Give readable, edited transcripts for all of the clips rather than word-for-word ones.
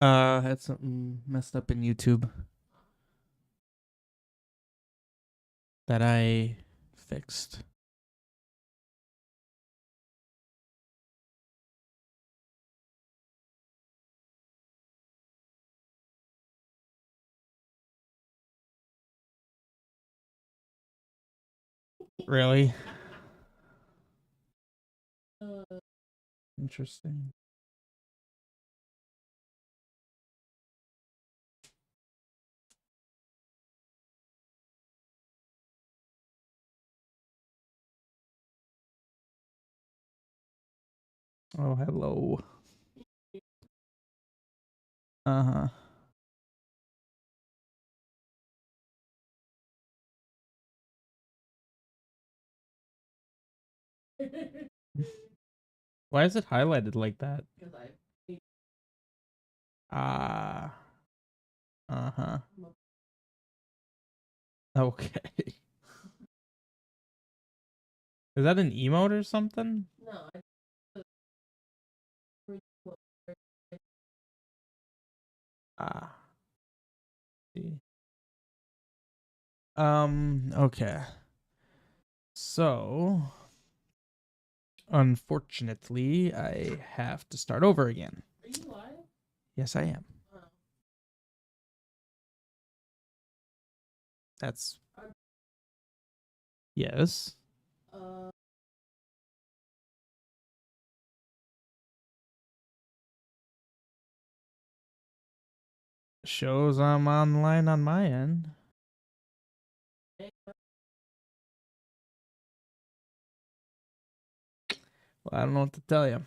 Had something messed up in YouTube that I fixed. Really? Interesting. Oh, hello. Uh-huh. Why is it highlighted like that? Ah. Uh-huh. Okay. Is that an emote or something? Ah. See. Okay. So, unfortunately, I have to start over again. Are you live? Yes, I am. That's... Yes. Shows I'm online on my end. Well, I don't know what to tell you.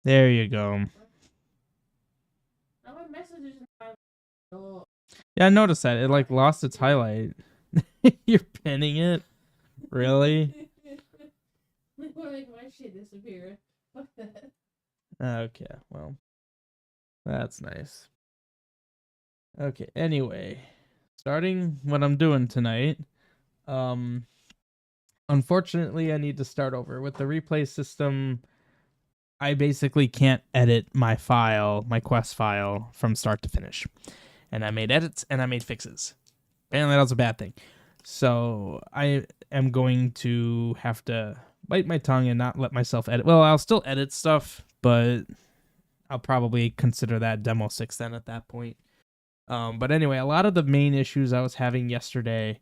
There you go. Yeah, I noticed that. It like lost its highlight. You're pinning it? Really? I want to make my shit disappear. Fuck that. Okay, well. That's nice. Okay, anyway. Starting what I'm doing tonight. Unfortunately, I need to start over. With the replay system, I basically can't edit my file, my quest file, from start to finish. And I made edits and I made fixes. Apparently that was a bad thing. So I am going to have to bite my tongue and not let myself edit. Well, I'll still edit stuff, but I'll probably consider that demo 6 then at that point. But anyway, a lot of the main issues I was having yesterday,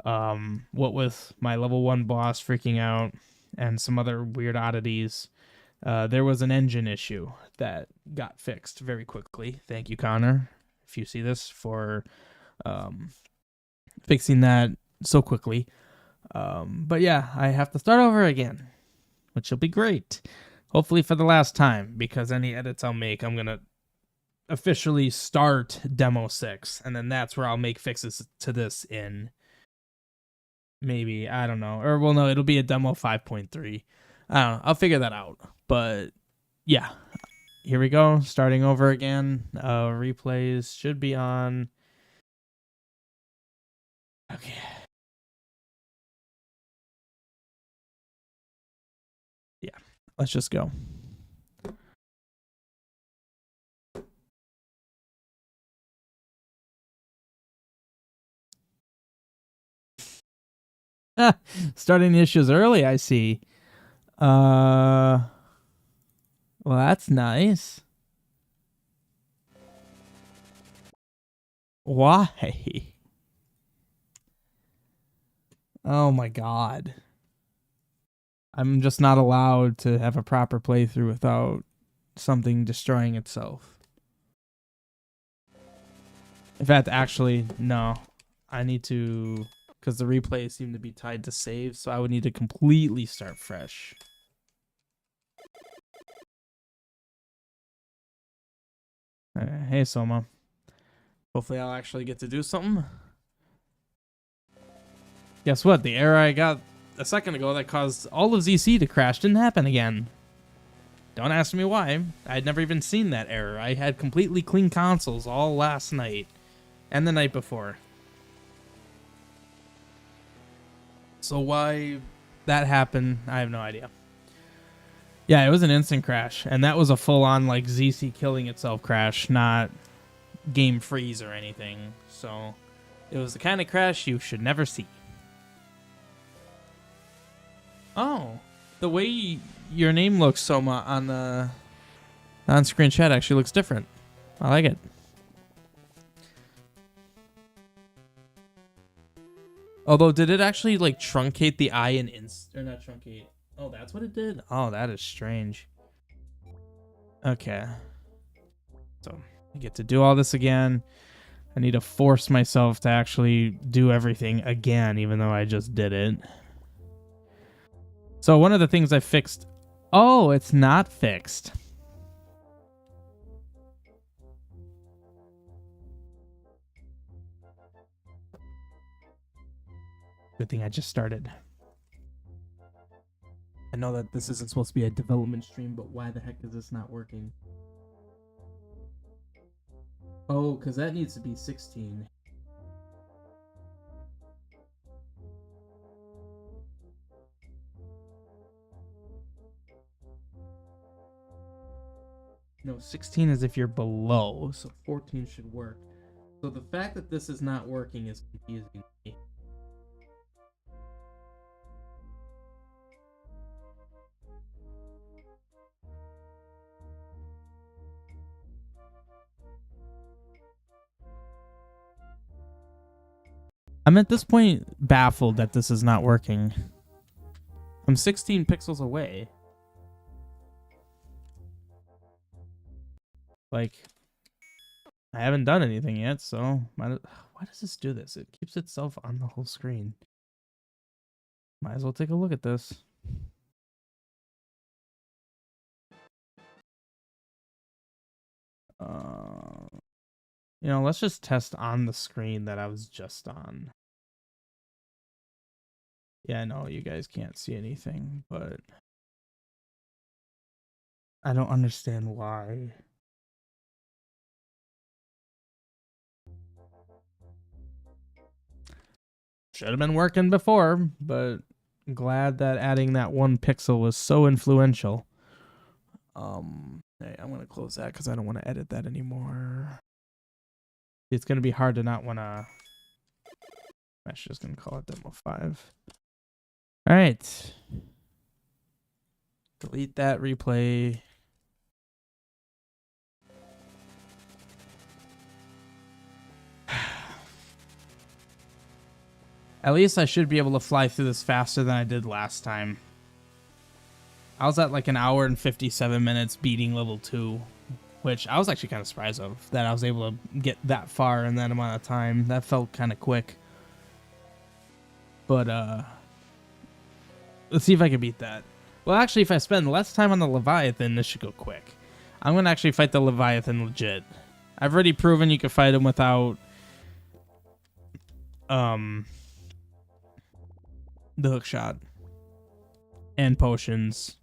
what with my level 1 boss freaking out and some other weird oddities, there was an engine issue that got fixed very quickly. Thank you, Connor, if you see this, for fixing that so quickly. But yeah, I have to start over again, which will be great. Hopefully for the last time, because any edits I'll make, I'm going to officially start demo 6, and then that's where I'll make fixes to this in maybe, I don't know, or well, no, it'll be a demo 5.3. I don't know, I'll figure that out. But yeah, here we go, starting over again. Replays should be on. Okay. Yeah, let's just go. Starting the issues early, I see. Well, that's nice. Why? Oh my god. I'm just not allowed to have a proper playthrough without something destroying itself. In fact, actually, no. I need to, because the replays seem to be tied to saves, so I would need to completely start fresh. Hey, Soma. Hopefully I'll actually get to do something. Guess what? The error I got a second ago that caused all of ZC to crash didn't happen again. Don't ask me why. I'd never even seen that error. I had completely clean consoles all last night and the night before. So why that happened, I have no idea. Yeah, it was an instant crash, and that was a full-on like ZC killing itself crash, not game freeze or anything. So it was the kind of crash you should never see. Oh, the way your name looks, Soma, on the on-screen chat actually looks different. I like it. Although, did it actually like truncate the eye and or not truncate? Oh, that's what it did? Oh, that is strange. Okay. So, I get to do all this again. I need to force myself to actually do everything again, even though I just did it. So, one of the things I fixed... Oh, it's not fixed. Good thing I just started. I know that this isn't supposed to be a development stream, but why the heck is this not working? Oh, because that needs to be 16. No, 16 is if you're below, so 14 should work. So the fact that this is not working is confusing me. I'm at this point baffled that this is not working. I'm 16 pixels away. Like, I haven't done anything yet, so why does this do this? It keeps itself on the whole screen. Might as well take a look at this. You know, let's just test on the screen that I was just on. Yeah, I know you guys can't see anything, but I don't understand why. Should have been working before, but I'm glad that adding that 1 pixel was so influential. Hey, I'm gonna close that because I don't want to edit that anymore. It's gonna be hard to not want to. I'm just gonna call it demo 5. All right. Delete that replay. At least I should be able to fly through this faster than I did last time. I was at like an hour and 57 minutes beating level 2, which I was actually kind of surprised of, that I was able to get that far in that amount of time. That felt kind of quick. But, let's see if I can beat that. Well, actually, if I spend less time on the Leviathan, this should go quick. I'm going to actually fight the Leviathan legit. I've already proven you can fight him without, the hook shot and potions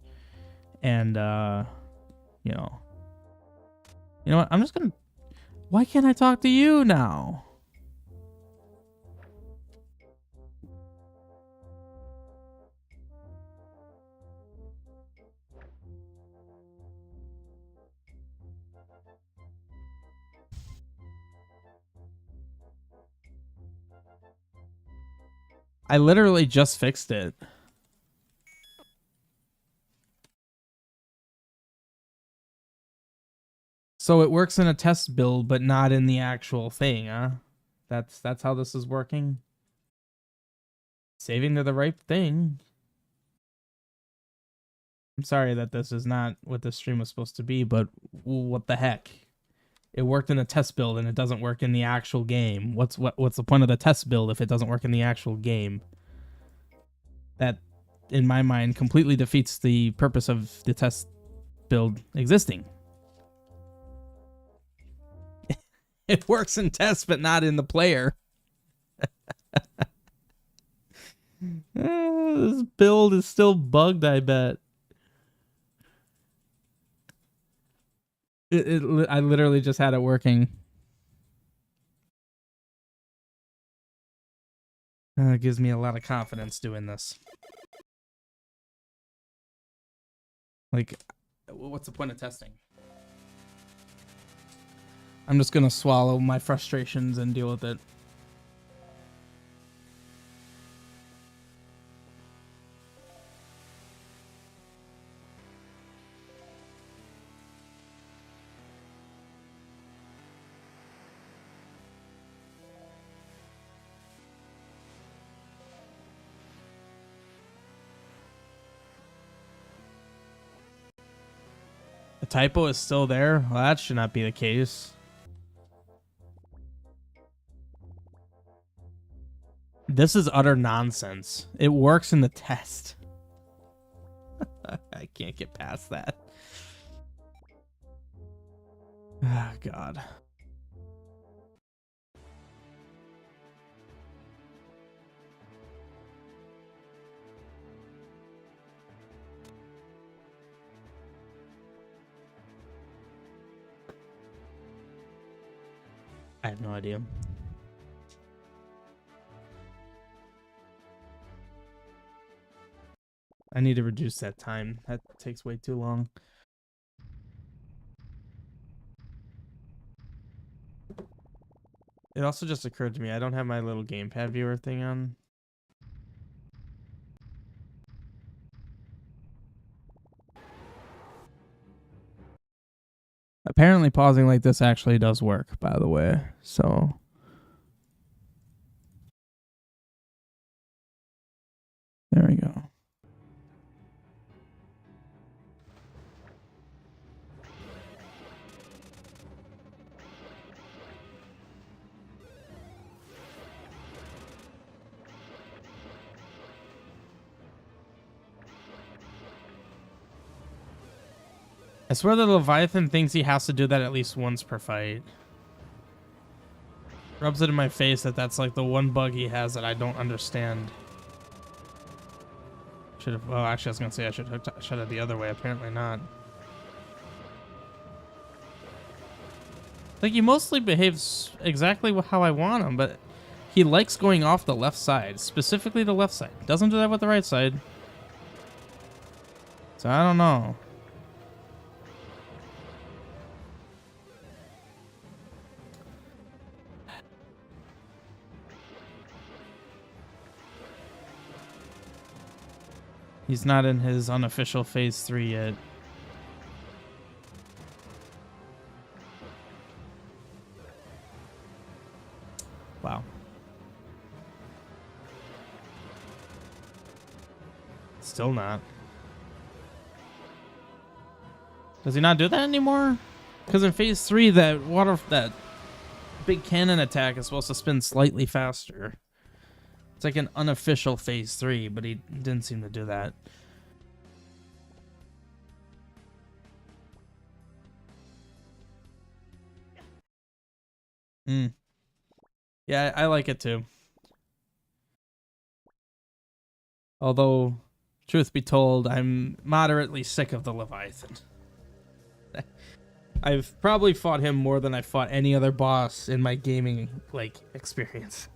and you know what, I'm just gonna, why can't I talk to you now? I literally just fixed it. So it works in a test build, but not in the actual thing, huh? That's how this is working. Saving to the right thing. I'm sorry that this is not what this stream was supposed to be, but what the heck? It worked in a test build and it doesn't work in the actual game. What's the point of the test build if it doesn't work in the actual game? That, in my mind, completely defeats the purpose of the test build existing. It works in tests, but not in the player. This build is still bugged, I bet. I literally just had it working. It gives me a lot of confidence doing this. Like, what's the point of testing? I'm just gonna swallow my frustrations and deal with it. The typo is still there? Well, that should not be the case. This is utter nonsense. It works in the test. I can't get past that. Ah, God. I have no idea. I need to reduce that time. That takes way too long. It also just occurred to me, I don't have my little gamepad viewer thing on. Apparently pausing like this actually does work, by the way. So there we go. I swear the Leviathan thinks he has to do that at least once per fight. Rubs it in my face that that's like the one bug he has that I don't understand. Should have. Well, actually, I was gonna say I should have shut it the other way. Apparently not. Like, he mostly behaves exactly how I want him, but he likes going off the left side, specifically the left side. Doesn't do that with the right side. So I don't know. He's not in his unofficial phase 3 yet. Wow. Still not. Does he not do that anymore? Because in phase 3, that big cannon attack is supposed to spin slightly faster. It's like an unofficial phase 3, but he didn't seem to do that. Yeah, I like it too. Although, truth be told, I'm moderately sick of the Leviathan. I've probably fought him more than I fought any other boss in my gaming experience.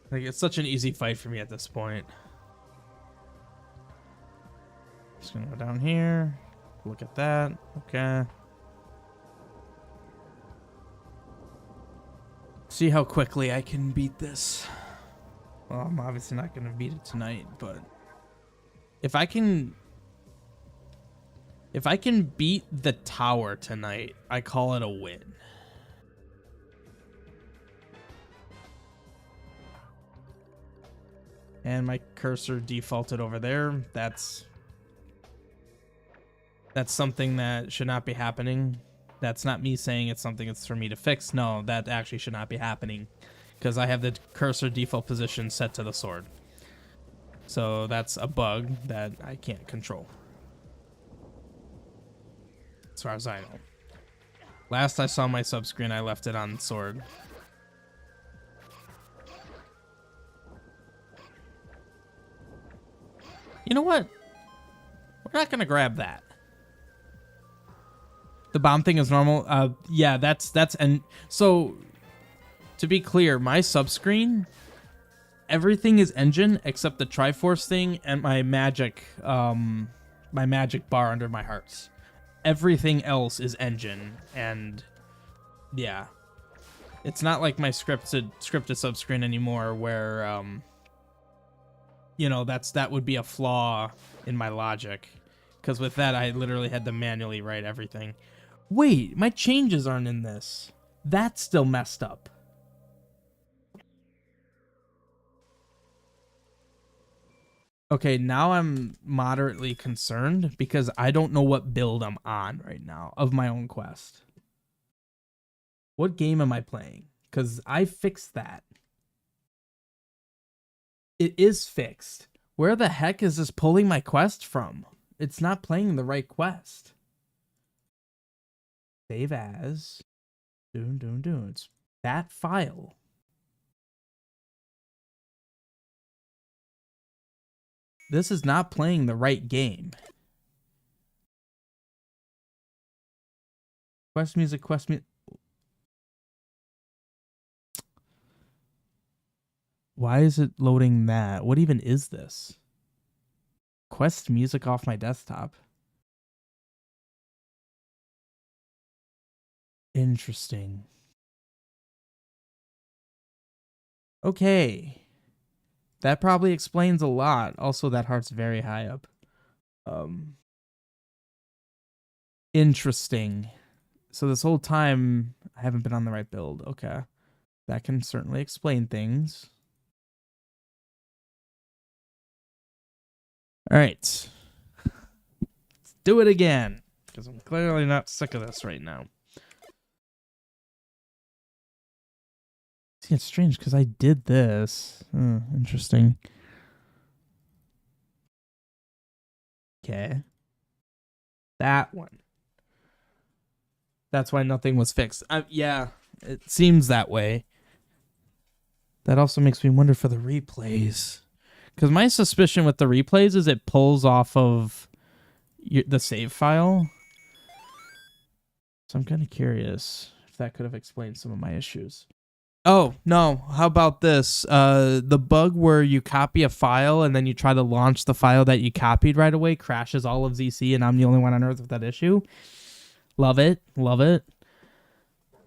Like, it's such an easy fight for me at this point. Just gonna go down here. Look at that. Okay. See how quickly I can beat this. Well, I'm obviously not gonna beat it tonight, but if I can beat the tower tonight, I call it a win. And my cursor defaulted over there. That's something that should not be happening. That's not me saying it's something that's for me to fix. No, that actually should not be happening because I have the cursor default position set to the sword. So that's a bug that I can't control. As far as I know. Last I saw my subscreen, I left it on sword. You know what? We're not going to grab that. The bomb thing is normal. Yeah, that's and so to be clear, my subscreen, everything is engine except the Triforce thing and my magic bar under my hearts. Everything else is engine, and yeah, it's not like my scripted subscreen anymore, where you know, that would be a flaw in my logic, because with that I literally had to manually write everything. Wait, my changes aren't in this. That's still messed up. Okay, now I'm moderately concerned because I don't know what build I'm on right now of my own quest. What game am I playing? Because I fixed that. It is fixed. Where the heck is this pulling my quest from? It's not playing the right quest. Save as. It's that file. This is not playing the right game. Quest music. Why is it loading that? What even is this? Quest music off my desktop. Interesting. Okay. That probably explains a lot. Also, that heart's very high up. Interesting. So this whole time, I haven't been on the right build. Okay. That can certainly explain things. All right. Let's do it again, because I'm clearly not sick of this right now. See, it's strange because I did this. Interesting. Okay. That one. That's why nothing was fixed. Yeah, it seems that way. That also makes me wonder for the replays. Because my suspicion with the replays is it pulls off of the save file. So I'm kind of curious if that could have explained some of my issues. Oh, no. How about this? The bug where you copy a file and then you try to launch the file that you copied right away crashes all of ZC, and I'm the only one on Earth with that issue. Love it. Love it.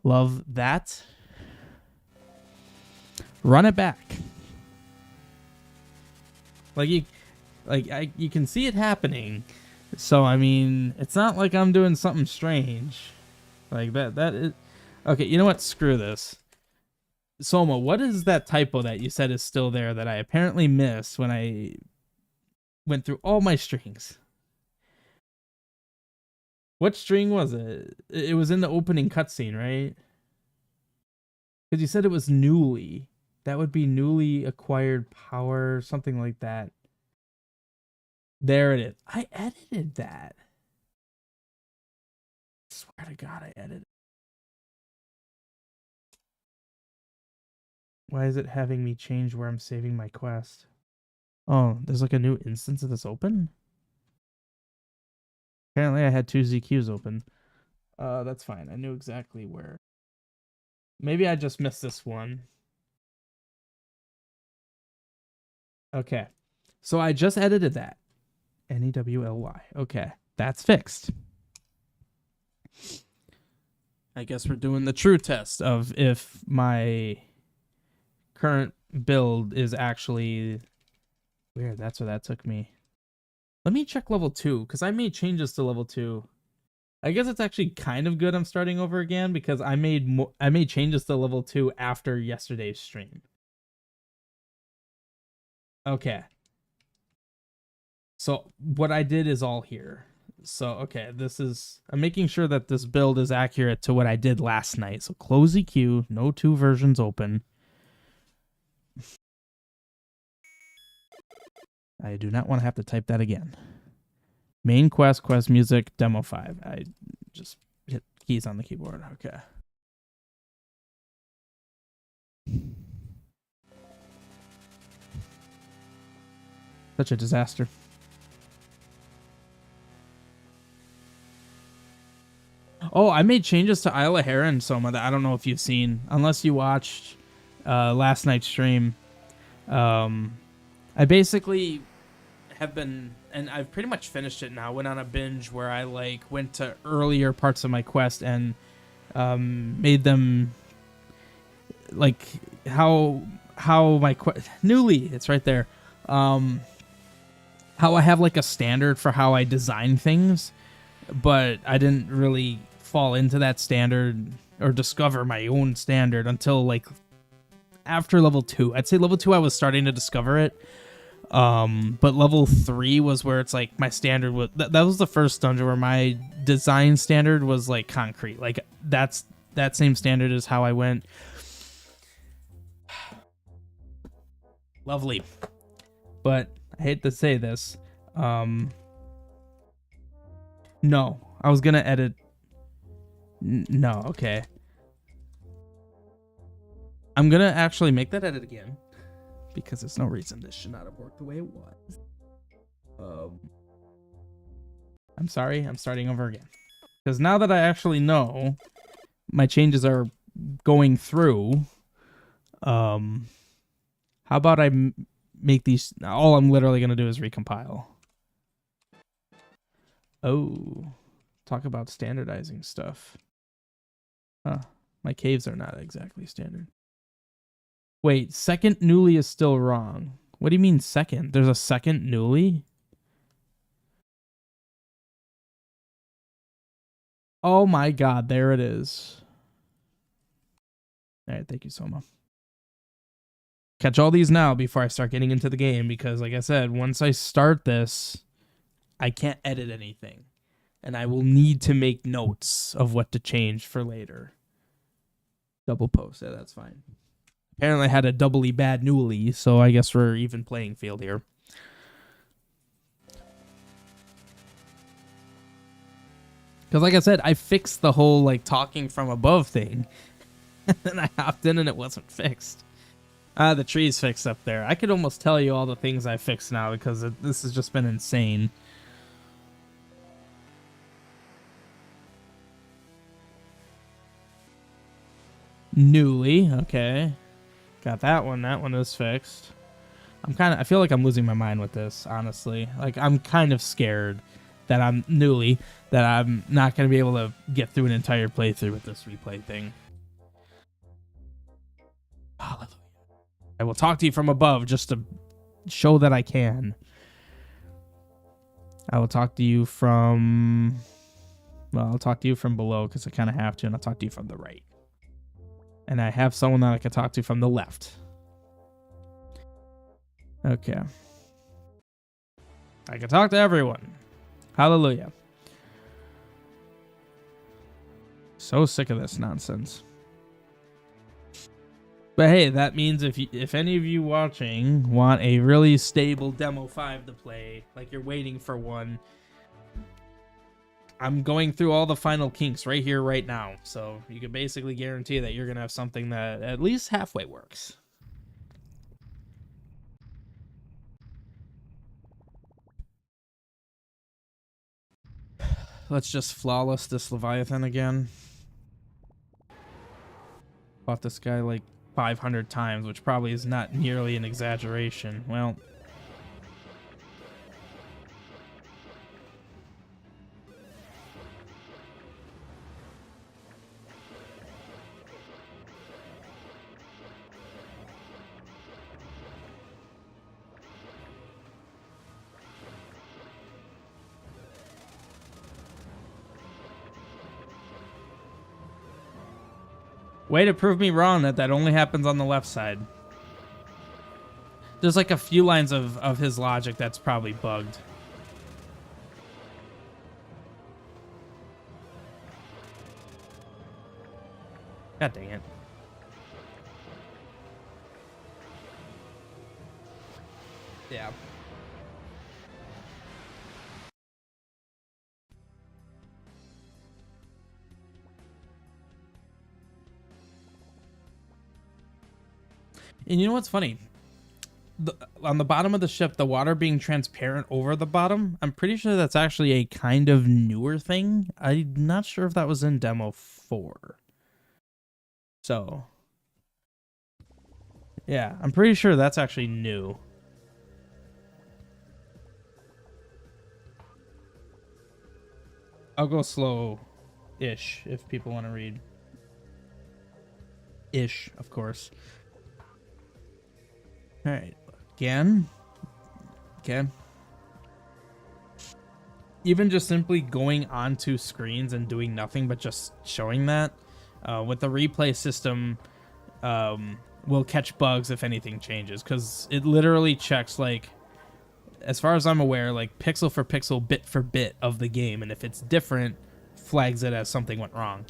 Love that. Run it back. You can see it happening. So, I mean, it's not like I'm doing something strange. Like that is... Okay, you know what? Screw this. Soma, what is that typo that you said is still there that I apparently missed when I went through all my strings? What string was it? It was in the opening cutscene, right? Because you said it was newly. That would be newly acquired power, something like that. There it is. I edited that. I swear to God, I edited. Why is it having me change where I'm saving my quest? Oh, there's like a new instance of this open? Apparently I had 2 ZQs open. That's fine. I knew exactly where. Maybe I just missed this one. Okay. So I just edited that. NEWLY. Okay. That's fixed. I guess we're doing the true test of if my current build is actually weird. That's where that took me. Let me check level 2, because I made changes to level 2. I guess it's actually kind of good I'm starting over again, because I made changes to level 2 after yesterday's stream. Okay. So what I did is all here. So, okay, I'm making sure that this build is accurate to what I did last night. So close EQ, no 2 versions open. I do not want to have to type that again. Main quest music, demo 5. I just hit keys on the keyboard. Okay. Such a disaster. Oh, I made changes to Isla Hera and Soma that I don't know if you've seen, unless you watched last night's stream. I basically have been, and I've pretty much finished it now. Went on a binge where I like went to earlier parts of my quest and made them like how my newly, it's right there. How I have like a standard for how I design things, but I didn't really fall into that standard or discover my own standard until like after level 2. I'd say level 2 I was starting to discover it. But level 3 was where it's like my standard was that was the first dungeon where my design standard was like concrete. Like that same standard is how I went. Lovely. But I hate to say this. No, I was gonna edit. No, okay. I'm gonna actually make that edit again because there's no reason this should not have worked the way it was. I'm sorry. I'm starting over again because now that I actually know my changes are going through, how about I make these? All I'm literally gonna do is recompile. Oh, talk about standardizing stuff. Huh. My caves are not exactly standard. Wait, second newly is still wrong. What do you mean second? There's a second newly? Oh my god, there it is. Alright, thank you, Soma. Catch all these now before I start getting into the game because, like I said, once I start this, I can't edit anything. And I will need to make notes of what to change for later. Double post, yeah, that's fine. Apparently I had a doubly bad newly, so I guess we're even playing field here. Because like I said, I fixed the whole like talking from above thing. And I hopped in and it wasn't fixed. The tree's fixed up there. I could almost tell you all the things I fixed now because this has just been insane. Newly, okay. Got that one. That one is fixed. I feel like I'm losing my mind with this, honestly. Like, I'm kind of scared that I'm not going to be able to get through an entire playthrough with this replay thing. Hallelujah. I will talk to you from above just to show that I can. I will talk to you from... Well, I'll talk to you from below because I kind of have to, and I'll talk to you from the right. And I have someone that I can talk to from the left. Okay. I can talk to everyone. Hallelujah. So sick of this nonsense. But hey, that means if any of you watching want a really stable Demo 5 to play, like you're waiting for one, I'm going through all the final kinks right here, right now. So you can basically guarantee that you're going to have something that at least halfway works. Let's just flawless this Leviathan again. Fought this guy like 500 times, which probably is not nearly an exaggeration. Well... Way to prove me wrong that only happens on the left side. There's like a few lines of his logic that's probably bugged. God dang it. Yeah. And you know what's funny? on the bottom of the ship, the water being transparent over the bottom, I'm pretty sure that's actually a kind of newer thing. I'm not sure if that was in demo 4. So, yeah, I'm pretty sure that's actually new. I'll go slow-ish if people want to read. Ish, of course. All right, again. Even just simply going onto screens and doing nothing but just showing that with the replay system will catch bugs if anything changes, because it literally checks, like, as far as I'm aware, like pixel for pixel, bit for bit of the game, and if it's different, flags it as something went wrong.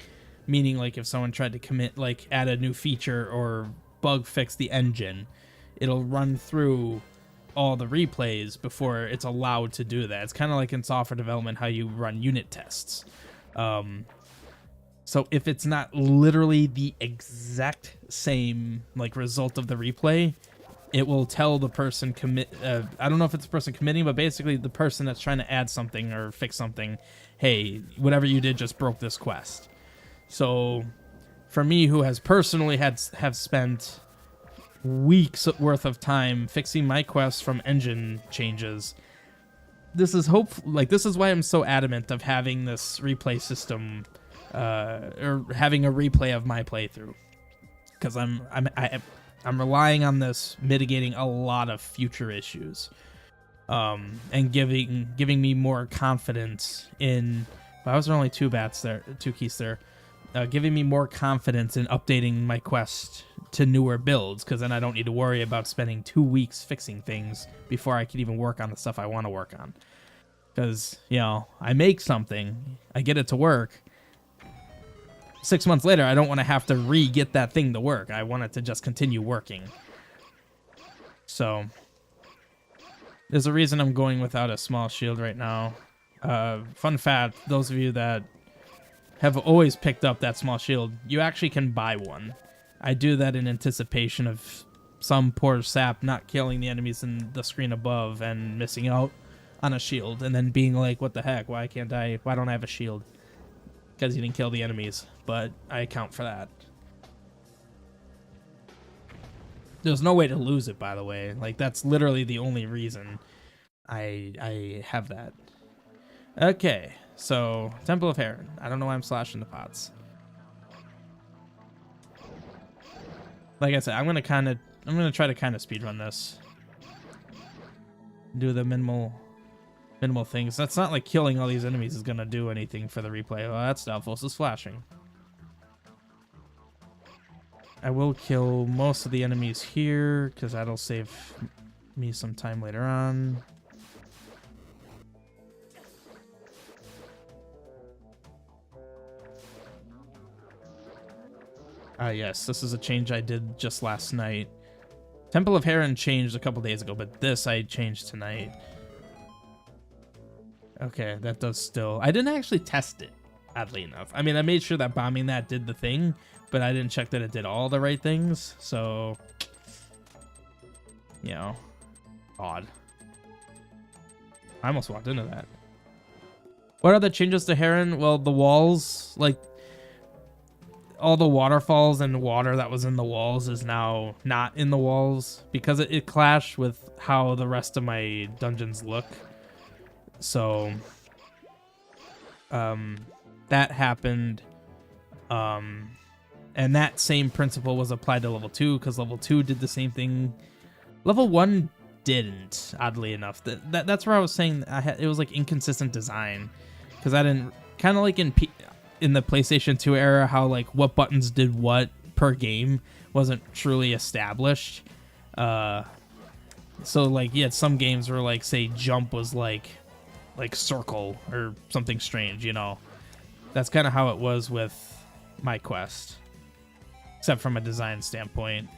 Meaning, like, if someone tried to commit, like, add a new feature or bug fix the engine, it'll run through all the replays before it's allowed to do that. It's kind of like in software development how you run unit tests. So if it's not literally the exact same, like, result of the replay, it will tell the person I don't know if it's the person committing, but basically the person that's trying to add something or fix something, hey, whatever you did just broke this quest. So for me, who has personally have spent weeks worth of time fixing my quests from engine changes, this is this is why I'm so adamant of having this replay system, or having a replay of my playthrough, because I'm relying on this mitigating a lot of future issues, and giving me more confidence in. Well, I was only 2 keys there. Giving me more confidence in updating my quest to newer builds, because then I don't need to worry about spending 2 weeks fixing things before I can even work on the stuff I want to work on. Because, you know, I make something, I get it to work. 6 months later, I don't want to have to re-get that thing to work. I want it to just continue working. So, there's a reason I'm going without a small shield right now. Fun fact, those of you that have always picked up that small shield, you actually can buy one. I do that in anticipation of some poor sap not killing the enemies in the screen above and missing out on a shield, and then being like, what the heck, why don't I have a shield? Because you didn't kill the enemies, but I account for that. There's no way to lose it, by the way. Like, that's literally the only reason I have that. Okay, so Temple of Heron. I don't know why I'm slashing the pots. Like I said, I'm gonna try to kind of speedrun this. Do the minimal things. That's not like killing all these enemies is gonna do anything for the replay. Oh, that's doubtful. This is flashing. I will kill most of the enemies here because that'll save me some time later on. Yes, this is a change I did just last night. Temple of Heron changed a couple days ago, but this I changed tonight. Okay, that does still... I didn't actually test it, oddly enough. I mean, I made sure that bombing that did the thing, but I didn't check that it did all the right things, so... You know, odd. I almost walked into that. What are the changes to Heron? Well, the walls, like... all the waterfalls and water that was in the walls is now not in the walls because it clashed with how the rest of my dungeons look. So that happened, and that same principle was applied to level 2 because level 2 did the same thing. Level 1 didn't, oddly enough. That's where I was saying it was like inconsistent design, because I didn't, kind of like in the PlayStation 2 era, how like what buttons did what per game wasn't truly established. So like, yeah, some games were like, say jump was like circle or something strange, you know. That's kind of how it was with my quest, except from a design standpoint.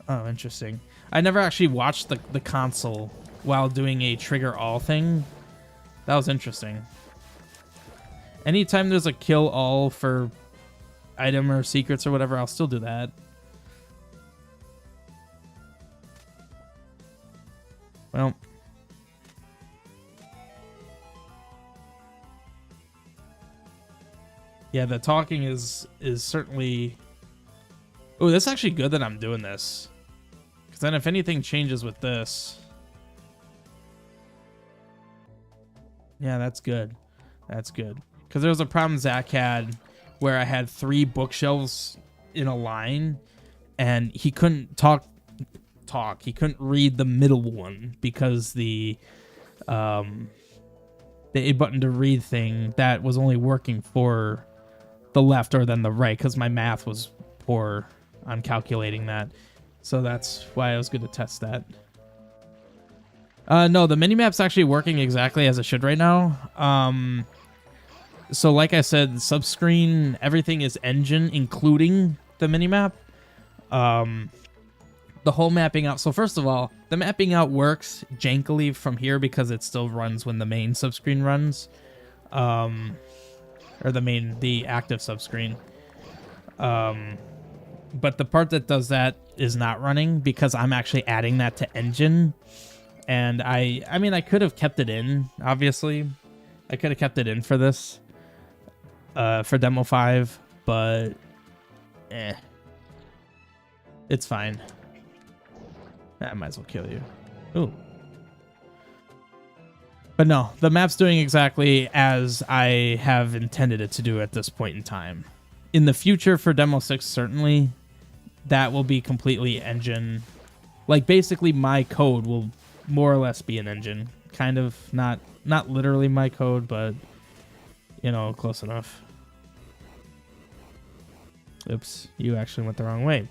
Oh, interesting. I never actually watched the console while doing a trigger all thing. That was interesting. Anytime there's a kill all for item or secrets or whatever, I'll still do that. Well. Yeah, the talking is certainly... Oh, that's actually good that I'm doing this. Because then if anything changes with this... Yeah, that's good. That's good. Because there was a problem Zach had where I had 3 bookshelves in a line, and he couldn't talk. He couldn't read the middle one because the A button to read thing that was only working for the left or then the right because my math was poor on calculating that. So that's why I was going to test that. No, the minimap's actually working exactly as it should right now. So like I said, subscreen, everything is engine, including the minimap. The whole mapping out. So first of all, the mapping out works jankily from here because it still runs when the main subscreen runs. Or the active subscreen. But the part that does that is not running because I'm actually adding that to engine. And I mean, I could have kept it in, obviously. I could have kept it in for this, for Demo 5, but it's fine. I might as well kill you. Ooh. But no, the map's doing exactly as I have intended it to do at this point in time. In the future for Demo 6, certainly, that will be completely engine. Like, basically, my code will more or less be an engine. Kind of, not literally my code, but, you know, close enough. Oops, you actually went the wrong way.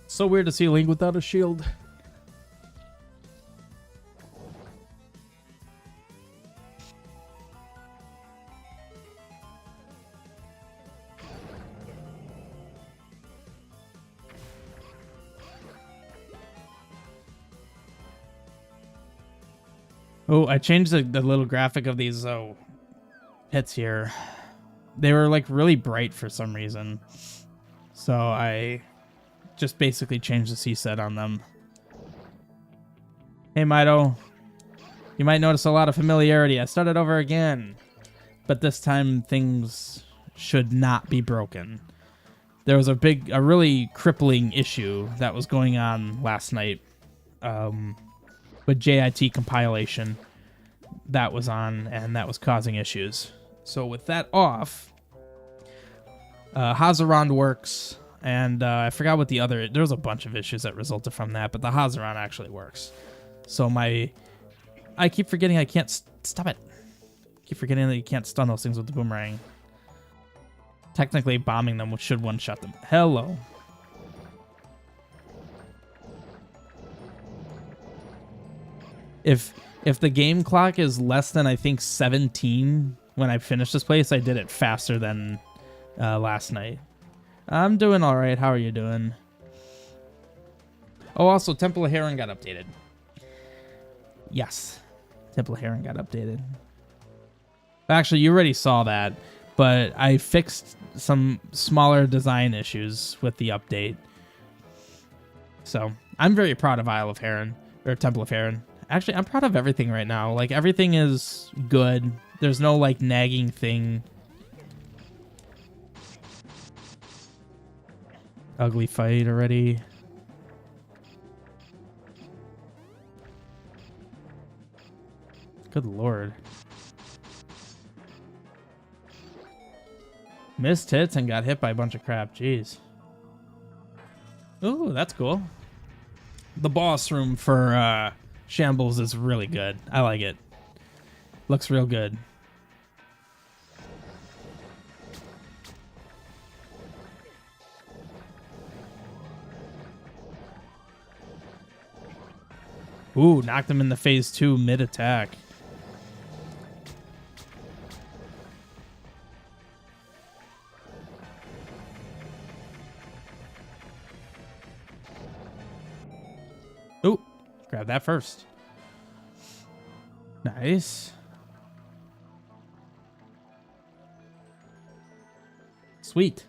So weird to see Link without a shield. Oh, I changed the little graphic of these hits here. They were like really bright for some reason. So I just basically changed the CSET on them. Hey, Mido. You might notice a lot of familiarity. I started over again. But this time things should not be broken. There was a really crippling issue that was going on last night with JIT compilation that was on, and that was causing issues. So with that off, Hazaran works. And I forgot what there was a bunch of issues that resulted from that, but the Hazaran actually works. So I keep forgetting I can't, stop it. I keep forgetting that you can't stun those things with the boomerang. Technically bombing them should one-shot them. Hello. If the game clock is less than, I think, 17 when I finish this place, I did it faster than last night. I'm doing all right. How are you doing? Oh, also, Temple of Heron got updated. Yes. Temple of Heron got updated. Actually, you already saw that, but I fixed some smaller design issues with the update. So, I'm very proud of Isle of Heron, or Temple of Heron. Actually, I'm proud of everything right now. Like, everything is good. There's no, like, nagging thing. Ugly fight already. Good lord. Missed hits and got hit by a bunch of crap. Jeez. Ooh, that's cool. The boss room for Shambles is really good. I like it. Looks real good. Ooh, knocked him in the phase 2 mid-attack. Grab that first. Nice. Sweet.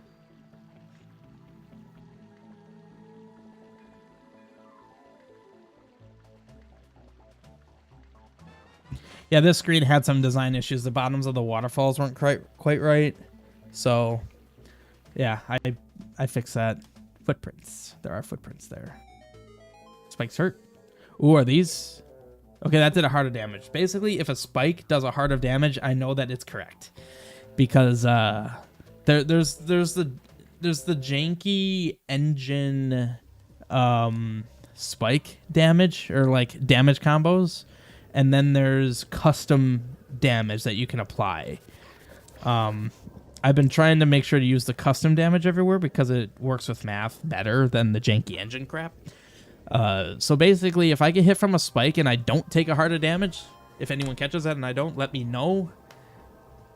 Yeah, this screen had some design issues. The bottoms of the waterfalls weren't quite right. So, yeah, I fixed that. Footprints. There are footprints there. Spikes hurt. Ooh, are these? Okay, that did a heart of damage. Basically, if a spike does a heart of damage, I know that it's correct. Because there's the janky engine spike damage, or like damage combos, and then there's custom damage that you can apply. I've been trying to make sure to use the custom damage everywhere because it works with math better than the janky engine crap. So basically, if I get hit from a spike and I don't take a heart of damage, if anyone catches that and I don't, let me know.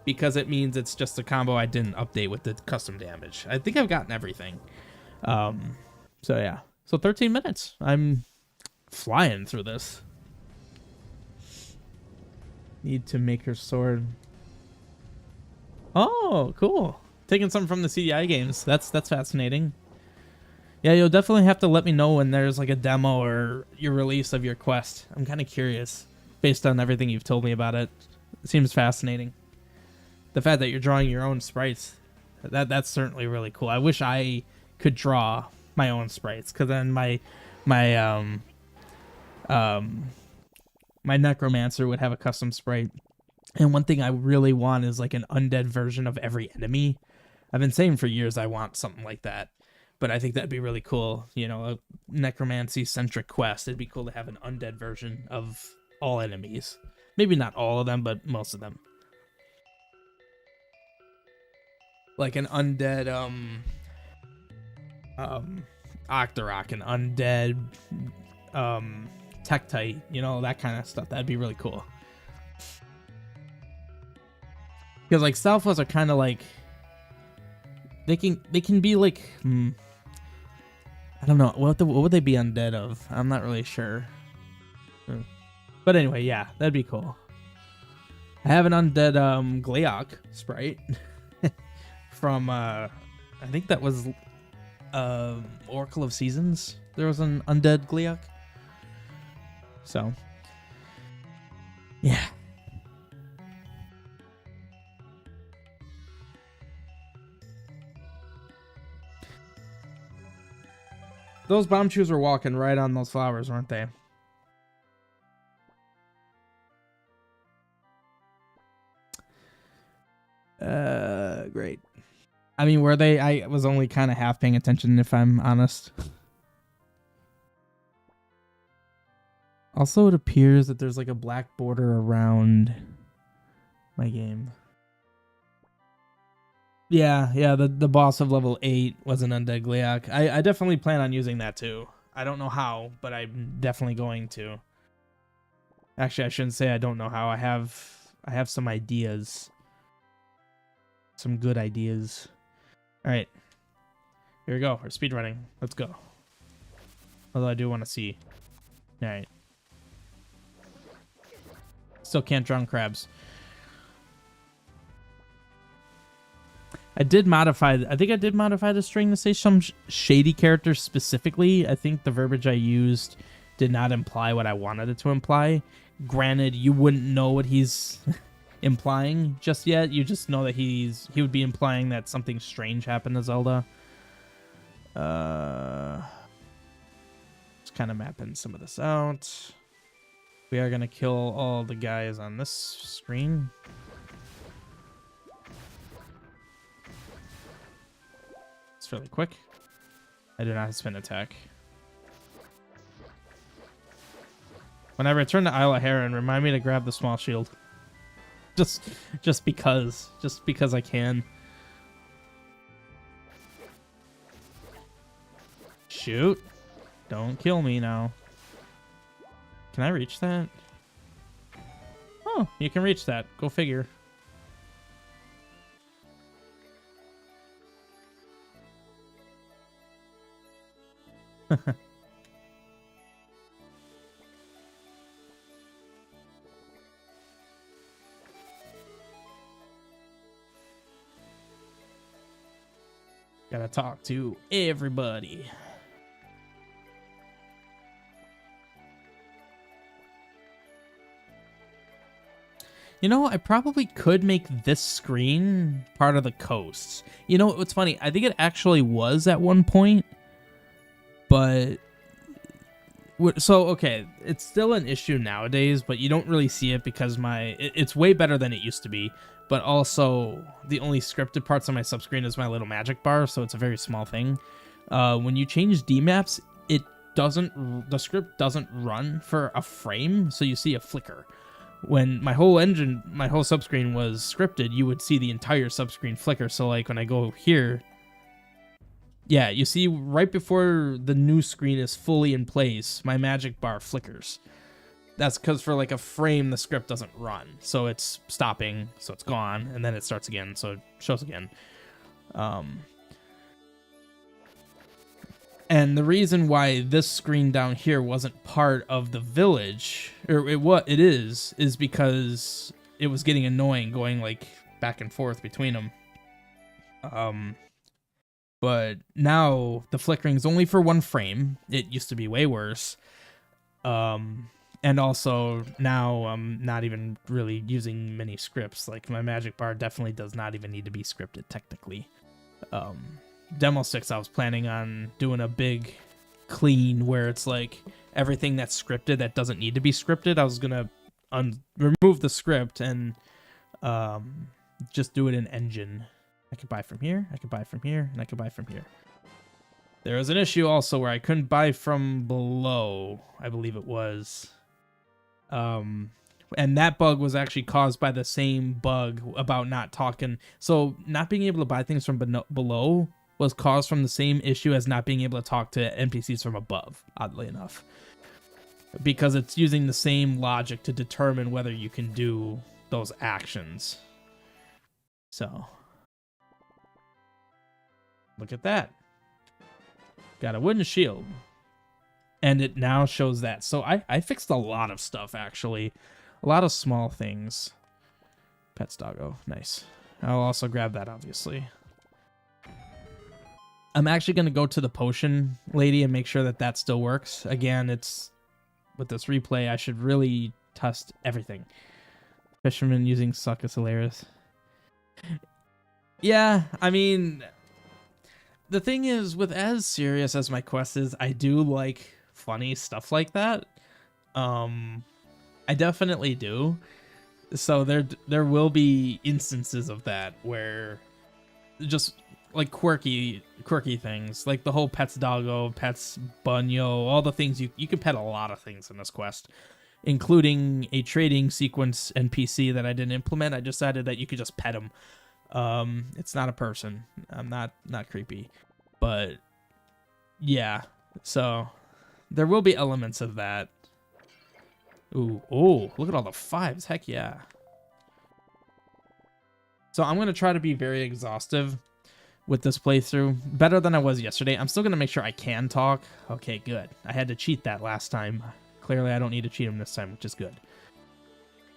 Because it means it's just a combo I didn't update with the custom damage. I think I've gotten everything. So yeah. So 13 minutes. I'm flying through this. Need to make her sword. Oh, cool. Taking something from the CDI games. That's fascinating. Yeah, you'll definitely have to let me know when there's like a demo or your release of your quest. I'm kind of curious based on everything you've told me about it. It seems fascinating. The fact that you're drawing your own sprites, that's certainly really cool. I wish I could draw my own sprites, because then my necromancer would have a custom sprite. And one thing I really want is like an undead version of every enemy. I've been saying for years I want something like that, but I think that'd be really cool. You know, a necromancy centric quest. It'd be cool to have an undead version of all enemies. Maybe not all of them, but most of them. Like an undead Octorok, an undead Tektite, you know, that kind of stuff. That'd be really cool. Because like Southwest are kind of like they can be like I don't know what would they be undead of? I'm not really sure. But anyway, yeah, that'd be cool. I have an undead Gleok sprite. From I think that was Oracle of Seasons. There was an undead Gleok. So yeah. Those bomb chews were walking right on those flowers, weren't they? Great. I mean, were they? I was only kind of half paying attention, if I'm honest. Also, it appears that there's like a black border around my game. Yeah, the boss of level 8 was an undead Gleok. I definitely plan on using that too. I don't know how, but I'm definitely going to. Actually, I shouldn't say I don't know how. I have some ideas. Some good ideas. All right. Here we go. We're speedrunning. Let's go. Although I do want to see. All right. Still can't drown crabs. I think I did modify the string to say some shady characters specifically. I think the verbiage I used did not imply what I wanted it to imply. Granted, you wouldn't know what he's implying just yet. You just know that he would be implying that something strange happened to Zelda. Just kind of mapping some of this out. We are going to kill all the guys on this screen. It's really quick. I do not have spin attack. When I return to Isle of Heron, remind me to grab the small shield. Just because I can. Shoot. Don't kill me now. Can I reach that? Oh, you can reach that. Go figure. Gotta talk to everybody. You know, I probably could make this screen part of the coast. You know what's funny? I think it actually was at one point, but so okay, it's still an issue nowadays, but you don't really see it because it's way better than it used to be. But also, the only scripted parts on my subscreen is my little magic bar, so it's a very small thing. When you change DMAPs, the script doesn't run for a frame, so you see a flicker. When my whole subscreen was scripted, you would see the entire subscreen flicker. So like when I go here, yeah, you see right before the new screen is fully in place, my magic bar flickers. That's because for like a frame, the script doesn't run. So it's stopping, so it's gone, and then it starts again, so it shows again. And the reason why this screen down here wasn't part of the village, or it is because it was getting annoying going like back and forth between them. But now the flickering is only for one frame. It used to be way worse. And also now I'm not even really using many scripts. Like my magic bar definitely does not even need to be scripted technically. Demo 6, I was planning on doing a big clean where it's like everything that's scripted that doesn't need to be scripted. I was gonna remove the script and just do it in engine. I could buy from here, I could buy from here, and I could buy from here. There was an issue also where I couldn't buy from below, I believe it was. And that bug was actually caused by the same bug about not talking. So not being able to buy things from below was caused from the same issue as not being able to talk to NPCs from above, oddly enough. Because it's using the same logic to determine whether you can do those actions. So, look at that. Got a wooden shield. And it now shows that. So I fixed a lot of stuff, actually. A lot of small things. Pets doggo. Nice. I'll also grab that, obviously. I'm actually going to go to the potion lady and make sure that that still works. Again, it's with this replay, I should really test everything. Fisherman using suck is hilarious. Yeah, I mean, the thing is, with as serious as my quest is, I do like funny stuff like that. I definitely do. So there will be instances of that where just like quirky things, like the whole pets doggo, pets bunyo, all the things you can pet a lot of things in this quest, including a trading sequence NPC that I didn't implement. I decided that you could just pet him. It's not a person. I'm not creepy, but yeah. So there will be elements of that. Ooh, oh, look at all the 5s. Heck yeah. So I'm gonna try to be very exhaustive with this playthrough, better than I was yesterday. I'm still gonna make sure I can talk. Okay, good. I had to cheat that last time. Clearly, I don't need to cheat him this time, which is good.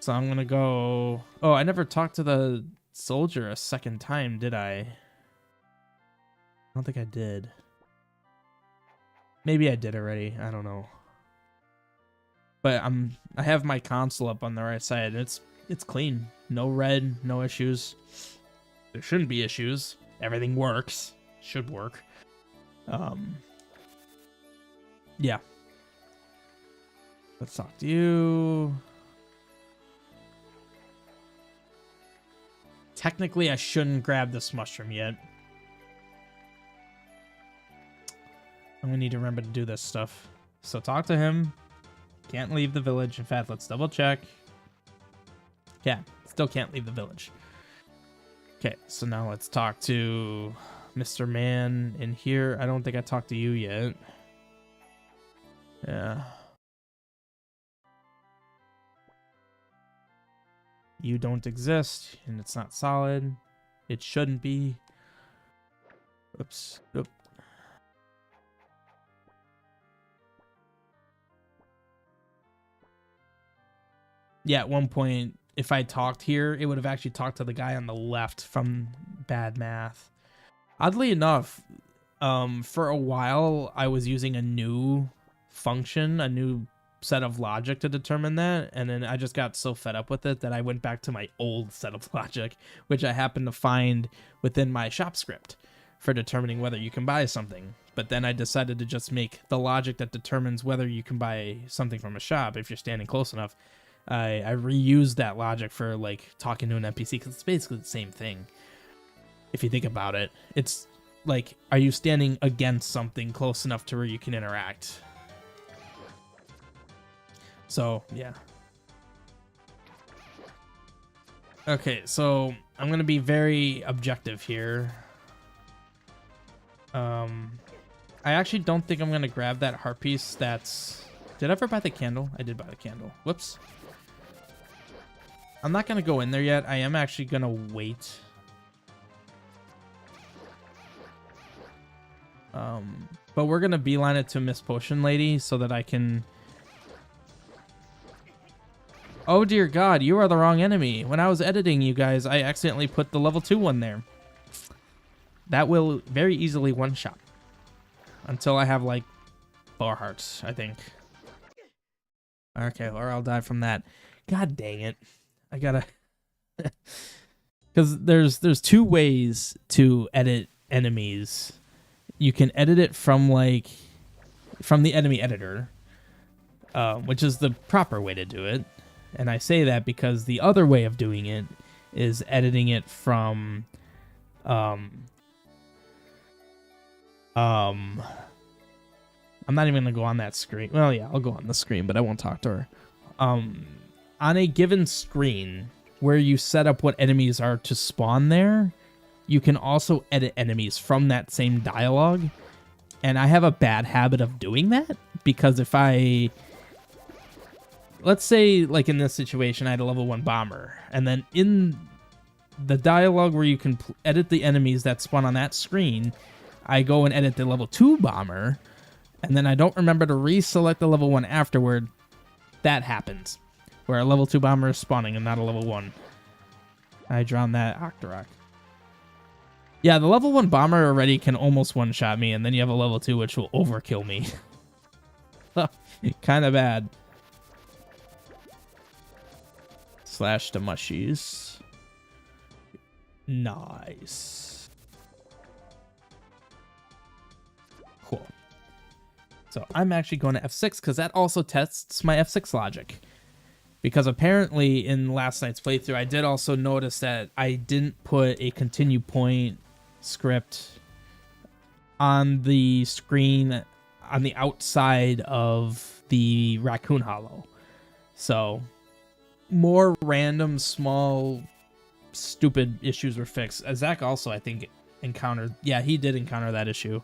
So I'm gonna go. Oh, I never talked to the soldier a second time, did I don't think I did. Maybe I did already. I don't know. But I have my console up on the right side. It's clean. No red, no issues. There shouldn't be issues. Everything works. Should work. Yeah. Let's talk to you. Technically, I shouldn't grab this mushroom yet. I'm gonna need to remember to do this stuff. So talk to him. Can't leave the village. In fact, let's double check. Yeah, still can't leave the village. Okay, so now let's talk to Mr. Man in here. I don't think I talked to you yet. Yeah. You don't exist, and it's not solid. It shouldn't be. Oops. Oop. Yeah, at one point, if I talked here, it would have actually talked to the guy on the left from bad math. Oddly enough, for a while I was using a new function, a new set of logic to determine that, and then I just got so fed up with it that I went back to my old set of logic, which I happened to find within my shop script for determining whether you can buy something. But then I decided to just make the logic that determines whether you can buy something from a shop if you're standing close enough. I reused that logic for like talking to an NPC because it's basically the same thing. If you think about it, it's like, are you standing against something close enough to where you can interact? So, yeah. Okay, so I'm going to be very objective here. I actually don't think I'm going to grab that heart piece that's... Did I ever buy the candle? I did buy the candle. Whoops. I'm not going to go in there yet. I am actually going to wait. But we're going to beeline it to Miss Potion Lady so that I can... Oh dear God, you are the wrong enemy. When I was editing you guys, I accidentally put the level 2 one there. That will very easily one-shot. Until I have, like, 4 hearts, I think. Okay, or I'll die from that. God dang it. I gotta... Because there's 2 ways to edit enemies. You can edit it from, like... From the enemy editor. Which is the proper way to do it. And I say that because the other way of doing it is editing it from... I'm not even going to go on that screen. Well, yeah, I'll go on the screen, but I won't talk to her. On a given screen where you set up what enemies are to spawn there, you can also edit enemies from that same dialogue. And I have a bad habit of doing that because if I... Let's say, like in this situation, I had a level 1 bomber. And then in the dialogue where you can edit the enemies that spawn on that screen, I go and edit the level 2 bomber, and then I don't remember to reselect the level 1 afterward. That happens, where a level 2 bomber is spawning and not a level 1. I drowned that Octorok. Yeah, the level 1 bomber already can almost one-shot me, and then you have a level 2 which will overkill me. Kind of bad. Slash the mushies. Nice. Cool. So I'm actually going to F6 because that also tests my F6 logic. Because apparently in last night's playthrough, I did also notice that I didn't put a continue point script on the screen on the outside of the Raccoon Hollow. So more random, small, stupid issues were fixed. Zach also, I think, encountered... Yeah, he did encounter that issue.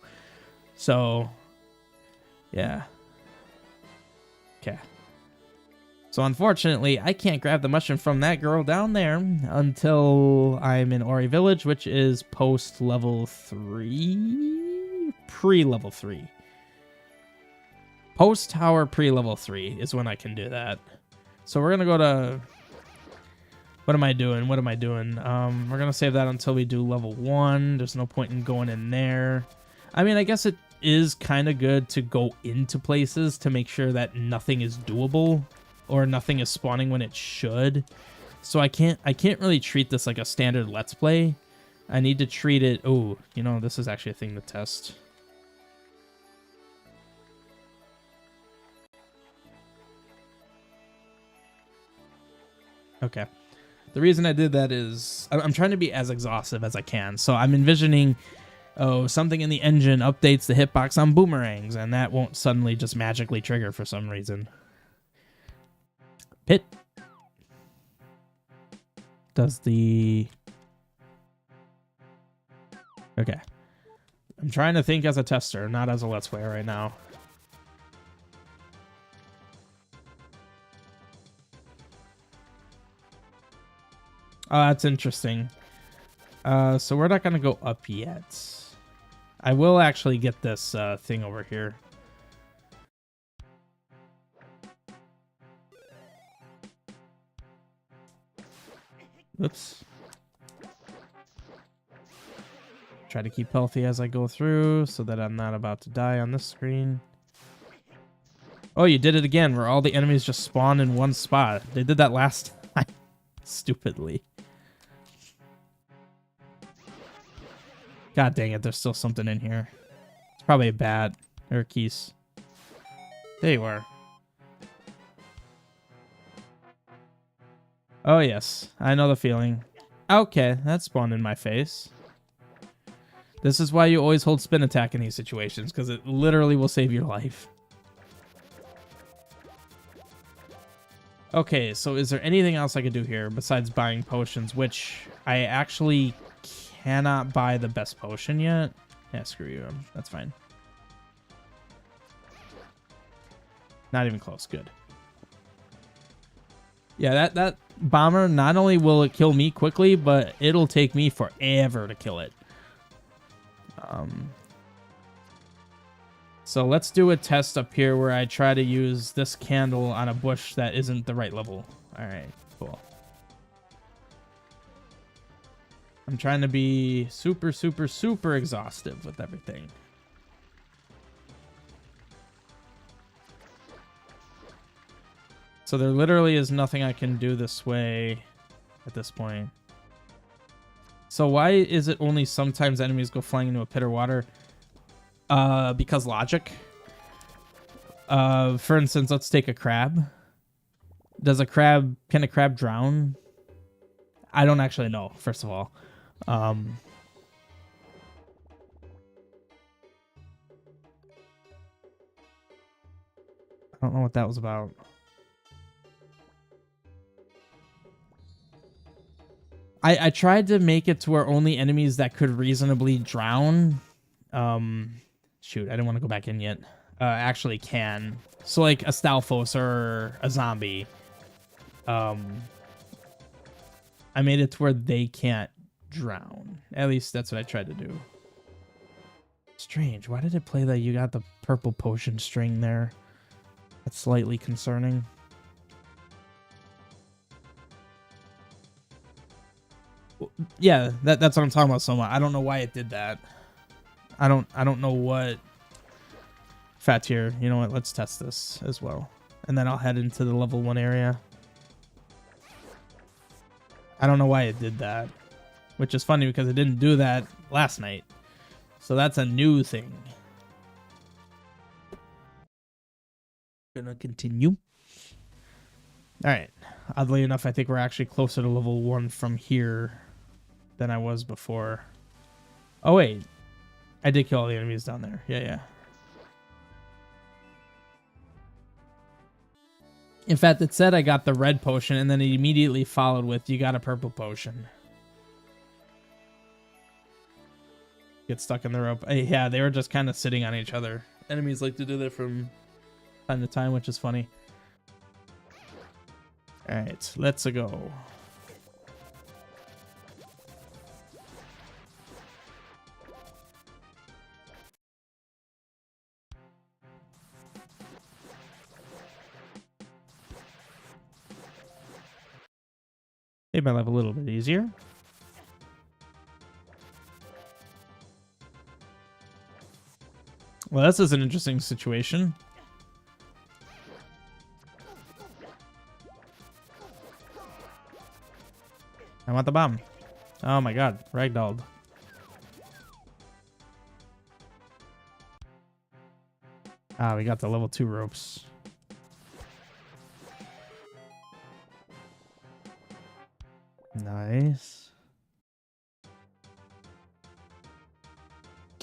So, yeah. Okay. So, unfortunately, I can't grab the mushroom from that girl down there until I'm in Ori Village, which is post-level 3? Pre-level 3. Post-tower pre-level 3 is when I can do that. So we're going to go to... What am I doing? We're going to save that until we do level 1. There's no point in going in there. I mean, I guess it is kind of good to go into places to make sure that nothing is doable or nothing is spawning when it should. So I can't really treat this like a standard Let's Play. I need to treat it... Oh, you know, this is actually a thing to test. Okay. The reason I did that is I'm trying to be as exhaustive as I can. So I'm envisioning, something in the engine updates the hitbox on boomerangs, and that won't suddenly just magically trigger for some reason. Pit does the... Okay. I'm trying to think as a tester, not as a Let's Player right now. Oh, that's interesting. So we're not going to go up yet. I will actually get this thing over here. Oops. Try to keep healthy as I go through so that I'm not about to die on this screen. Oh, you did it again, where all the enemies just spawn in one spot. They did that last time. Stupidly. God dang it, there's still something in here. It's probably a bat or a keys. There you are. Oh, yes. I know the feeling. Okay, that spawned in my face. This is why you always hold spin attack in these situations, because it literally will save your life. Okay, so is there anything else I could do here besides buying potions, which I actually cannot buy the best potion yet? Yeah, screw you. That's fine. Not even close. Good. Yeah, that bomber, not only will it kill me quickly, but it'll take me forever to kill it. So let's do a test up here where I try to use this candle on a bush that isn't the right level. All right, cool. I'm trying to be super, super, super exhaustive with everything. So there literally is nothing I can do this way at this point. So why is it only sometimes enemies go flying into a pit or water? Because logic. For instance, let's take a crab. Can a crab drown? I don't actually know, first of all. I don't know what that was about. I tried to make it to where only enemies that could reasonably drown, shoot, I didn't want to go back in yet, actually can. So like a Stalfos or a zombie, I made it to where they can't drown. At least that's what I tried to do. Strange, why did it play that you got the purple potion string there? That's slightly concerning. Yeah, that's what I'm talking about, Soma. I don't know why it did that. I don't know what. Fat tier. You know what? Let's test this as well, and then I'll head into the level 1 area. I don't know why it did that, which is funny because it didn't do that last night. So that's a new thing. Gonna continue. All right. Oddly enough, I think we're actually closer to level 1 from here than I was before. Oh, wait. I did kill all the enemies down there. Yeah. In fact, it said I got the red potion, and then it immediately followed with, you got a purple potion. Get stuck in the rope. Yeah, they were just kind of sitting on each other. Enemies like to do that from time to time, which is funny. All right, let's go. Made my life a little bit easier. Well, this is an interesting situation. I want the bomb. Oh my god, ragdolled. Ah, we got the level 2 ropes. Nice.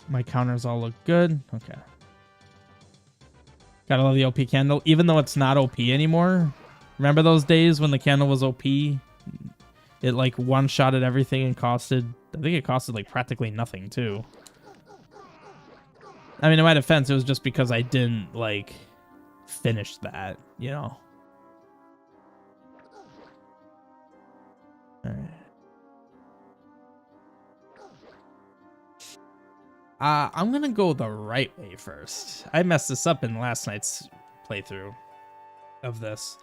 My counters all look good. Okay. Gotta love the OP candle, even though it's not OP anymore. Remember those days when the candle was OP? It like one-shotted everything and costed, I think it costed like practically nothing too. I mean, in my defense, it was just because I didn't like finish that, you know. All right. I'm gonna go the right way first. I messed this up in last night's playthrough of this.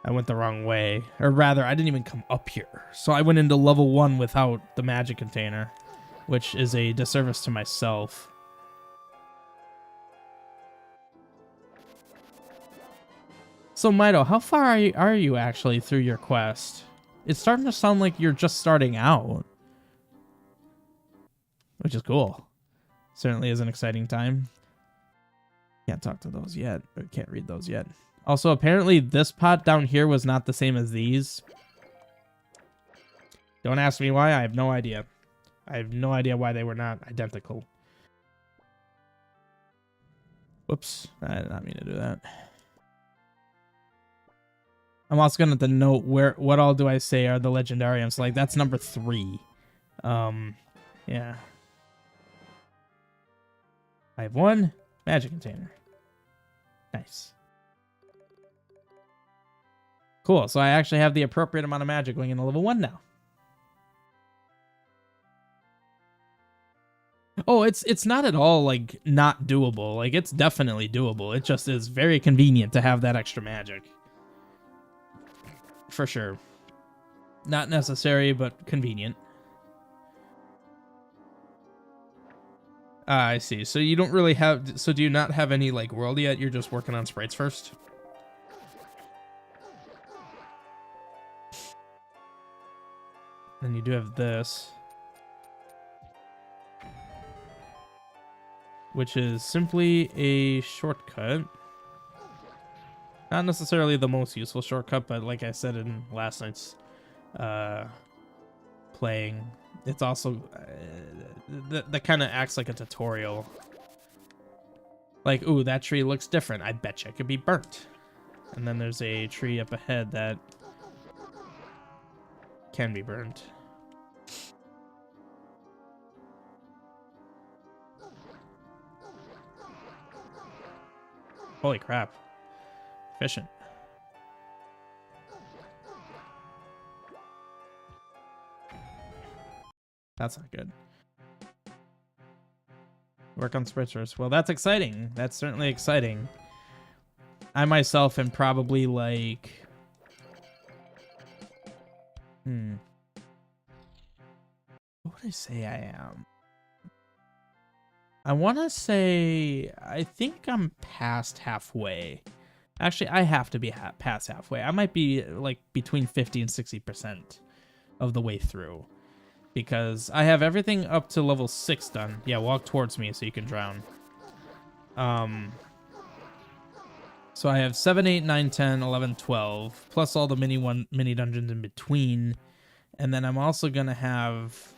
I went the wrong way. Or rather, I didn't even come up here. So I went into level 1 without the magic container. which is a disservice to myself. So, Mido, how far are you actually through your quest? It's starting to sound like you're just starting out, which is cool. Certainly is an exciting time. Can't talk to those yet, or can't read those yet. Also, apparently this pot down here was not the same as these. Don't ask me why, I have no idea. I have no idea why they were not identical. Whoops, I did not mean to do that. I'm also gonna have to note what all do I say are the legendariums. Like, that's number 3. Yeah. I have 1 magic container. Nice. Cool, so I actually have the appropriate amount of magic going into level 1 now. Oh, it's not at all, like, not doable. Like, it's definitely doable. It just is very convenient to have that extra magic. For sure. Not necessary, but convenient. Ah, I see. So you don't really have... So do you not have any, like, world yet? You're just working on sprites first? And you do have this, which is simply a shortcut. Not necessarily the most useful shortcut, but like I said in last night's playing, it's also that kind of acts like a tutorial. Like, ooh, that tree looks different. I bet you it could be burnt. And then there's a tree up ahead that can be burnt. Holy crap. Efficient. That's not good. Work on spritzers. Well, that's exciting. That's certainly exciting. I myself am probably like... What would I say I am? I want to say... I think I'm past halfway. Actually, I have to be past halfway. I might be like between 50 and 60% of the way through. Because I have everything up to level 6 done. Yeah, walk towards me so you can drown. So I have 7, 8, 9, 10, 11, 12. Plus all the mini dungeons in between. And then I'm also going to have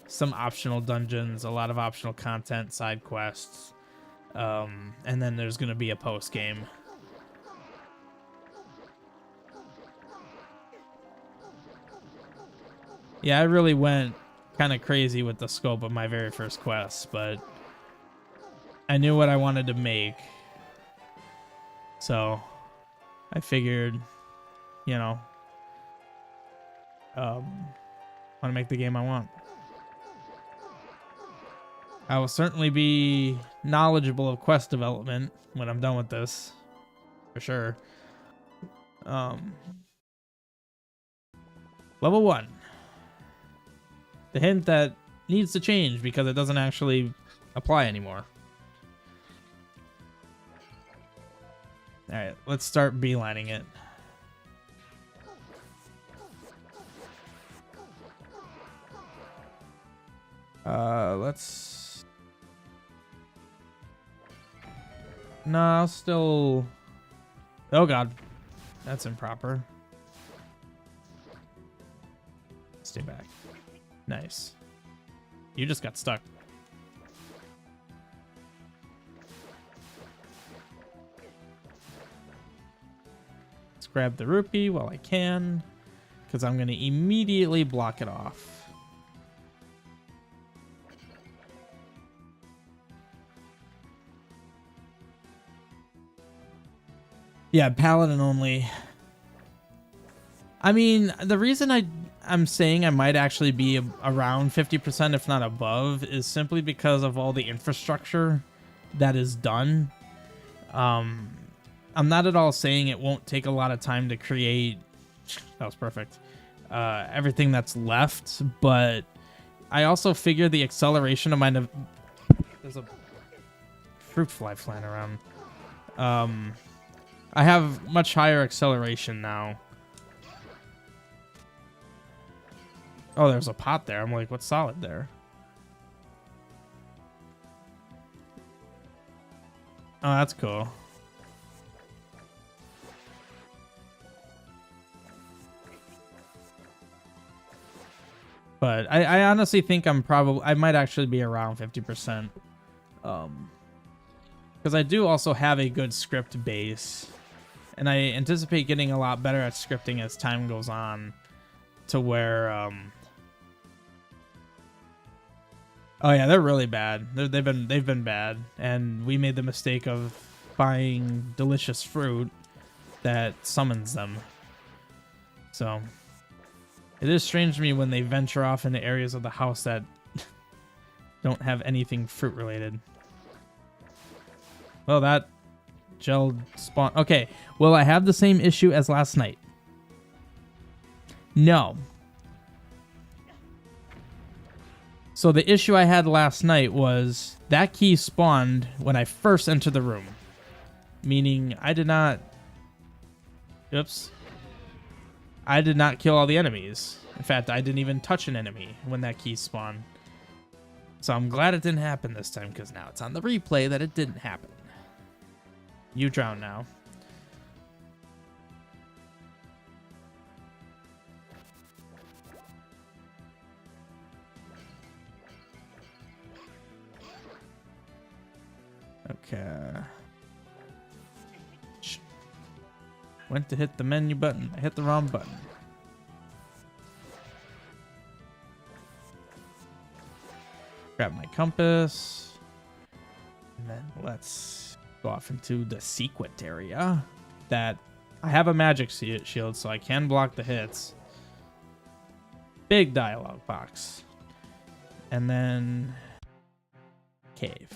some optional dungeons. A lot of optional content, side quests. And then there's going to be a post game. Yeah, I really went kind of crazy with the scope of my very first quest, but I knew what I wanted to make. So I figured, you know, want to make the game I want. I will certainly be knowledgeable of quest development when I'm done with this, for sure. Level 1. The hint that needs to change because it doesn't actually apply anymore. Alright, let's start beelining it. Let's... No, I'll still... Oh god. That's improper. Stay back. Nice. You just got stuck. Let's grab the rupee while I can, because I'm going to immediately block it off. Yeah, paladin only. I mean, the reason I'm saying I might actually be around 50%, if not above, is simply because of all the infrastructure that is done. I'm not at all saying it won't take a lot of time to create. That was perfect. Everything that's left, but I also figure the acceleration of my... There's a fruit fly flying around. I have much higher acceleration now. Oh, there's a pot there. I'm like, what's solid there? Oh, that's cool. But I honestly think I might actually be around 50%. Because I do also have a good script base. And I anticipate getting a lot better at scripting as time goes on. To where, oh yeah, they're really bad. They've been bad. And we made the mistake of buying delicious fruit that summons them. So... It is strange to me when they venture off into areas of the house that don't have anything fruit related. Well, that gel spawn. Okay, will I have the same issue as last night? No. So the issue I had last night was that key spawned when I first entered the room. Meaning I did not... Oops. I did not kill all the enemies. In fact, I didn't even touch an enemy when that key spawned. So I'm glad it didn't happen this time, because now it's on the replay that it didn't happen. You drown now. Okay. Went to hit the menu button. I hit the wrong button. Grab my compass. And then let's go off into the secret area. That I have a magic shield, so I can block the hits. Big dialogue box. And then cave.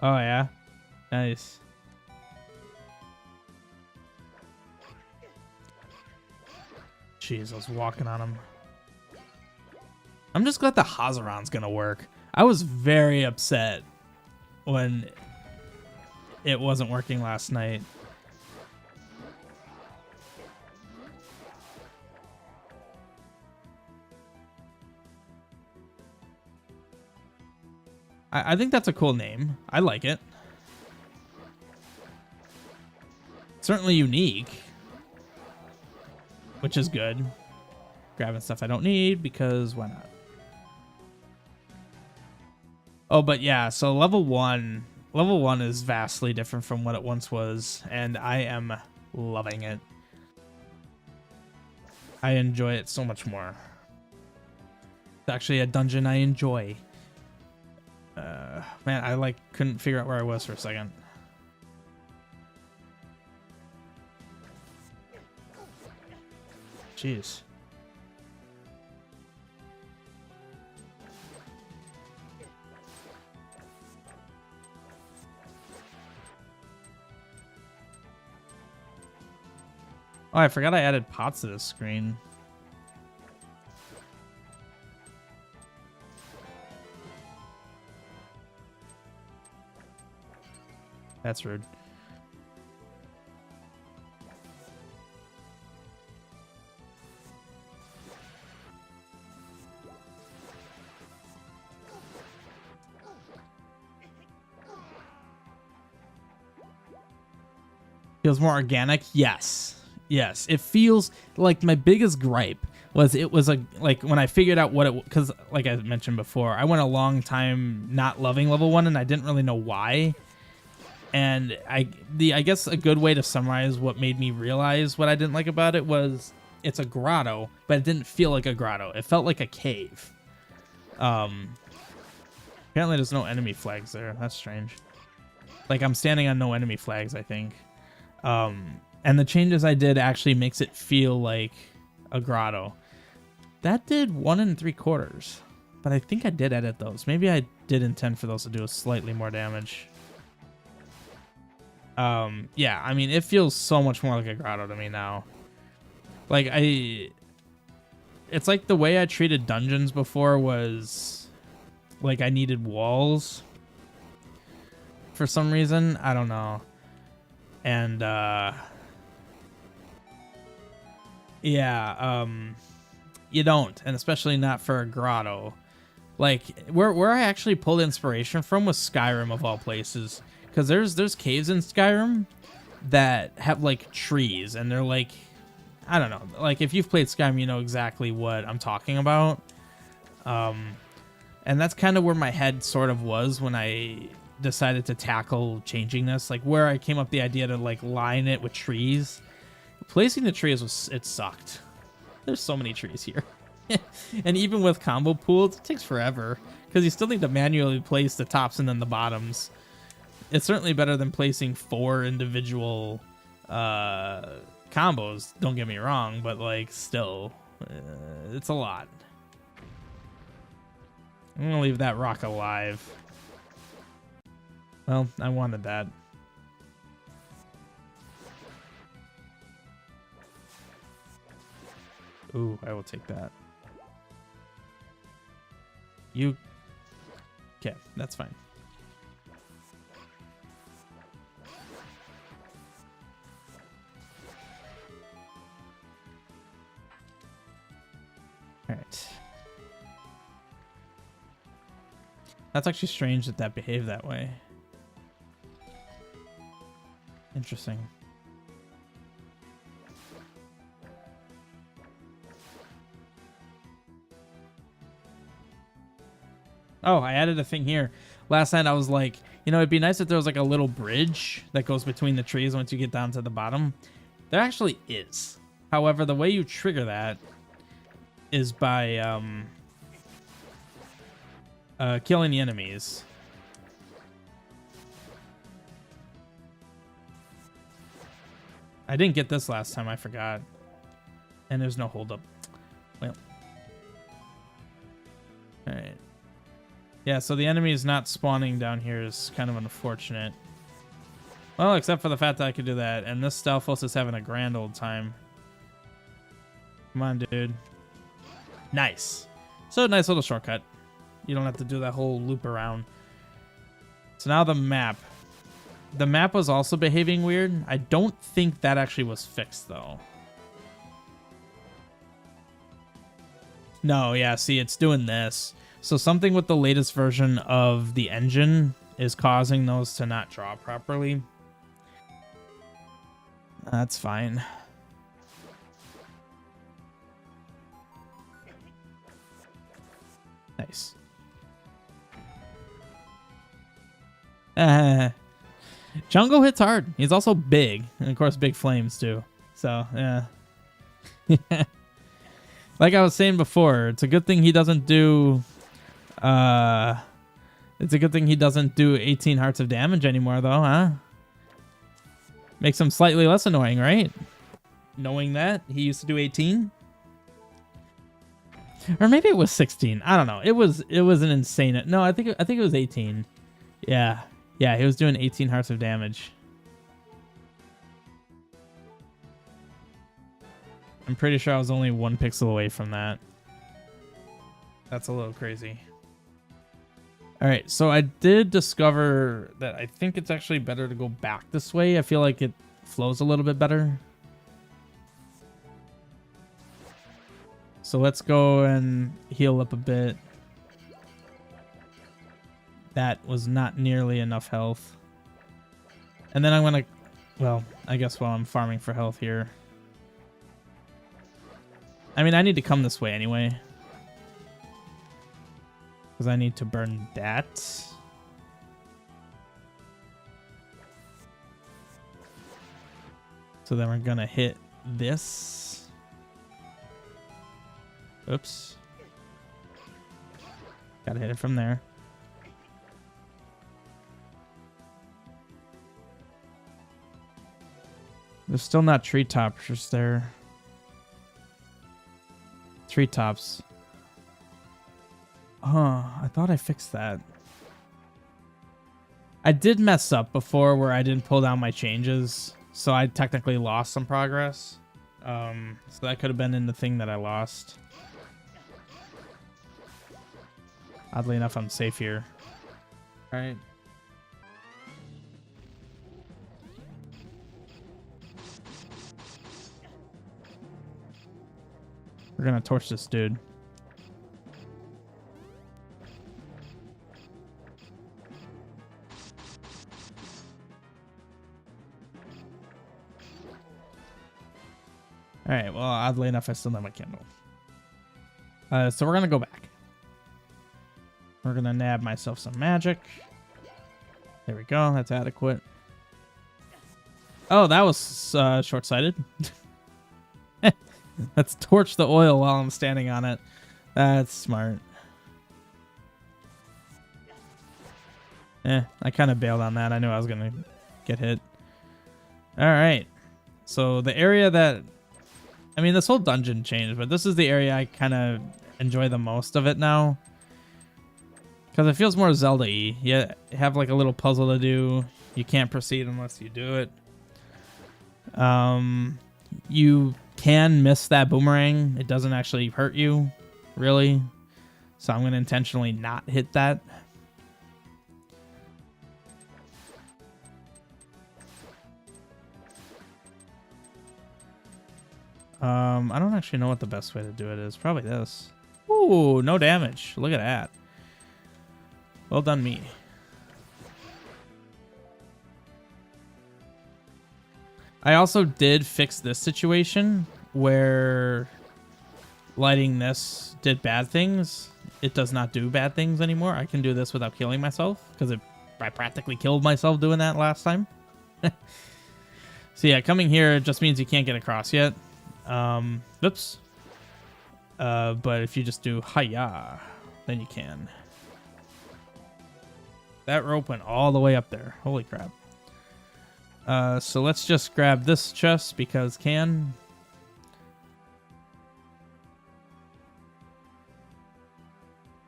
Oh, yeah. Nice. Jeez, I was walking on him. I'm just glad the Hazaron's gonna work. I was very upset when it wasn't working last night. I think that's a cool name. I like it. Certainly unique. Which is good. Grabbing stuff I don't need because why not? Oh, but yeah, so level 1 is vastly different from what it once was, and I am loving it. I enjoy it so much more. It's actually a dungeon I enjoy. Man, I couldn't figure out where I was for a second. Jeez. Oh, I forgot I added pots to this screen. That's rude. Feels more organic? Yes. Yes. It feels like my biggest gripe was it was like when I figured out what it, because like I mentioned before, I went a long time not loving level 1 and I didn't really know why. And I guess a good way to summarize what made me realize what I didn't like about it was it's a grotto, but it didn't feel like a grotto. It felt like a cave. Apparently there's no enemy flags there. That's strange. Like I'm standing on no enemy flags, I think. And the changes I did actually makes it feel like a grotto. That did 1 3/4, but I think I did edit those. Maybe I did intend for those to do slightly more damage. Yeah, I mean, it feels so much more like a grotto to me now. Like, it's like the way I treated dungeons before was like I needed walls for some reason. I don't know. And, yeah, you don't, and especially not for a grotto. Like, where I actually pulled inspiration from was Skyrim, of all places. Because there's caves in Skyrim that have, like, trees, and they're, like, I don't know. Like, if you've played Skyrim, you know exactly what I'm talking about. And that's kind of where my head sort of was when I decided to tackle changing this. Like, where I came up with the idea to, like, line it with trees. Placing the trees, it sucked. There's so many trees here. And even with combo pools, it takes forever. Because you still need to manually place the tops and then the bottoms. It's certainly better than placing 4 individual combos, don't get me wrong, but like still, it's a lot. I'm gonna leave that rock alive. Well, I wanted that. Ooh, I will take that. You... Okay, that's fine. Alright. That's actually strange that that behaved that way. Interesting. Oh, I added a thing here. Last night I was like, you know, it'd be nice if there was like a little bridge that goes between the trees once you get down to the bottom. There actually is. However, the way you trigger that is by killing the enemies. I didn't get this last time, I forgot. And there's no holdup. Well. Alright. Yeah, so the enemy is not spawning down here is kind of unfortunate. Well, except for the fact that I could do that. And this Stalfos is having a grand old time. Come on, dude. Nice. So, nice little shortcut. You don't have to do that whole loop around. So now the map. The map was also behaving weird. I don't think that actually was fixed, though. No, yeah, see, it's doing this. So something with the latest version of the engine is causing those to not draw properly. That's fine. Nice. Jungle hits hard. He's also big. And of course, big flames too. So, yeah. Like I was saying before, it's a good thing he doesn't do... it's a good thing he doesn't do 18 hearts of damage anymore, though, huh? Makes him slightly less annoying, right? Knowing that he used to do 18, or maybe it was 16. I don't know. It was an insane. No, I think it was 18. Yeah, he was doing 18 hearts of damage. I'm pretty sure I was only 1 pixel away from that. That's a little crazy. All right, so I did discover that I think it's actually better to go back this way. I feel like it flows a little bit better. So let's go and heal up a bit. That was not nearly enough health. And then I'm going to... Well, I guess while I'm farming for health here. I mean, I need to come this way anyway. Because I need to burn that. So then we're going to hit this. Oops. Gotta hit it from there. There's still not treetops just there. Treetops. Huh, I thought I fixed that. I did mess up before where I didn't pull down my changes, so I technically lost some progress. So that could have been in the thing that I lost. Oddly enough, I'm safe here. All right. We're gonna torch this dude. All right, well, oddly enough, I still have my candle. So we're going to go back. We're going to nab myself some magic. There we go. That's adequate. Oh, that was short-sighted. Let's torch the oil while I'm standing on it. That's smart. I kind of bailed on that. I knew I was going to get hit. All right. So the area that... I mean, this whole dungeon changed, but this is the area I kind of enjoy the most of it now. Because it feels more Zelda-y. You have like a little puzzle to do. You can't proceed unless you do it. You can miss that boomerang. It doesn't actually hurt you, really. So I'm going to intentionally not hit that. I don't actually know what the best way to do it is. Probably this. Ooh, no damage. Look at that. Well done, me. I also did fix this situation where lighting this did bad things. It does not do bad things anymore. I can do this without killing myself because I practically killed myself doing that last time. So yeah, coming here just means you can't get across yet. Oops. But if you just do hiya, then you can. That rope went all the way up there. Holy crap. So let's just grab this chest because can.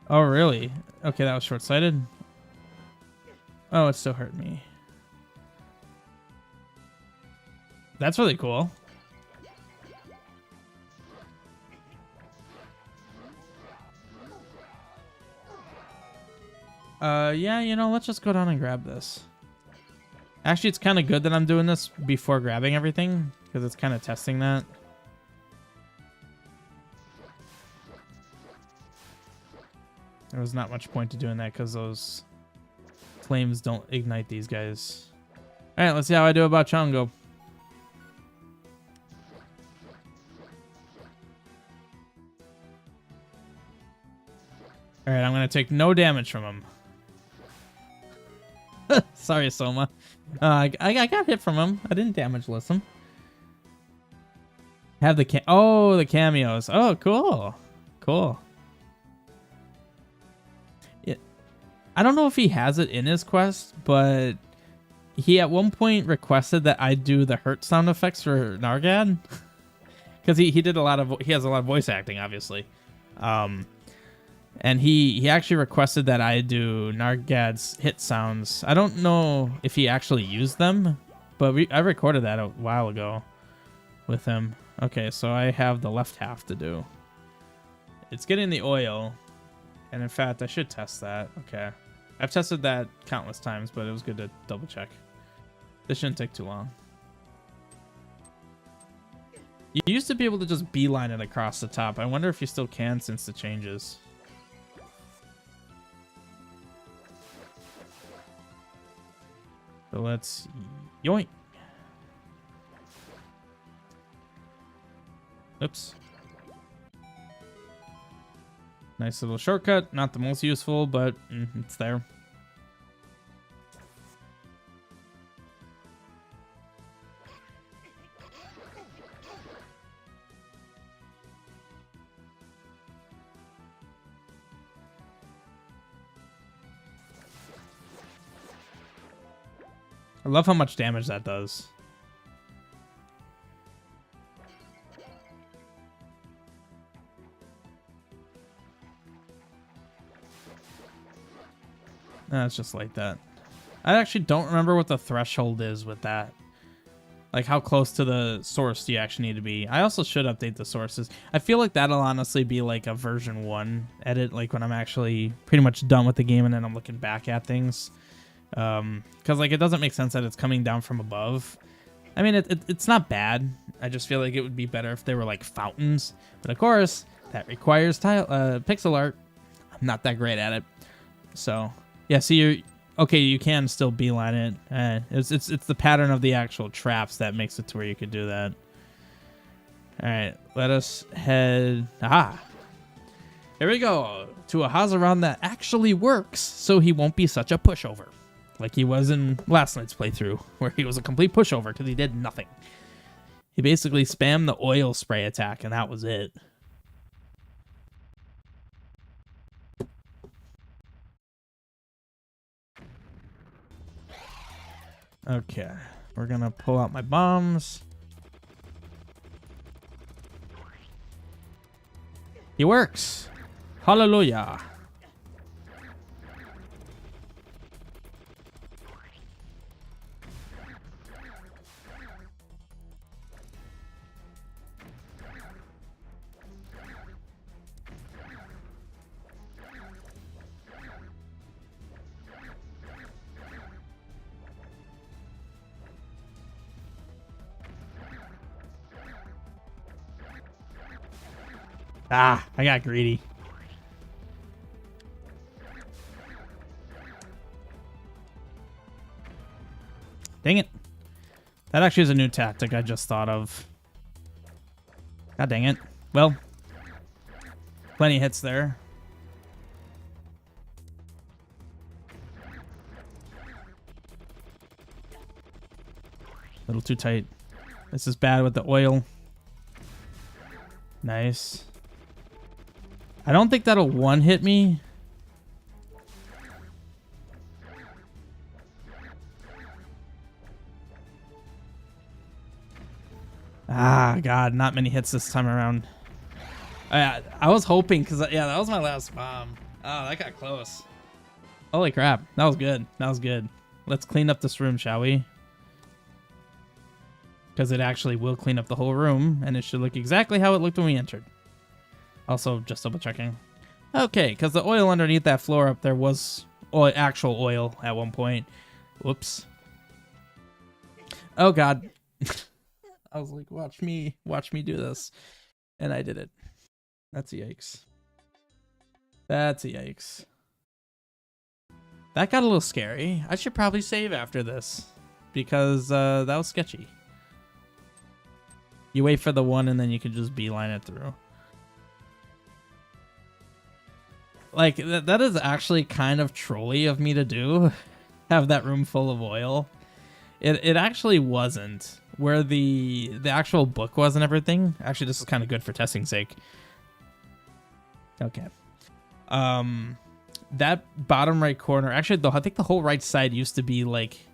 Oh, really? Okay, that was short-sighted. Oh, it still hurt me. That's really cool. Yeah, you know, let's just go down and grab this. Actually, it's kind of good that I'm doing this before grabbing everything, because it's kind of testing that. There was not much point to doing that, because those flames don't ignite these guys. Alright, let's see how I do about Chongo. Alright, I'm going to take no damage from him. Sorry, Soma. I got hit from him. I didn't damage list him. Have the the cameos. Oh, cool. Cool. Yeah. I don't know if he has it in his quest, but he at one point requested that I do the hurt sound effects for Nargad. Because he did he has a lot of voice acting, obviously. And he actually requested that I do Nargad's hit sounds. I don't know if he actually used them, but I recorded that a while ago with him. Okay, so I have the left half to do. It's getting the oil, and in fact, I should test that. Okay. I've tested that countless times, but it was good to double check. This shouldn't take too long. You used to be able to just beeline it across the top. I wonder if you still can since the changes. So let's yoink. Oops. Nice little shortcut. Not the most useful, but it's there. I love how much damage that does. It's just like that. I actually don't remember what the threshold is with that. Like, how close to the source do you actually need to be? I also should update the sources. I feel like that'll honestly be like a version 1 edit, like when I'm actually pretty much done with the game and then I'm looking back at things. Because, like, it doesn't make sense that it's coming down from above. I mean, it's not bad. I just feel like it would be better if they were, like, fountains. But, of course, that requires pixel art. I'm not that great at it. So, yeah, so you're... Okay, you can still beeline it. It's the pattern of the actual traps that makes it to where you could do that. All right, let us head... Aha! Here we go, to a Hazaran that actually works, so he won't be such a pushover. Like he was in last night's playthrough, where he was a complete pushover because he did nothing. He basically spammed the oil spray attack, and that was it. Okay, we're gonna pull out my bombs. He works. Hallelujah. Ah, I got greedy. Dang it. That actually is a new tactic I just thought of. God dang it. Well, plenty of hits there. A little too tight. This is bad with the oil. Nice. I don't think that'll one-hit me. Ah, God, not many hits this time around. I was hoping, because, yeah, that was my last bomb. Oh, that got close. Holy crap. That was good. That was good. Let's clean up this room, shall we? Because it actually will clean up the whole room, and it should look exactly how it looked when we entered. Also, just double checking. Okay, because the oil underneath that floor up there was actual oil at one point. Whoops. Oh, God. I was like, watch me do this. And I did it. That's a yikes. That's a yikes. That got a little scary. I should probably save after this, because that was sketchy. You wait for the one and then you can just beeline it through. Like, that is actually kind of trolly of me to do. Have that room full of oil. It actually wasn't. Where the actual book was and everything. Actually, this is kind of good for testing's sake. Okay. That bottom right corner... Actually, though, I think the whole right side used to be like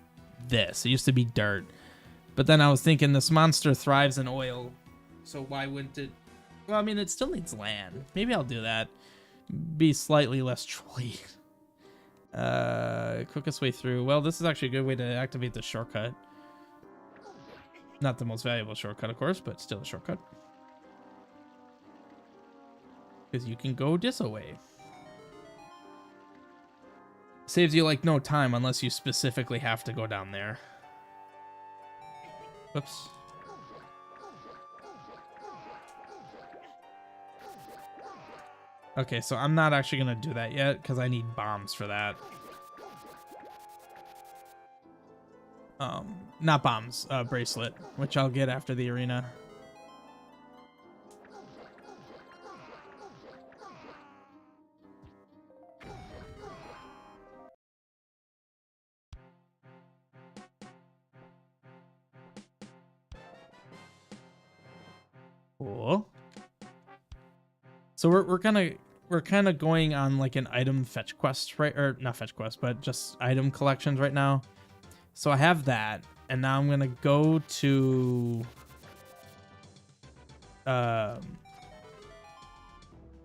this. It used to be dirt. But then I was thinking this monster thrives in oil. So why wouldn't it... Well, I mean, it still needs land. Maybe I'll do that. Be slightly less trolly. Quickest way through. Well, this is actually a good way to activate the shortcut. Not the most valuable shortcut, of course, but still a shortcut. Because you can go this way. Saves you, like, no time unless you specifically have to go down there. Whoops. Okay, so I'm not actually going to do that yet because I need bombs for that. Not bombs, bracelet, which I'll get after the arena. Cool. So we're kind of going on like an item fetch quest, right? Or not fetch quest, but just item collections right now. So I have that, and now I'm gonna go to the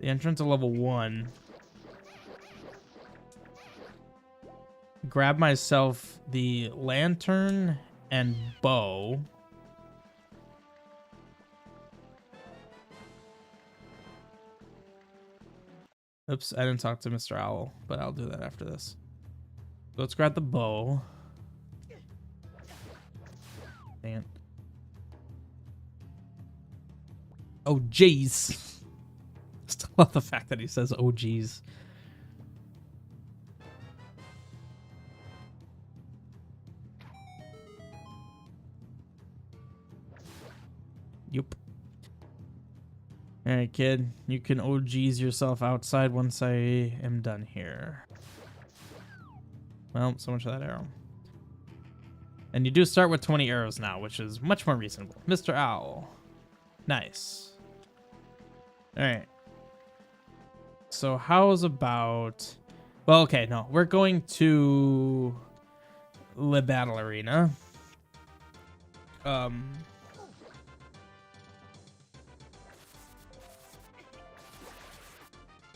entrance of level 1. Grab myself the lantern and bow. Oops, I didn't talk to Mr. Owl, but I'll do that after this. So let's grab the bow. Dang it. Oh, jeez. Still love the fact that he says, oh, jeez. Yup. Alright, kid. You can OGs yourself outside once I am done here. Well, so much for that arrow. And you do start with 20 arrows now, which is much more reasonable. Mr. Owl. Nice. Alright. So how's about... Well, okay, no. We're going to... the battle arena.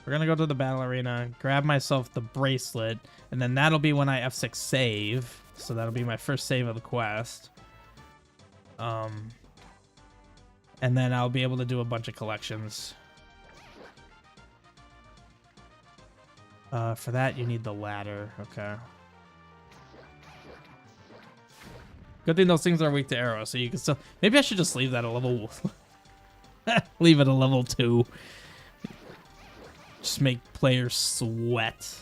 We're gonna go to the battle arena, grab myself the bracelet, and then that'll be when I F6 save. So that'll be my first save of the quest. And then I'll be able to do a bunch of collections. For that, you need the ladder. Okay. Good thing those things are weak to arrows, so you can still... Maybe I should just leave that a level... leave it a level 2. Just make players sweat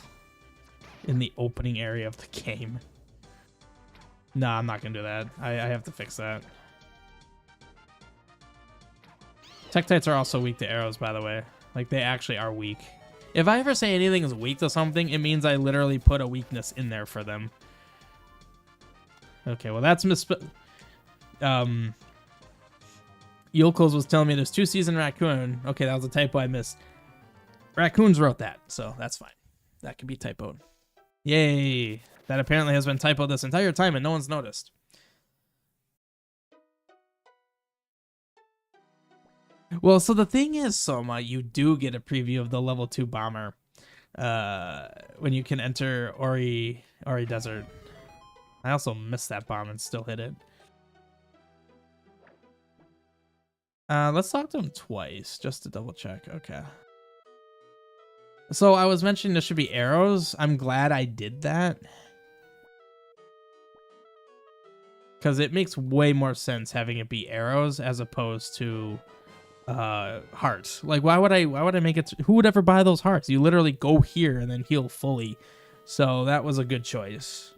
in the opening area of the game. Nah, I'm not gonna do that. I have to fix that. Tektites are also weak to arrows, by the way. Like, they actually are weak. If I ever say anything is weak to something, it means I literally put a weakness in there for them. Okay, well, that's Yulkos was telling me there's 2 C's in Raccoon. Okay, that was a typo I missed. Raccoons wrote that, so that's fine. That can be typoed. Yay! That apparently has been typoed this entire time and no one's noticed. Well, so the thing is, Soma, you do get a preview of the level 2 bomber when you can enter Ori Desert. I also missed that bomb and still hit it. Let's talk to him twice just to double check. Okay. So I was mentioning there should be arrows. I'm glad I did that. Because it makes way more sense having it be arrows as opposed to hearts. Like, why would I make it... Who would ever buy those hearts? You literally go here and then heal fully. So that was a good choice.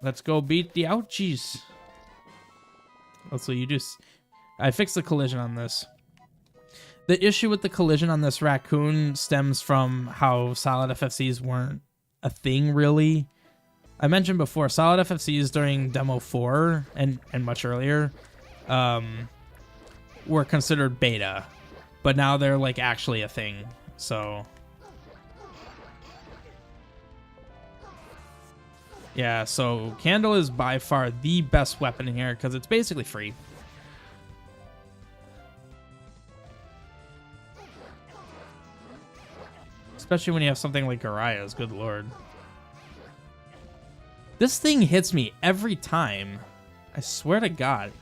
Let's go beat the ouchies. Also, you just... I fixed the collision on this. The issue with the collision on this raccoon stems from how solid FFCs weren't a thing, really. I mentioned before, solid FFCs during Demo 4 and much earlier were considered beta, but now they're like actually a thing. So yeah, so Candle is by far the best weapon in here because it's basically free. Especially when you have something like Garaya's, good lord. This thing hits me every time. I swear to God.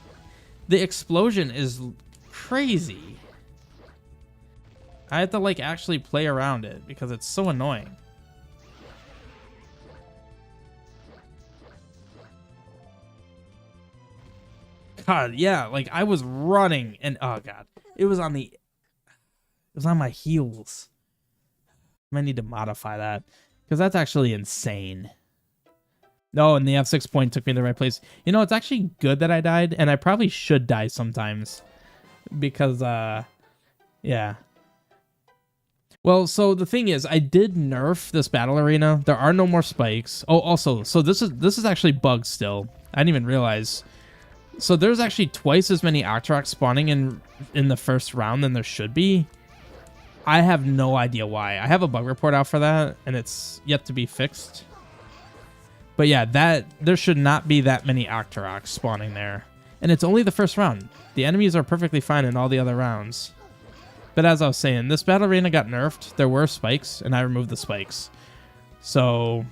The explosion is crazy. I have to like actually play around it because it's so annoying. God, yeah, like I was running and oh God, it was on my heels. I might need to modify that because that's actually insane. No, and the F6 point took me to the right place. You know, it's actually good that I died, and I probably should die sometimes because, yeah. Well, so the thing is, I did nerf this battle arena. There are no more spikes. Oh, also, so this is actually bugged still. I didn't even realize. So there's actually twice as many Octoroks spawning in the first round than there should be. I have no idea why. I have a bug report out for that, and it's yet to be fixed. But yeah, there should not be that many Octoroks spawning there. And it's only the first round. The enemies are perfectly fine in all the other rounds. But as I was saying, this battle arena got nerfed. There were spikes, and I removed the spikes. So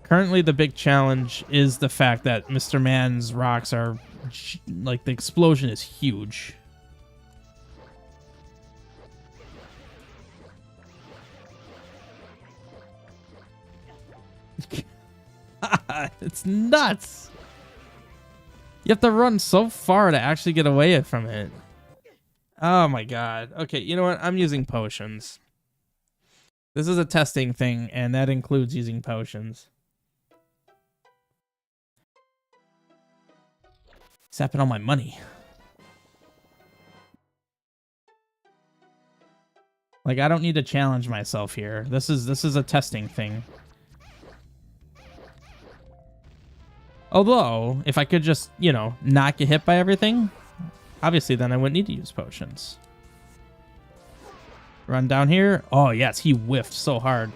currently the big challenge is the fact that Mr. Man's rocks are... like, the explosion is huge. It's nuts. You have to run so far to actually get away from it. Oh my god. Okay, you know what? I'm using potions. This is a testing thing, and that includes using potions. Sapping all my money. Like, I don't need to challenge myself here. This is a testing thing. Although, if I could just, you know, not get hit by everything, obviously then I wouldn't need to use potions. Run down here. Oh, yes, he whiffed so hard.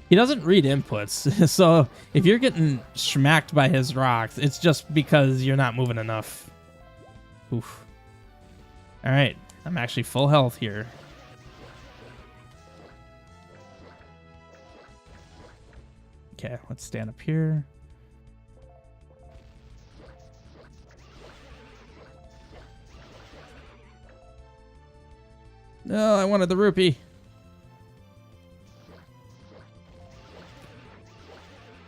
He doesn't read inputs, so if you're getting smacked by his rocks, it's just because you're not moving enough. Oof. All right, I'm actually full health here. Okay, let's stand up here. No, I wanted the rupee.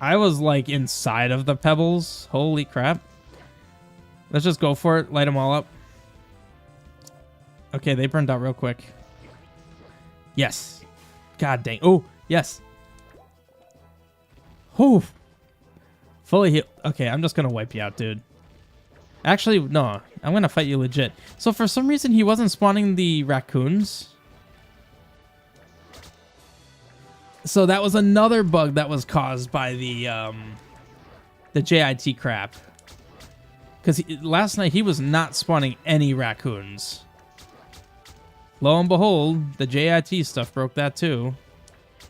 I was like inside of the pebbles. Holy crap. Let's just go for it. Light them all up. Okay, they burned out real quick. Yes. God dang. Oh, yes. Oh. Fully healed. Okay, I'm just going to wipe you out, dude. Actually, no. I'm going to fight you legit. So for some reason, he wasn't spawning the raccoons. So that was another bug that was caused by the JIT crap. Because last night he was not spawning any raccoons. Lo and behold, the JIT stuff broke that too.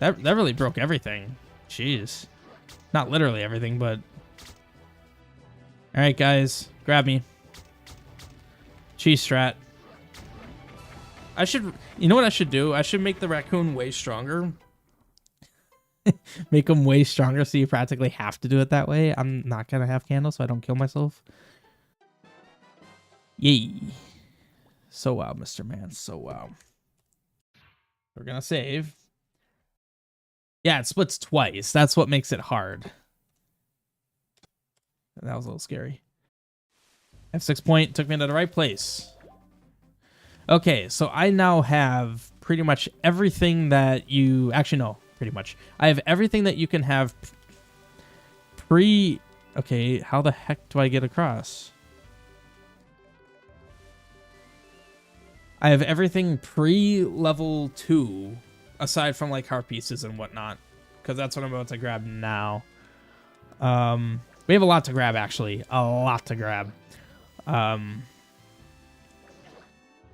That really broke everything. Jeez. Not literally everything, but... Alright, guys. Grab me. Cheese strat. I should... You know what I should do? I should make the raccoon way stronger. Make them way stronger so you practically have to do it that way. I'm not going to have candles so I don't kill myself. Yay. So wow, Mr. Man. So wow. We're going to save. Yeah, it splits twice. That's what makes it hard. That was a little scary. F6 point took me to the right place. Okay, so I now have pretty much everything that you... Actually, no. Pretty much. I have everything that you can have pre... Okay, how the heck do I get across? I have everything pre-level 2, aside from like heart pieces and whatnot, because that's what I'm about to grab now. We have a lot to grab, actually. A lot to grab.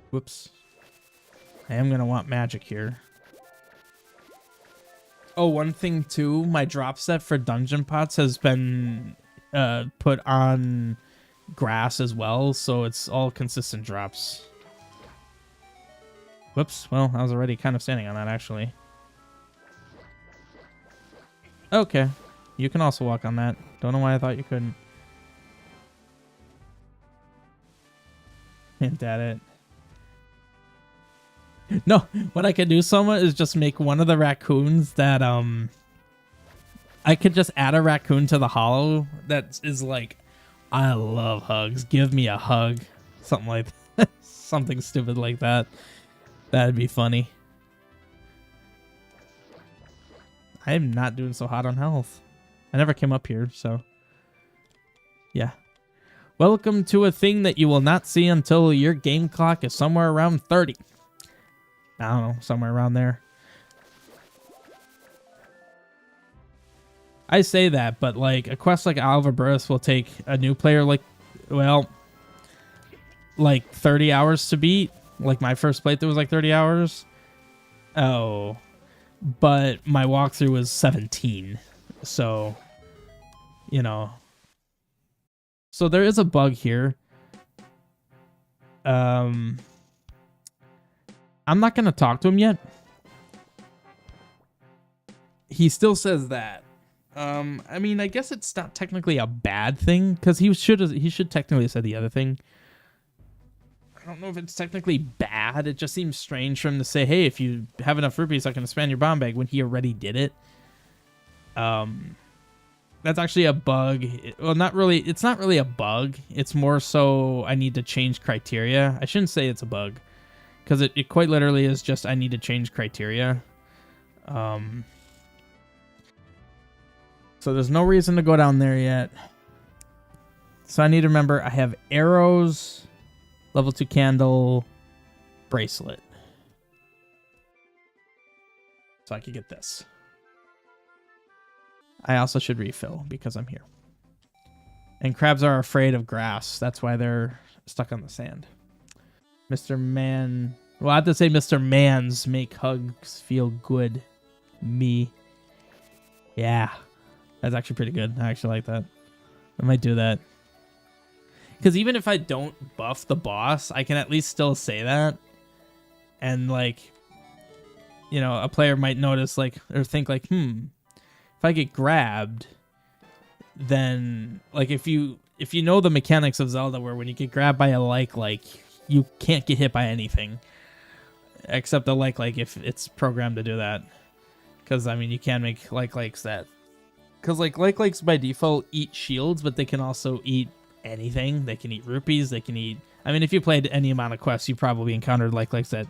Whoops. I am going to want magic here. Oh, one thing too, my drop set for dungeon pots has been put on grass as well, so it's all consistent drops. Whoops, well, I was already kind of standing on that, actually. Okay, you can also walk on that. Don't know why I thought you couldn't. Hint at it. No, what I could do, Soma, is just make one of the raccoons that, I could just add a raccoon to the hollow that is like, I love hugs. Give me a hug. Something like that. Something stupid like that. That'd be funny. I am not doing so hot on health. I never came up here, so. Yeah. Welcome to a thing that you will not see until your game clock is somewhere around 30. I don't know, somewhere around there. I say that, but like a quest like Oliver Burris will take a new player like, well, like 30 hours to beat. Like my first playthrough was like 30 hours. Oh, but my walkthrough was 17. So, you know. So there is a bug here. I'm not going to talk to him yet. He still says that. I mean, I guess it's not technically a bad thing because he should technically have said the other thing. I don't know if it's technically bad. It just seems strange for him to say, hey, if you have enough rupees, I can expand your bomb bag when he already did it. That's actually a bug. Well, not really. It's not really a bug. It's more so I need to change criteria. I shouldn't say it's a bug, because it quite literally is just I need to change criteria. So there's no reason to go down there yet. So I need to remember I have arrows, level 2 candle, bracelet. So I could get this. I also should refill because I'm here. And crabs are afraid of grass. That's why they're stuck on the sand. Mr. Man. Well, I have to say Mr. Man's make hugs feel good. Me. Yeah. That's actually pretty good. I actually like that. I might do that. Because even if I don't buff the boss, I can at least still say that. And, like, you know, a player might notice, like, or think, like, if I get grabbed, then, like, if you know the mechanics of Zelda where when you get grabbed by a like, you can't get hit by anything. Except the like, if it's programmed to do that. Because, I mean, you can make likes that. Because, likes by default eat shields, but they can also eat anything. They can eat rupees. They can eat... I mean, if you played any amount of quests, you probably encountered likes that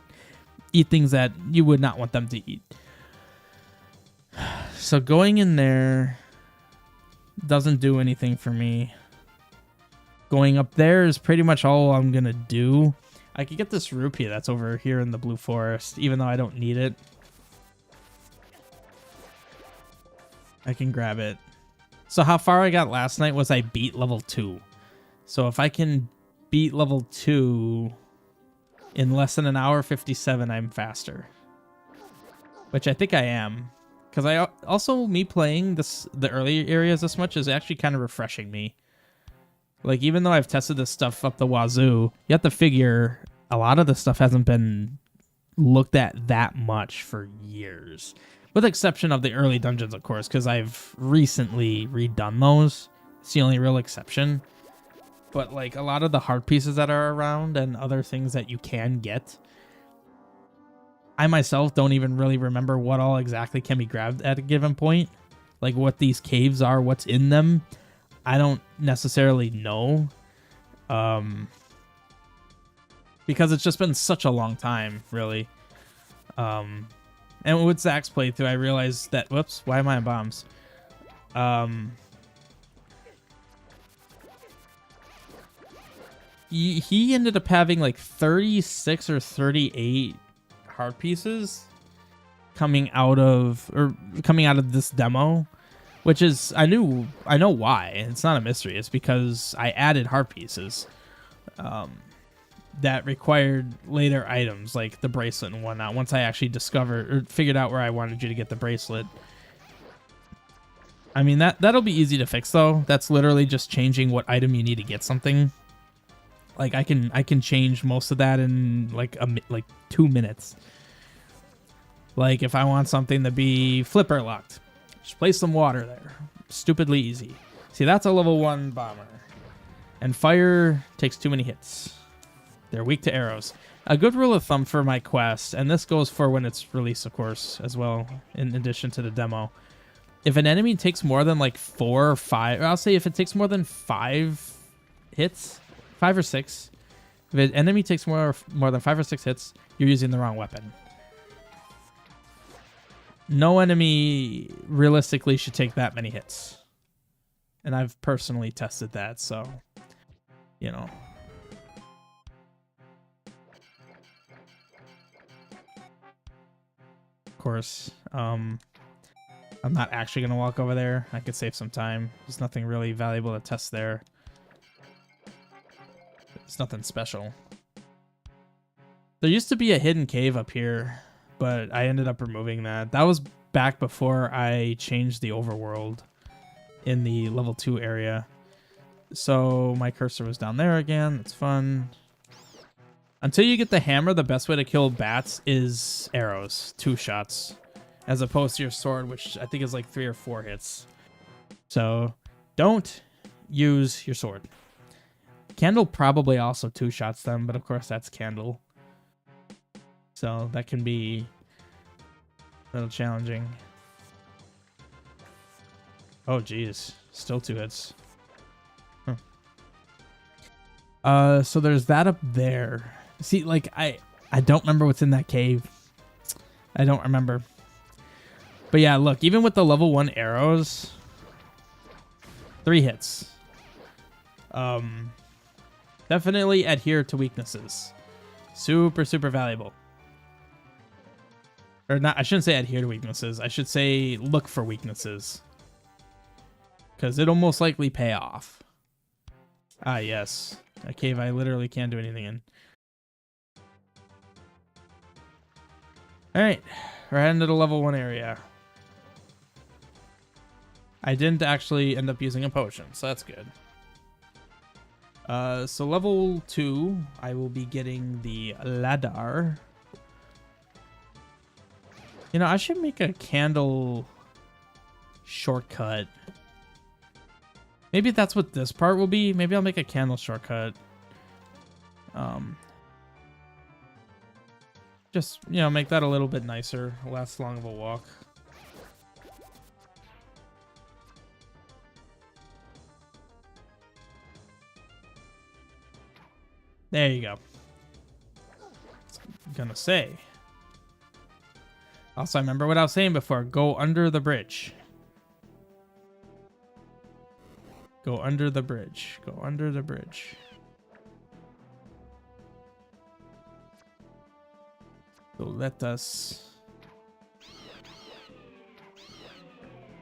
eat things that you would not want them to eat. So going in there doesn't do anything for me. Going up there is pretty much all I'm going to do. I could get this rupee that's over here in the Blue Forest, even though I don't need it. I can grab it. So how far I got last night was I beat level 2. So if I can beat level 2 in less than an hour 57, I'm faster. Which I think I am. Because I also, me playing the early areas this much is actually kind of refreshing me. Like, even though I've tested this stuff up the wazoo, you have to figure a lot of the stuff hasn't been looked at that much for years. With the exception of the early dungeons, of course, because I've recently redone those. It's the only real exception. But, like, a lot of the hard pieces that are around and other things that you can get, I myself don't even really remember what all exactly can be grabbed at a given point. Like, what these caves are, what's in them. I don't necessarily know. Because it's just been such a long time, really. And with Zach's playthrough, I realized that... Whoops, why am I on bombs? He ended up having like 36 or 38 hard pieces coming out of this demo, which is I know why. It's not a mystery. It's because I added hard pieces that required later items like the bracelet and whatnot. Once I actually discovered or figured out where I wanted you to get the bracelet. I mean that'll be easy to fix though. That's literally just changing what item you need to get something. Like I can change most of that in like 2 minutes. Like if I want something to be flipper locked, just place some water there. Stupidly easy. See, that's a level 1 bomber. And fire takes too many hits. They're weak to arrows. A good rule of thumb for my quest, and this goes for when it's released, of course, as well, in addition to the demo. If an enemy takes more than like 4 or 5, I'll say if it takes more than 5 hits, 5 or 6. If an enemy takes more than 5 or 6 hits, you're using the wrong weapon. No enemy realistically should take that many hits. And I've personally tested that, so, you know. Of course, I'm not actually going to walk over there. I could save some time. There's nothing really valuable to test there. It's nothing special. There used to be a hidden cave up here, but I ended up removing that. That was back before I changed the overworld in the level 2 area. So my cursor was down there again. It's fun. Until you get the hammer, the best way to kill bats is arrows. 2 shots. As opposed to your sword, which I think is like 3 or 4 hits. So don't use your sword. Candle probably also two-shots them, but of course that's Candle. So that can be a little challenging. Oh, geez. Still 2 hits. Huh. So there's that up there. See, like, I don't remember what's in that cave. I don't remember. But yeah, look, even with the level 1 arrows, 3 hits. Definitely adhere to weaknesses. Super, super valuable. Or not, I shouldn't say adhere to weaknesses. I should say look for weaknesses. Because it'll most likely pay off. Ah, yes. A cave I literally can't do anything in. Alright. We're heading to the level 1 area. I didn't actually end up using a potion, so that's good. So level 2, I will be getting the ladder. You know, I should make a candle shortcut. Maybe that's what this part will be. Maybe I'll make a candle shortcut. Just, you know, make that a little bit nicer. Less long of a walk. There you go. I'm gonna say. Also, I remember what I was saying before. Go under the bridge. Go under the bridge. Go under the bridge. So let us...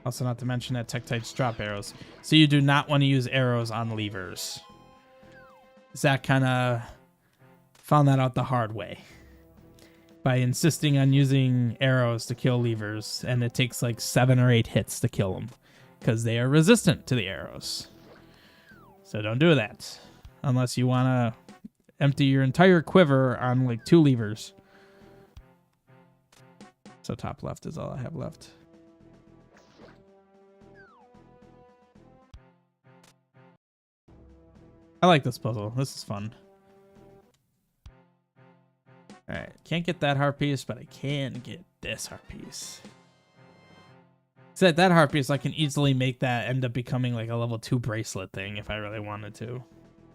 Also, not to mention that Tektites drop arrows. So you do not want to use arrows on levers. Zach kind of found that out the hard way. By insisting on using arrows to kill levers. And it takes like 7 or 8 hits to kill them. Because they are resistant to the arrows. So don't do that. Unless you want to empty your entire quiver on like 2 levers. So top left is all I have left. I like this puzzle. This is fun. Alright, can't get that heart piece, but I can get this heart piece. So that heart piece, I can easily make that end up becoming like a level 2 bracelet thing if I really wanted to.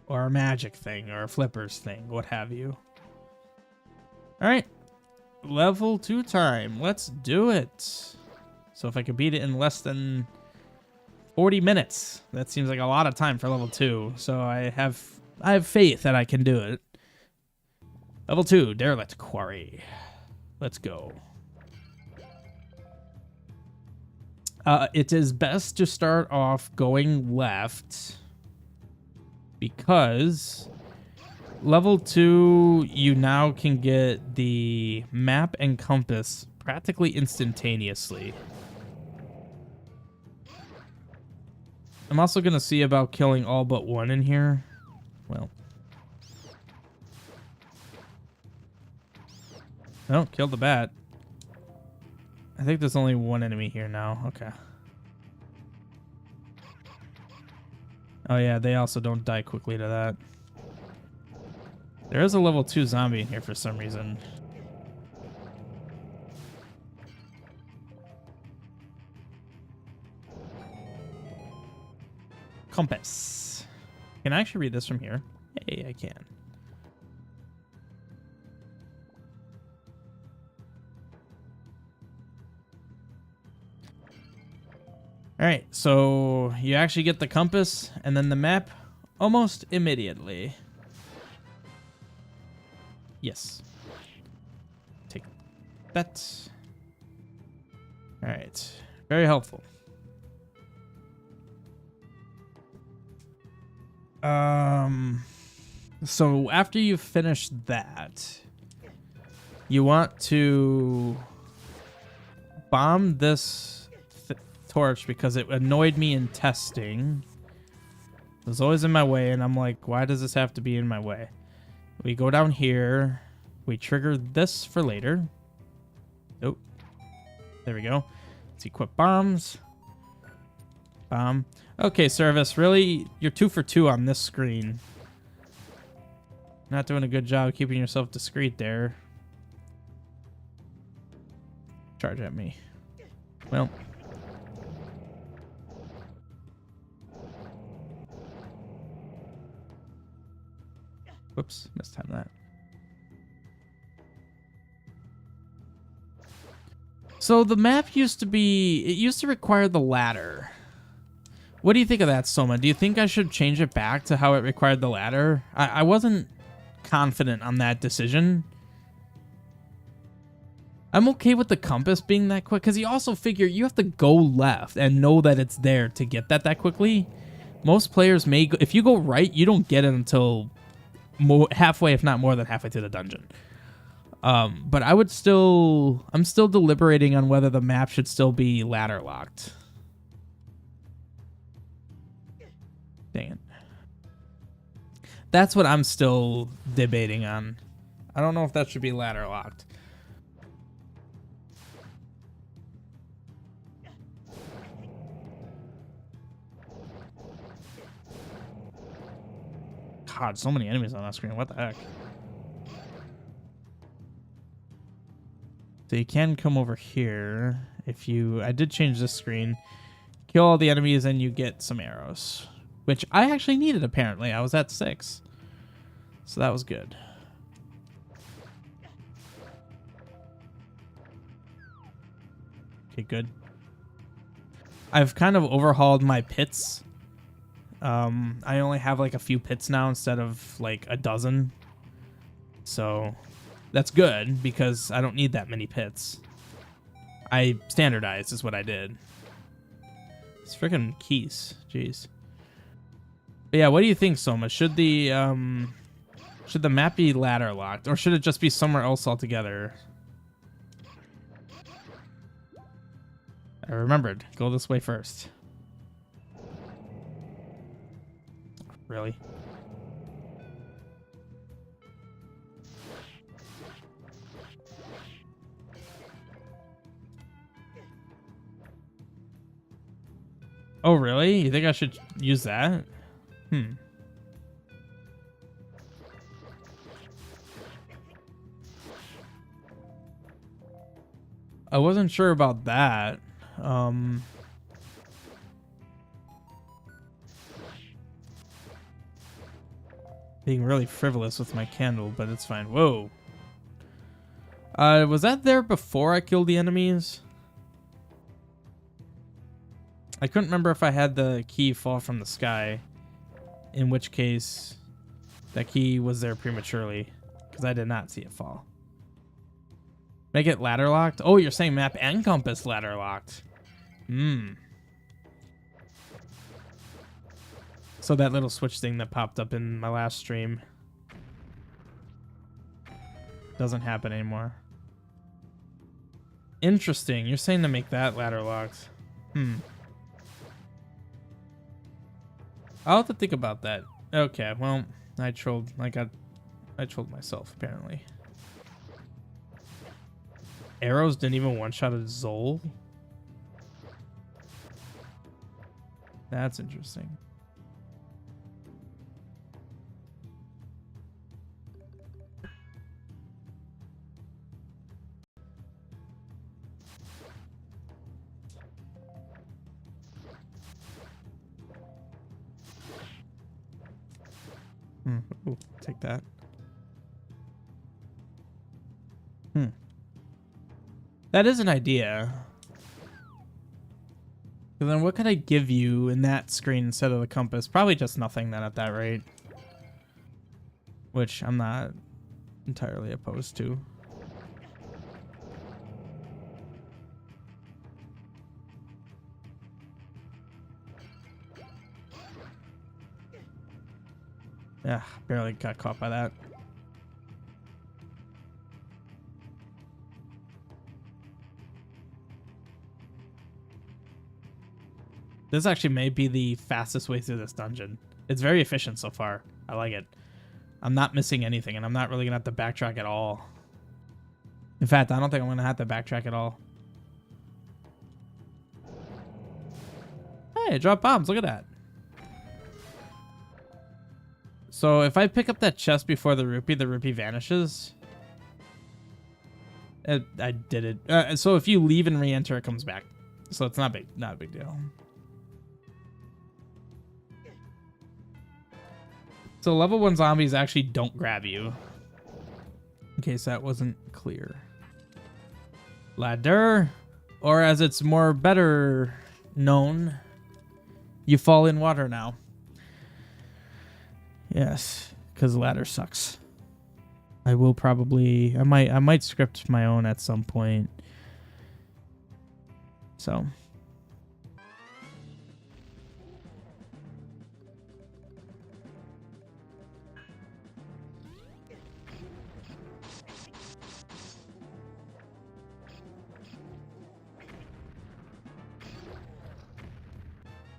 Or a magic thing, or a flippers thing, what have you. Alright. Level 2 time. Let's do it. So if I could beat it in less than 40 minutes. That seems like a lot of time for level 2. So I have faith that I can do it. Level 2, Derelict Quarry. Let's go. It is best to start off going left because level 2, you now can get the map and compass practically instantaneously. I'm also going to see about killing all but one in here. Well. Oh, killed the bat. I think there's only one enemy here now. Okay. Oh yeah, they also don't die quickly to that. There is a level 2 zombie in here for some reason. Compass. Can I actually read this from here? Hey, I can. Alright, so you actually get the compass and then the map almost immediately. Yes. Take that. Alright, very helpful. So after you've finished that, you want to bomb this torch because it annoyed me in testing. It was always in my way, and I'm like, why does this have to be in my way? We go down here. We trigger this for later. Oh, there we go. Let's equip bombs. Bomb. Okay, Service, really, you're 2 for 2 on this screen. Not doing a good job keeping yourself discreet there. Charge at me. Well. Whoops, mistimed that. So the map used to be, it used to require the ladder. What do you think of that, Soma? Do you think I should change it back to how it required the ladder? I wasn't confident on that decision. I'm okay with the compass being that quick, because you also figure you have to go left and know that it's there to get that quickly. Most players may, if you go right, you don't get it until halfway, if not more than halfway through the dungeon. But I'm still deliberating on whether the map should still be ladder locked. Dang it. That's what I'm still debating on. I don't know if that should be ladder locked. God, so many enemies on that screen. What the heck? So you can come over here if you... I did change this screen. Kill all the enemies and you get some arrows. Which I actually needed, apparently. I was at 6. So that was good. Okay, good. I've kind of overhauled my pits. I only have like a few pits now instead of like a dozen. So that's good because I don't need that many pits. I standardized is what I did. It's freaking keys. Jeez. But yeah, what do you think, Soma? Should the map be ladder locked or should it just be somewhere else altogether? I remembered. Go this way first. Really? Oh, really? You think I should use that? I wasn't sure about that. Being really frivolous with my candle, but it's fine. Whoa. Was that there before I killed the enemies? I couldn't remember if I had the key fall from the sky. In which case, that key was there prematurely. Because I did not see it fall. Make it ladder locked? Oh, you're saying map and compass ladder locked. So that little switch thing that popped up in my last stream doesn't happen anymore. Interesting. You're saying to make that ladder locked. I'll have to think about that. Okay, well, I trolled myself, apparently. Arrows didn't even one-shot a Zol? That's interesting. Ooh, take that. That is an idea. So then what could I give you in that screen instead of the compass? Probably just nothing then at that rate. Which I'm not entirely opposed to. Yeah, barely got caught by that. This actually may be the fastest way through this dungeon. It's very efficient so far. I like it. I'm not missing anything, and I'm not really going to have to backtrack at all. In fact, I don't think I'm going to have to backtrack at all. Hey, I dropped bombs. Look at that. So if I pick up that chest before the rupee vanishes. I did it. So if you leave and re-enter, it comes back. So it's not a big deal. So level 1 zombies actually don't grab you. In case that wasn't clear. Ladder, or as it's more better known, you fall in water now. Yes, because ladder sucks. I will probably, I might script my own at some point. So.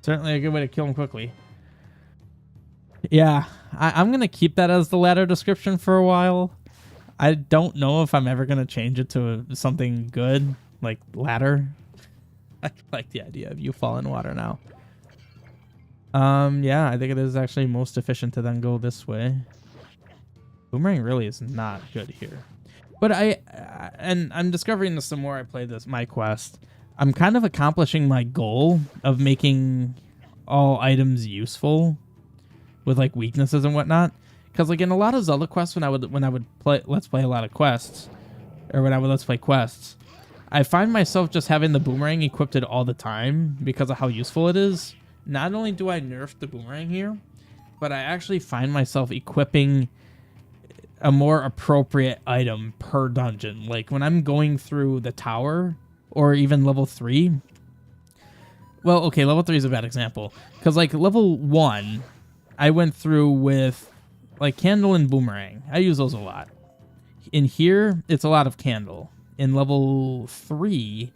Certainly a good way to kill him quickly. Yeah, I'm going to keep that as the ladder description for a while. I don't know if I'm ever going to change it to something good, like ladder. I like the idea of you fall in water now. Yeah, I think it is actually most efficient to then go this way. Boomerang really is not good here. But I'm discovering this the more I play my quest. I'm kind of accomplishing my goal of making all items useful with like weaknesses and whatnot. Because like in a lot of Zelda quests, when I would let's play a lot of quests, or when I would let's play quests, I find myself just having the boomerang equipped all the time because of how useful it is. Not only do I nerf the boomerang here, but I actually find myself equipping a more appropriate item per dungeon. Like when I'm going through the tower, or even level 3. Well, okay, level 3 is a bad example. Because like level 1, I went through with like candle and boomerang. I use those a lot. In here, it's a lot of candle. In level 3,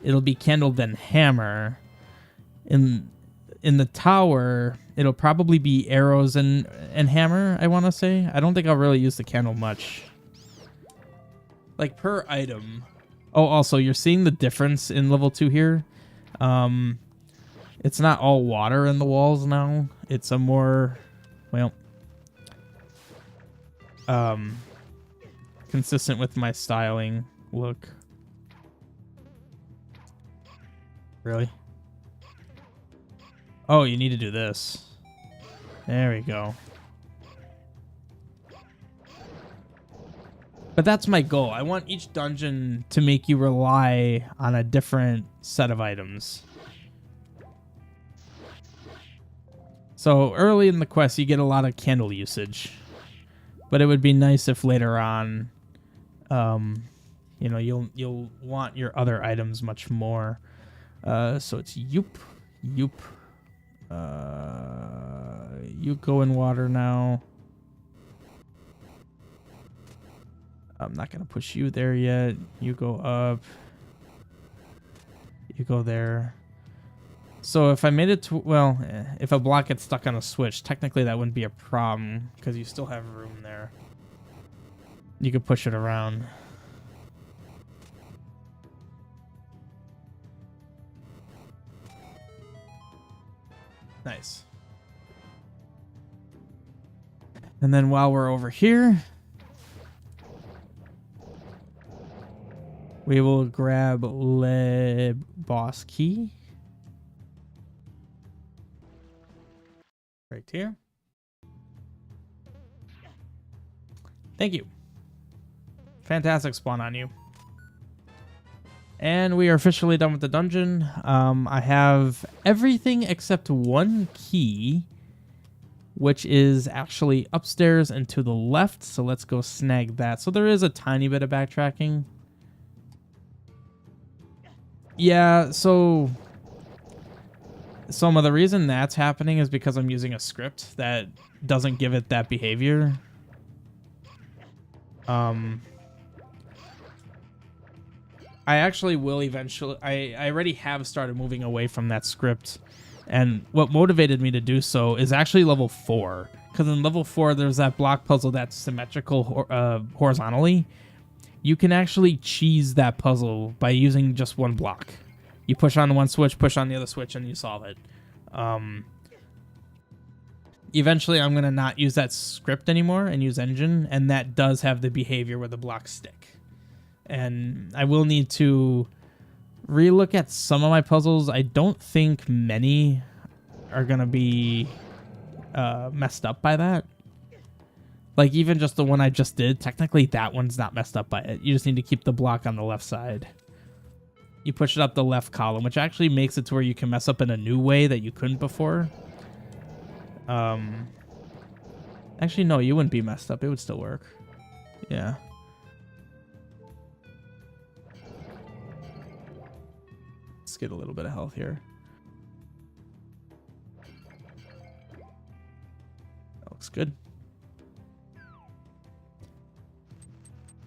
it'll be candle then hammer. In the tower, it'll probably be arrows and hammer, I want to say. I don't think I'll really use the candle much. Like per item. Oh, also, you're seeing the difference in level 2 here. It's not all water in the walls now. It's a more, well, consistent with my styling look. Really? Oh, you need to do this. There we go. But that's my goal. I want each dungeon to make you rely on a different set of items. So early in the quest, you get a lot of candle usage. But it would be nice if later on, you know, you'll want your other items much more. So it's yoop. You go in water now. I'm not going to push you there yet. You go up. You go there. So if I made it to, well, if a block gets stuck on a switch, technically that wouldn't be a problem because you still have room there. You could push it around. Nice. And then while we're over here, we will grab Le Boss Key. Right here. Thank you. Fantastic spawn on you. And we are officially done with the dungeon. I have everything except one key, which is actually upstairs and to the left. So let's go snag that. So there is a tiny bit of backtracking. Yeah, so some of the reason that's happening is because I'm using a script that doesn't give it that behavior. I actually will eventually, I already have started moving away from that script, and what motivated me to do so is actually level 4, because in level 4 there's that block puzzle that's symmetrical horizontally. You can actually cheese that puzzle by using just one block. You push on one switch, push on the other switch, and you solve it. Eventually, I'm going to not use that script anymore and use engine, and that does have the behavior where the blocks stick. And I will need to relook at some of my puzzles. I don't think many are going to be messed up by that. Like, even just the one I just did, technically that one's not messed up by it. You just need to keep the block on the left side. You push it up the left column, which actually makes it to where you can mess up in a new way that you couldn't before. Actually, no, you wouldn't be messed up. It would still work. Yeah. Let's get a little bit of health here. That looks good.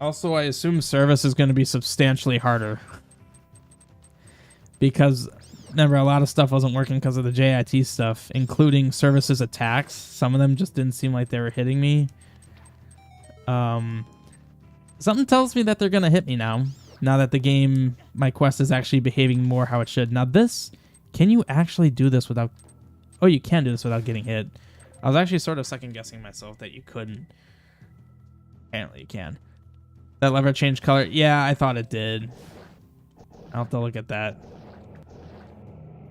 Also, I assume service is going to be substantially harder. Because, remember, a lot of stuff wasn't working because of the JIT stuff, including services attacks. Some of them just didn't seem like they were hitting me. Something tells me that they're going to hit me now. Now that the game, my quest is actually behaving more how it should. Now this, can you actually do this without... Oh, you can do this without getting hit. I was actually sort of second guessing myself that you couldn't. Apparently you can. That lever changed color. Yeah, I thought it did. I'll have to look at that.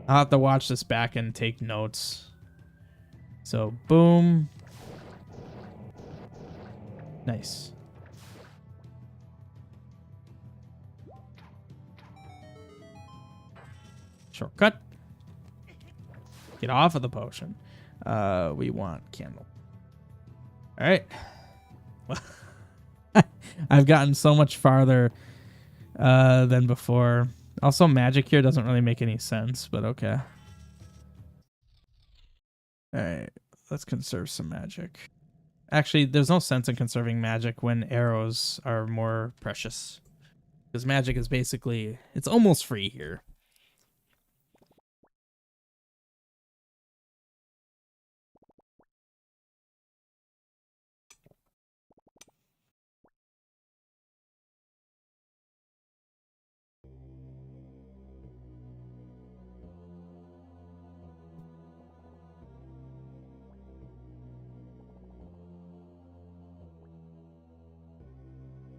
I'll have to watch this back and take notes. So, boom. Nice. Shortcut. Get off of the potion. We want candle. All right. I've gotten so much farther than before. Also, magic here doesn't really make any sense, but okay. All right, let's conserve some magic. Actually, there's no sense in conserving magic when arrows are more precious. Because magic is basically, it's almost free here.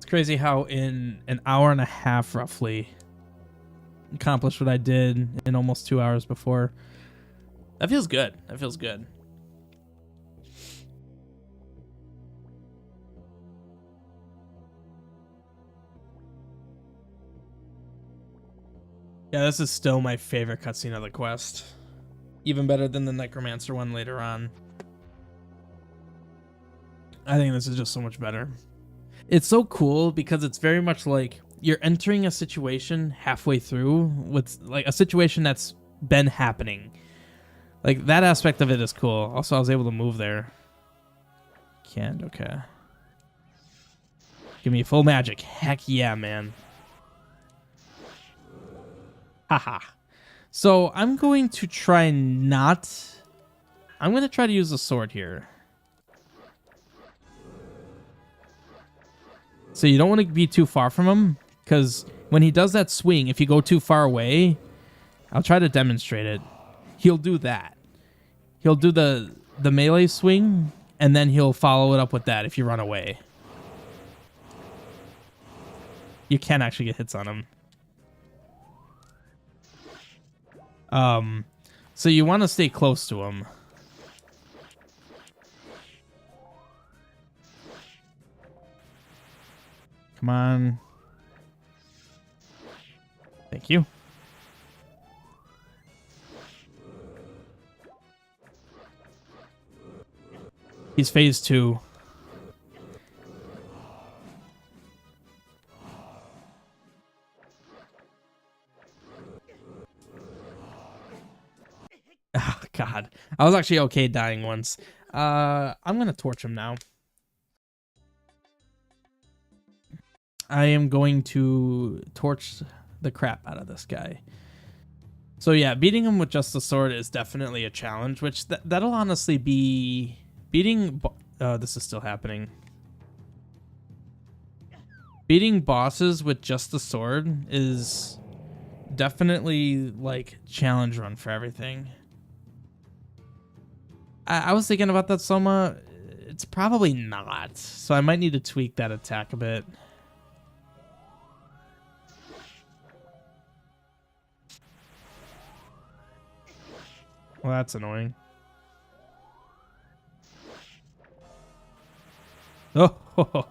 Crazy how in an hour and a half roughly accomplished what I did in almost 2 hours before. That feels good. That feels good. Yeah, this is still my favorite cutscene of the quest. Even better than the Necromancer one later on. I think this is just so much better. It's so cool because it's very much like you're entering a situation halfway through with like a situation that's been happening. Like that aspect of it is cool. Also, I was able to move there. Can't, okay. Give me full magic. Heck yeah, man. Haha. So I'm going to try I'm going to try to use the sword here. So you don't want to be too far from him, because when he does that swing, if you go too far away, I'll try to demonstrate it. He'll do that. He'll do the melee swing, and then he'll follow it up with that if you run away. You can actually get hits on him. So you want to stay close to him. Come on. Thank you. He's phase 2. Oh, God. I was actually okay dying once. I'm going to torch him now. I am going to torch the crap out of this guy. So yeah, beating him with just the sword is definitely a challenge, which that'll honestly be... Beating... this is still happening. Beating bosses with just the sword is definitely, like, challenge run for everything. I was thinking about that, Soma. It's probably not. So I might need to tweak that attack a bit. Well, that's annoying. Oh.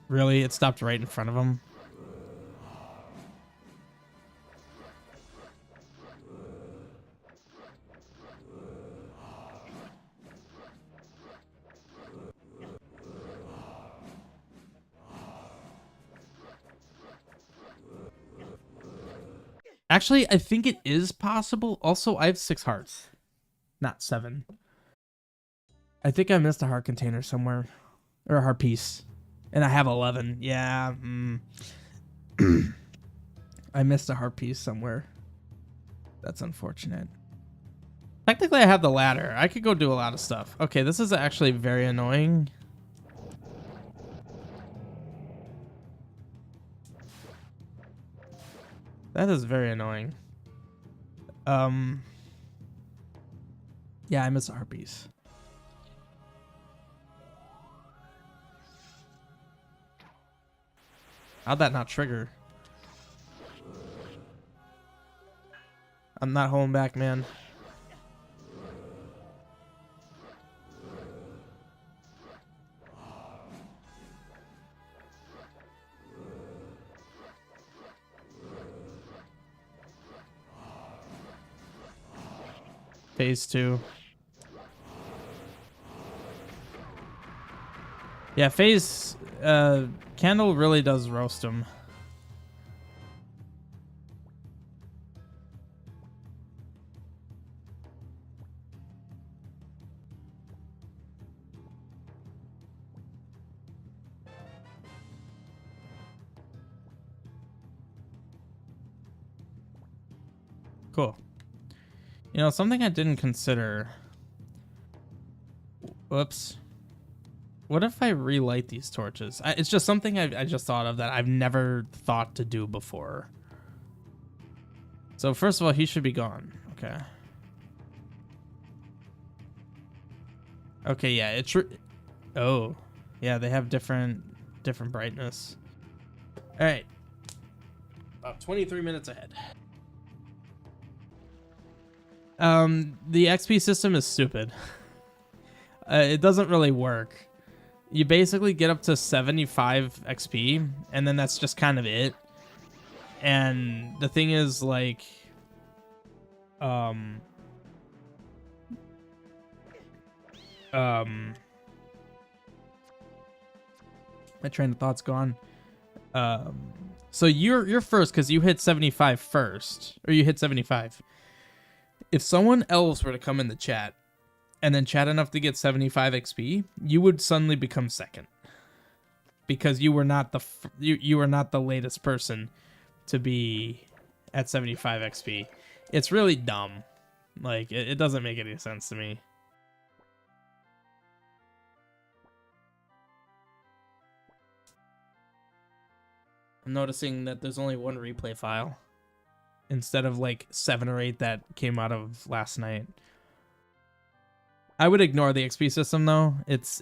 Really? It stopped right in front of him? Actually, I think it is possible. Also, I have 6 hearts, not 7. I think I missed a heart container somewhere, or a heart piece, and I have 11. Yeah, I missed a heart piece somewhere. That's unfortunate. Technically, I have the ladder. I could go do a lot of stuff. Okay, this is actually very annoying. That is very annoying. Yeah, I missed a heart piece. How'd that not trigger? I'm not holding back, man. Phase 2. Yeah, phase Candle really does roast him. Cool. You know, something I didn't consider. Whoops. What if I relight these torches? It's just something I just thought of that I've never thought to do before. So first of all, he should be gone. Okay. Okay, yeah, it's... Oh. Yeah, they have different brightness. All right. About 23 minutes ahead. The XP system is stupid. It doesn't really work. You basically get up to 75 XP, and then that's just kind of it. And the thing is, like, my train of thought's gone. So you're first because you hit 75 first, or you hit 75. If someone else were to come in the chat and then chat enough to get 75 XP, you would suddenly become second because you were not the you were not the latest person to be at 75 XP. It's really dumb. Like it doesn't make any sense to me. I'm noticing that there's only one replay file instead of like 7 or 8 that came out of last night. I would ignore the XP system though. It's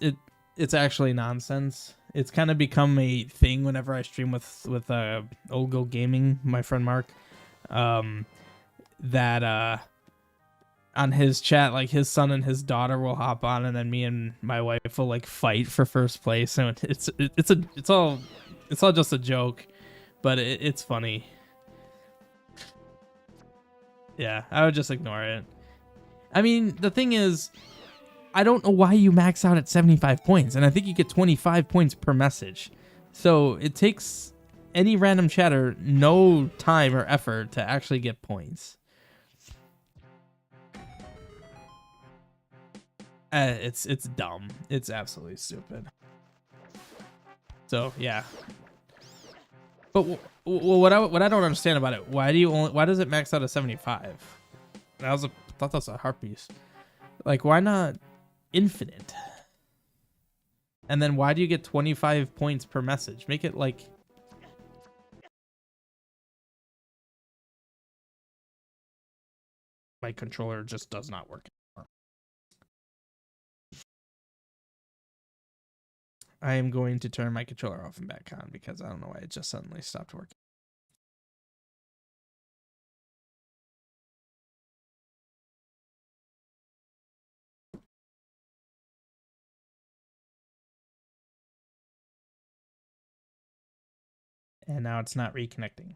actually nonsense. It's kind of become a thing whenever I stream with Old Go Gaming, my friend Mark. That on his chat, like his son and his daughter will hop on, and then me and my wife will like fight for first place, and it's all just a joke, but it's funny. Yeah, I would just ignore it. I mean, the thing is, I don't know why you max out at 75 points, and I think you get 25 points per message. So it takes any random chatter no time or effort to actually get points. It's dumb. It's absolutely stupid. So yeah. But what I don't understand about it, why does it max out at 75? I thought that was a heart piece. Like, why not infinite? And then why do you get 25 points per message? Make it like my controller just does not work anymore. I am going to turn my controller off and back on because I don't know why it just suddenly stopped working. And now it's not reconnecting.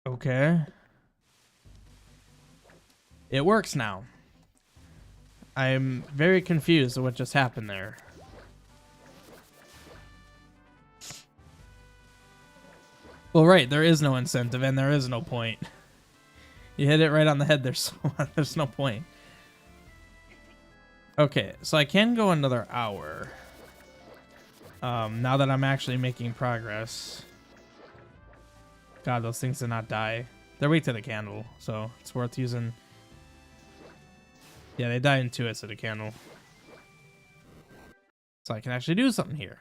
Okay. It works now. I'm very confused at what just happened there. Well, right, there is no incentive and there is no point. You hit it right on the head, there's no point. Okay, so I can go another hour. Now that I'm actually making progress. God, those things did not die. They're weak to the candle, so it's worth using. Yeah, they die in 2 hits of the candle. So I can actually do something here.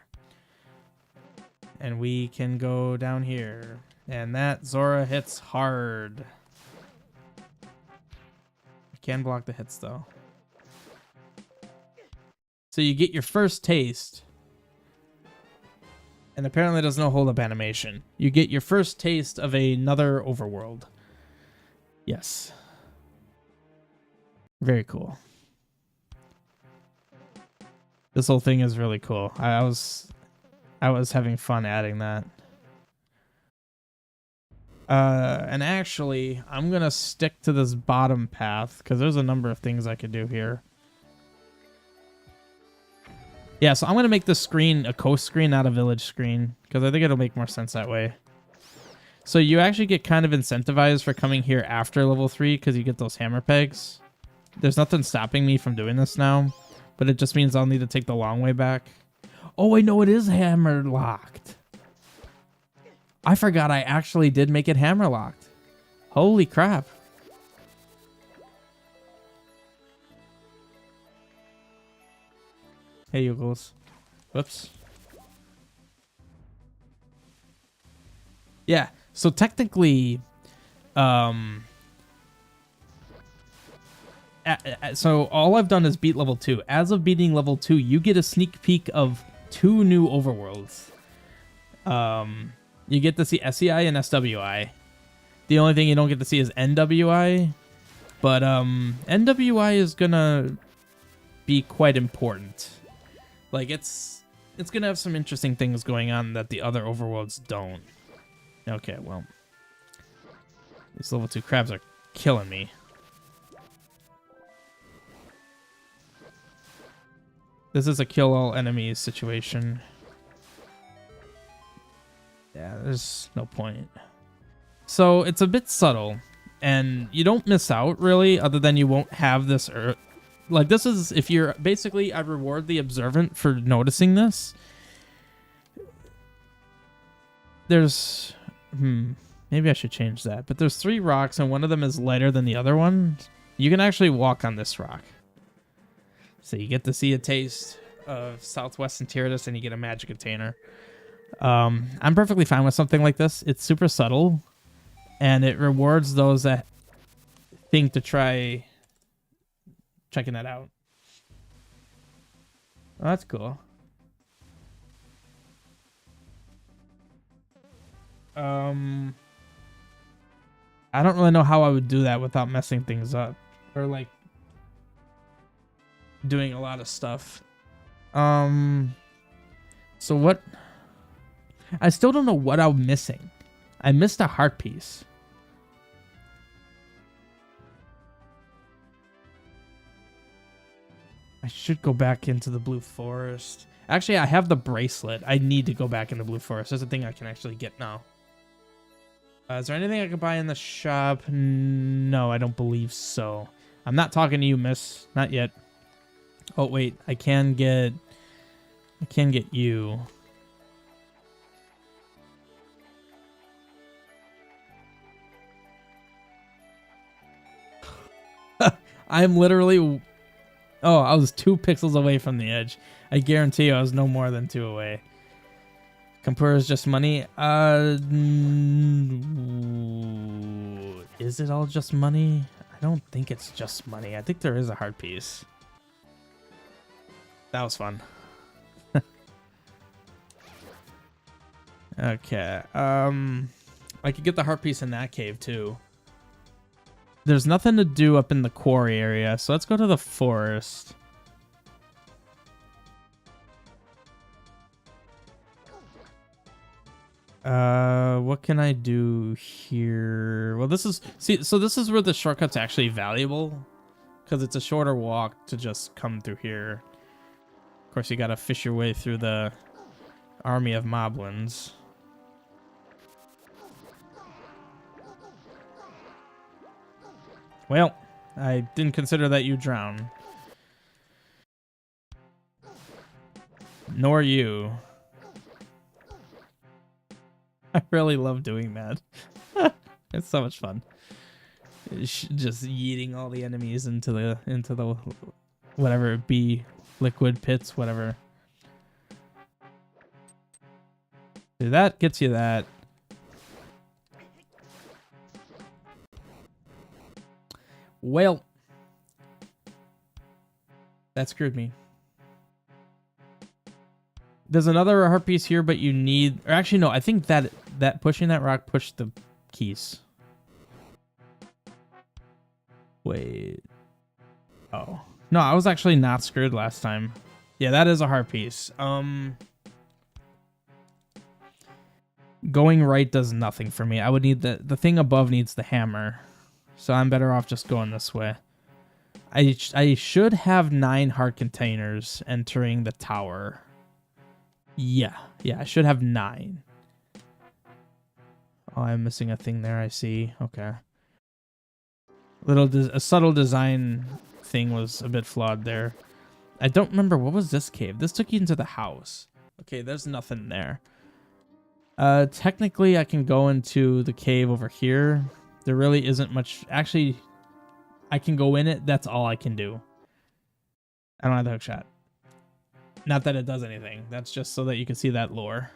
And we can go down here. And that Zora hits hard. I can block the hits, though. So you get your first taste. And apparently there's no hold-up animation. You get your first taste of another overworld. Yes. Very cool. This whole thing is really cool. I was having fun adding that. And actually, I'm gonna stick to this bottom path because there's a number of things I could do here. Yeah, so I'm gonna make this screen a coast screen, not a village screen, because I think it'll make more sense that way. So you actually get kind of incentivized for coming here after level 3 because you get those hammer pegs. There's nothing stopping me from doing this now, but it just means I'll need to take the long way back. Oh, I know it is hammer locked. I forgot I actually did make it hammer locked. Holy crap. Hey, you goes. Whoops. Yeah, so technically, so all I've done is beat level 2. As of beating level 2, you get a sneak peek of 2 new overworlds. You get to see SEI and SWI. The only thing you don't get to see is NWI, but NWI is gonna be quite important. Like it's gonna have some interesting things going on that the other overworlds don't. Okay, well, these level 2 crabs are killing me. This is a kill all enemies situation. Yeah, there's no point. So it's a bit subtle, and you don't miss out really, other than you won't have this. Like this is if you're basically, I reward the observant for noticing this. There's, maybe I should change that. But there's 3 rocks, and one of them is lighter than the other one. You can actually walk on this rock. So you get to see a taste of Southwestern Tyrannus, and you get a magic container. I'm perfectly fine with something like this. It's super subtle, and it rewards those that think to try checking that out. Oh, that's cool. I don't really know how I would do that without messing things up or like doing a lot of stuff. So what? I still don't know what I'm missing. I missed a heart piece. I should go back into the Blue Forest. Actually, I have the bracelet. I need to go back in the Blue Forest. There's a thing I can actually get now. Is there anything I can buy in the shop? No, I don't believe so. I'm not talking to you, miss. Not yet. Oh, wait. I can get you. I'm literally Oh, I was 2 pixels away from the edge. I guarantee you I was no more than 2 away. Compare is just money. Is it all just money? I don't think it's just money. I think there is a heart piece. That was fun. Okay. I could get the heart piece in that cave too. There's nothing to do up in the quarry area, so let's go to the forest. What can I do here? Well, this is so this is where the shortcut's actually valuable, because it's a shorter walk to just come through here. Of course, you gotta fish your way through the army of moblins. Well, I didn't consider that you drown. Nor you. I really love doing that. It's so much fun. Just yeeting all the enemies into the whatever it be, liquid pits, whatever. So that gets you that. Well, that screwed me. There's another heart piece here, but you need, or actually no, I think that pushing that rock pushed the keys. Wait. Oh. No, I was actually not screwed last time. Yeah, that is a heart piece. Going right does nothing for me. I would need the thing above needs the hammer. So I'm better off just going this way. I should have 9 heart containers entering the tower. Yeah, I should have 9. Oh, I'm missing a thing there, I see. Okay. A subtle design thing was a bit flawed there. I don't remember, what was this cave? This took you into the house. Okay, there's nothing there. Technically I can go into the cave over here. There really isn't much. Actually, I can go in it. That's all I can do. I don't have the hook shot. Not that it does anything. That's just so that you can see that lore.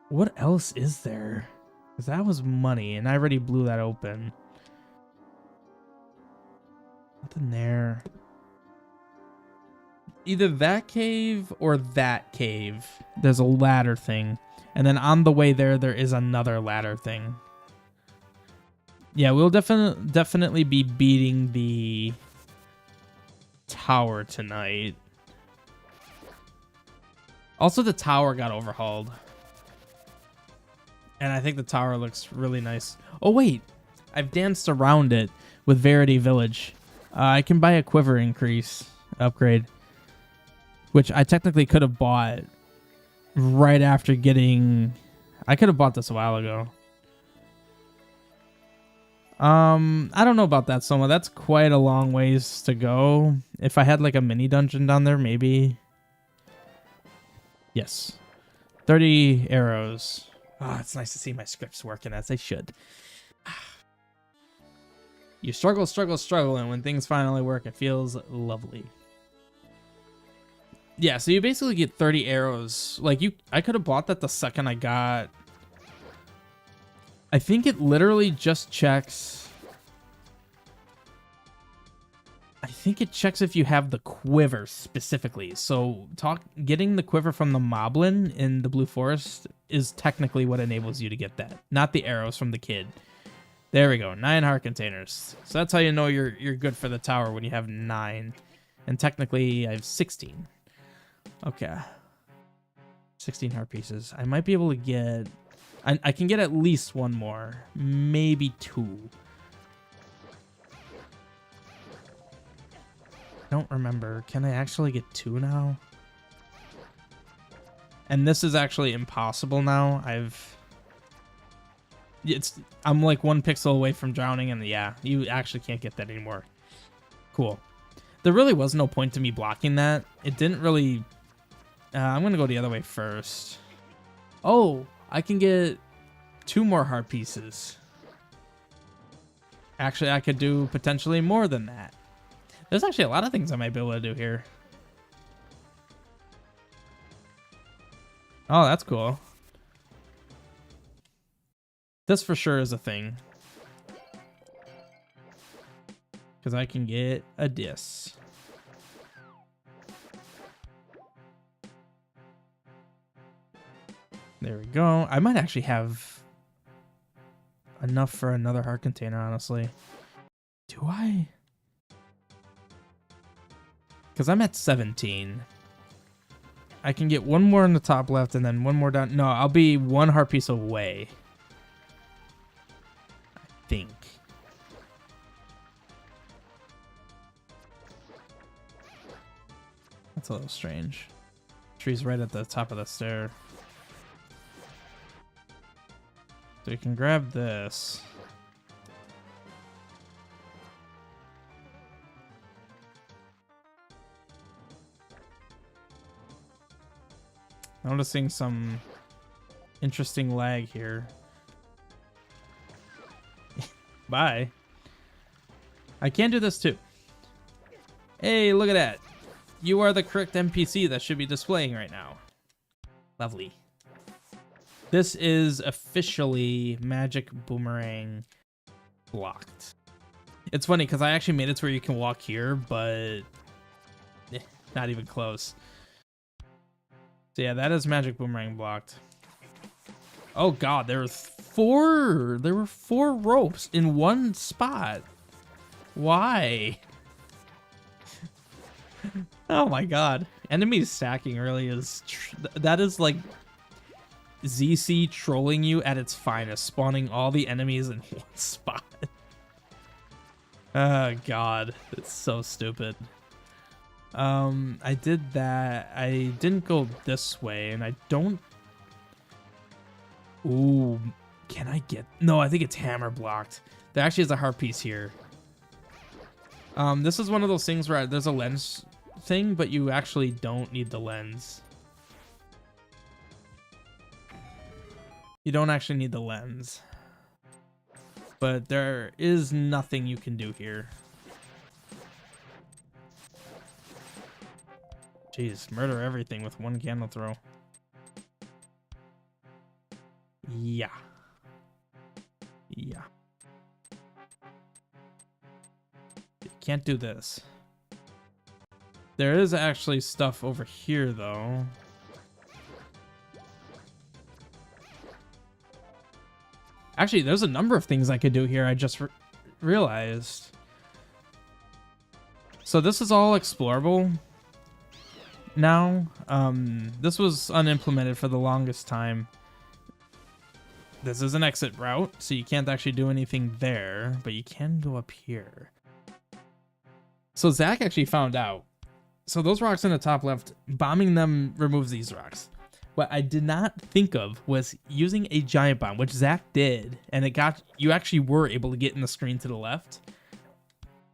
What else is there? Because that was money, and I already blew that open. Nothing there. Either that cave or that cave. There's a ladder thing. And then on the way there is another ladder thing. Yeah, we'll definitely be beating the tower tonight. Also, the tower got overhauled. And I think the tower looks really nice. Oh, wait. I've danced around it with Verity Village. I can buy a quiver increase upgrade, which I technically could have bought right after getting... I could have bought this a while ago. I don't know about that, Soma. That's quite a long ways to go. If I had like a mini dungeon down there, maybe. Yes. 30 arrows. Ah, it's nice to see my scripts working as they should. You struggle, and when things finally work, it feels lovely. Yeah, so you basically get 30 arrows. Like, I could have bought that the second I got... I think it literally just checks... I think it checks if you have the quiver specifically. So getting the quiver from the moblin in the Blue Forest is technically what enables you to get that. Not the arrows from the kid. There we go. 9 heart containers. So that's how you know you're good for the tower, when you have 9. And technically I have 16. Okay. 16 heart pieces. I might be able to get... I can get at least 1 more. Maybe 2. I don't remember. Can I actually get 2 now? And this is actually impossible now. I'm like 1 pixel away from drowning, and yeah, you actually can't get that anymore. Cool. There really was no point to me blocking that. It didn't really... I'm going to go the other way first. Oh, I can get 2 more heart pieces. Actually, I could do potentially more than that. There's actually a lot of things I might be able to do here. Oh, that's cool. This for sure is a thing. Because I can get a dis. There we go. I might actually have enough for another heart container, honestly. Do I? Because I'm at 17. I can get one more in the top left and then one more down. No, I'll be one heart piece away. I think. That's a little strange. Tree's right at the top of the stair. So you can grab this. Noticing some interesting lag here. Bye. I can do this too. Hey, look at that. You are the correct NPC that should be displaying right now. Lovely. This is officially Magic Boomerang blocked. It's funny because I actually made it to where you can walk here, but not even close. So yeah, that is Magic Boomerang blocked. Oh god, there were four ropes in one spot. Why? Oh my god. Enemy stacking really is... that is like ZC trolling you at its finest, spawning all the enemies in one spot. Oh god, it's so stupid. I did that. I didn't go this way, and I don't... Ooh, can I get... No, I think it's hammer blocked. There actually is a heart piece here. This is one of those things where there's a lens thing, but you actually don't need the lens. You don't actually need the lens. But there is nothing you can do here. Jeez, murder everything with one candle throw. Yeah. Yeah. Can't do this. There is actually stuff over here, though. Actually, there's a number of things I could do here. I just realized. So this is all explorable now. This was unimplemented for the longest time. This is an exit route, so you can't actually do anything there, but you can go up here. So Zach actually found out. So those rocks in the top left, bombing them removes these rocks. What I did not think of was using a giant bomb, which Zach did, and it got you actually were able to get in the screen to the left.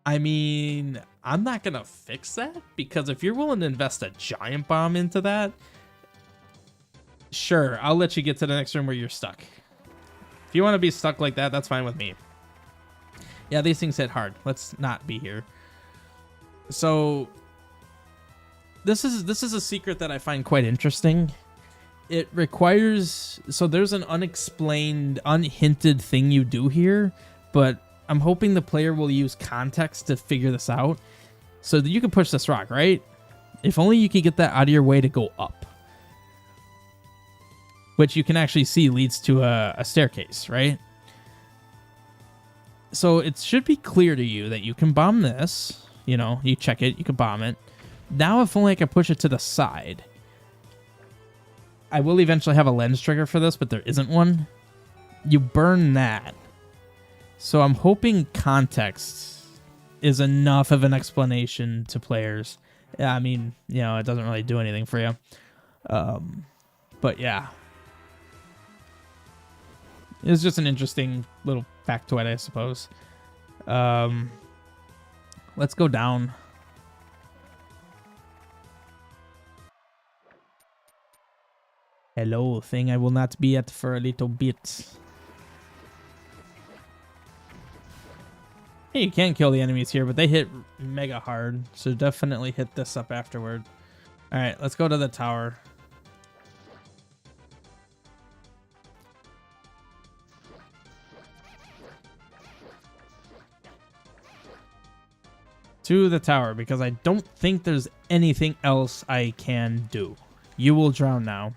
I mean, I'm not gonna fix that because if you're willing to invest a giant bomb into that, sure, I'll let you get to the next room where you're stuck. If you want to be stuck like that, that's fine with me. Yeah, these things hit hard. Let's not be here. So this is a secret that I find quite interesting. It requires, so there's an unexplained, unhinted thing you do here, but I'm hoping the player will use context to figure this out so that you can push this rock, right? If only you could get that out of your way to go up. Which you can actually see leads to a staircase, right? So it should be clear to you that you can bomb this. You know, you check it, you can bomb it. Now if only I can push it to the side. I will eventually have a lens trigger for this, but there isn't one. You burn that. So I'm hoping context is enough of an explanation to players. Yeah, I mean, you know, it doesn't really do anything for you. But yeah. It's just an interesting little factoid, I suppose. Let's go down. Hello, thing I will not be at for a little bit. Hey, you can kill the enemies here, but they hit mega hard. So definitely hit this up afterward. All right, let's go to the tower. To the tower, because I don't think there's anything else I can do. You will drown now.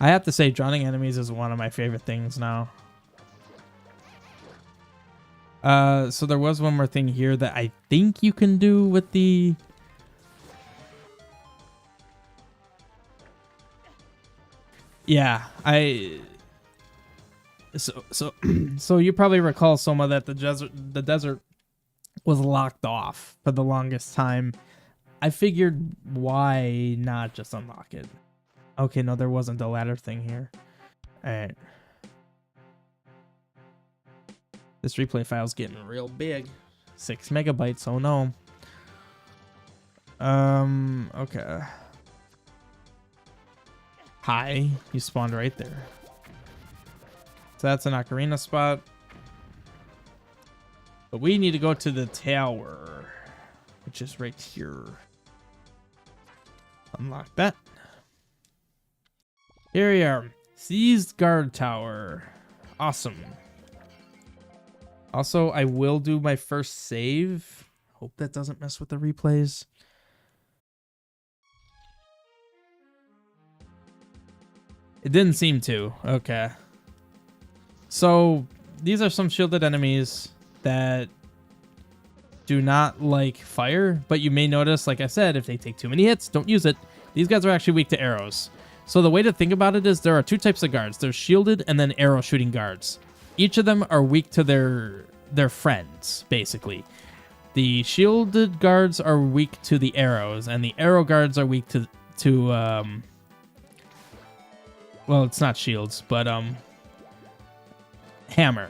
I have to say, drowning enemies is one of my favorite things now. So there was one more thing here that I think you can do with the... Yeah, So you probably recall, Soma, that the desert was locked off for the longest time. I figured, why not just unlock it? Okay, no, there wasn't a ladder thing here. All right. This replay file's getting real big. 6 megabytes, oh no. Okay. Hi, you spawned right there. So that's an ocarina spot. But we need to go to the tower, which is right here. Unlock that. Here we are. Seized guard tower. Awesome. Also, I will do my first save. Hope that doesn't mess with the replays. It didn't seem to. Okay. So, these are some shielded enemies that do not like fire, but you may notice, like I said, if they take too many hits, don't use it. These guys are actually weak to arrows. So the way to think about it is there are two types of guards. There's shielded and then arrow shooting guards. Each of them are weak to their friends, basically. The shielded guards are weak to the arrows, and the arrow guards are weak to well, it's not shields, but hammer.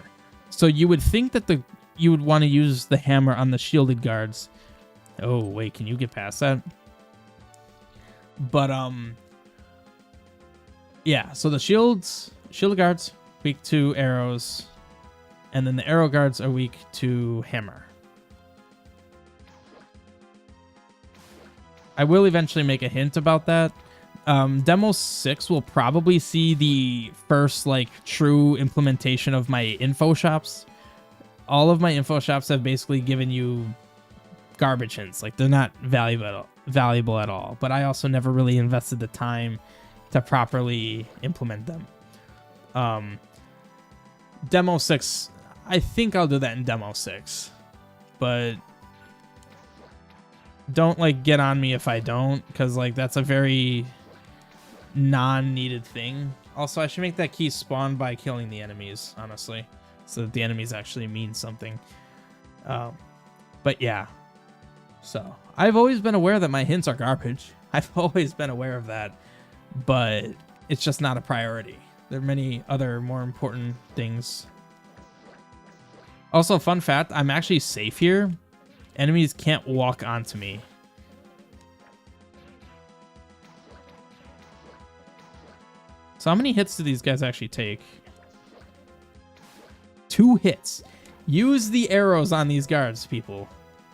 So you would think that you would want to use the hammer on the shielded guards. Oh, wait, can you get past that? But yeah, so the shielded guards weak to arrows, and then the arrow guards are weak to hammer. I will eventually make a hint about that. Demo 6 will probably see the first true implementation of my info shops. All of my info shops have basically given you garbage hints. They're not valuable at all. But I also never really invested the time to properly implement them. Demo 6, I think I'll do that in Demo 6. But don't get on me if I don't, because that's a very non-needed thing. Also, I should make that key spawn by killing the enemies, honestly, so that the enemies actually mean something. But yeah, so I've always been aware that my hints are garbage. I've always been aware of that, but it's just not a priority. There are many other more important things. Also, fun fact, I'm actually safe here. Enemies can't walk onto me. So how many hits do these guys actually take? 2 hits. Use the arrows on these guards, people.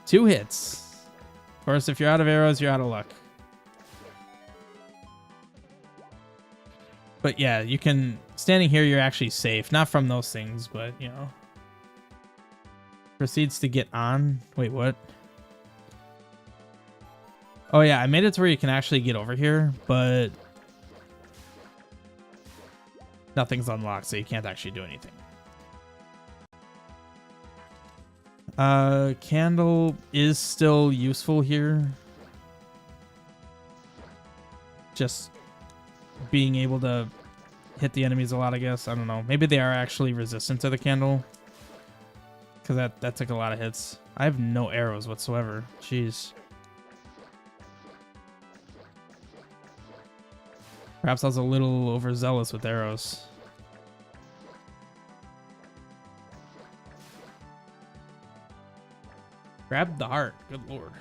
2 hits. Of course, if you're out of arrows, you're out of luck. But yeah, you can... Standing here, you're actually safe. Not from those things, but, you know. Proceeds to get on. Wait, what? Oh yeah, I made it to where you can actually get over here, but... nothing's unlocked, so you can't actually do anything. Candle is still useful here. Just being able to hit the enemies a lot, I guess. I don't know. Maybe they are actually resistant to the candle. Because that took a lot of hits. I have no arrows whatsoever. Jeez. Perhaps I was a little overzealous with arrows. Grab the heart. Good lord.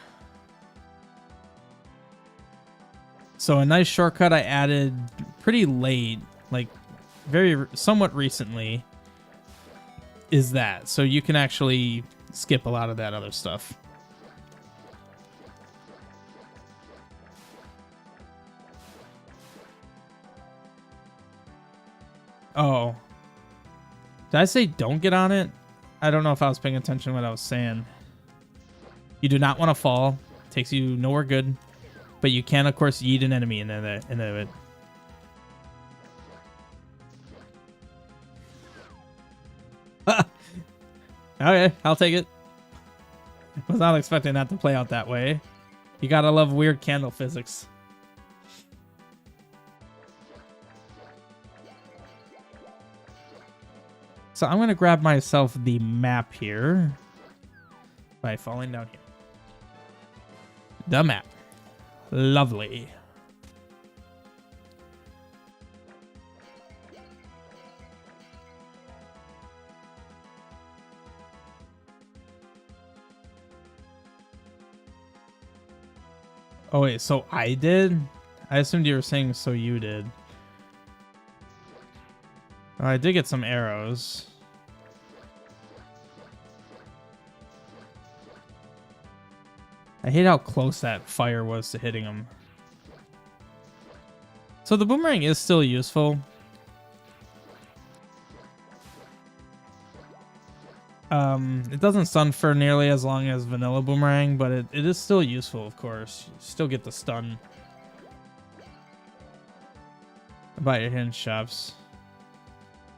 So a nice shortcut I added pretty late, somewhat recently, is that. So you can actually skip a lot of that other stuff. Oh. Did I say don't get on it? I don't know if I was paying attention to what I was saying. You do not want to fall. Takes you nowhere good. But you can, of course, yeet an enemy into it. Okay, I'll take it. Was not expecting that to play out that way. You gotta love weird candle physics. So I'm gonna grab myself the map here by falling down here. The map. Lovely. Oh wait, so I did? I assumed you were saying so you did. Oh, I did get some arrows. I hate how close that fire was to hitting him. So the boomerang is still useful. It doesn't stun for nearly as long as vanilla boomerang, but it is still useful, of course. You still get the stun. About your hinge shops.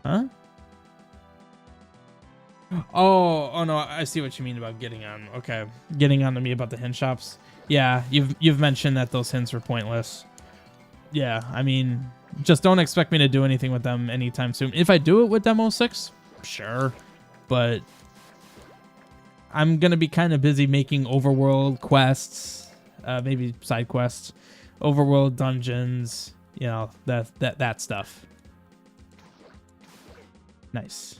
Huh? Oh no, I see what you mean about getting on. Okay, getting on to me about the hinge shops. Yeah, you've mentioned that those hints were pointless. Yeah, I mean, just don't expect me to do anything with them anytime soon. If I do it with Demo 6, sure, but I'm gonna be kind of busy making overworld quests, maybe side quests, overworld dungeons, you know, that stuff. Nice.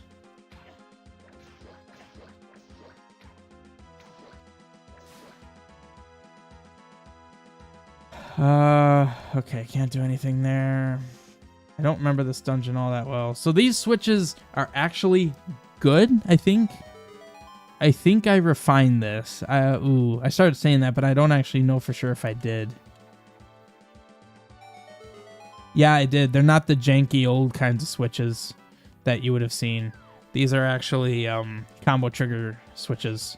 Okay, can't do anything there. I don't remember this dungeon all that well. So these switches are actually good, I think. I think I refined this. I started saying that, but I don't actually know for sure if I did. Yeah, I did. They're not the janky old kinds of switches that you would have seen. These are actually combo trigger switches.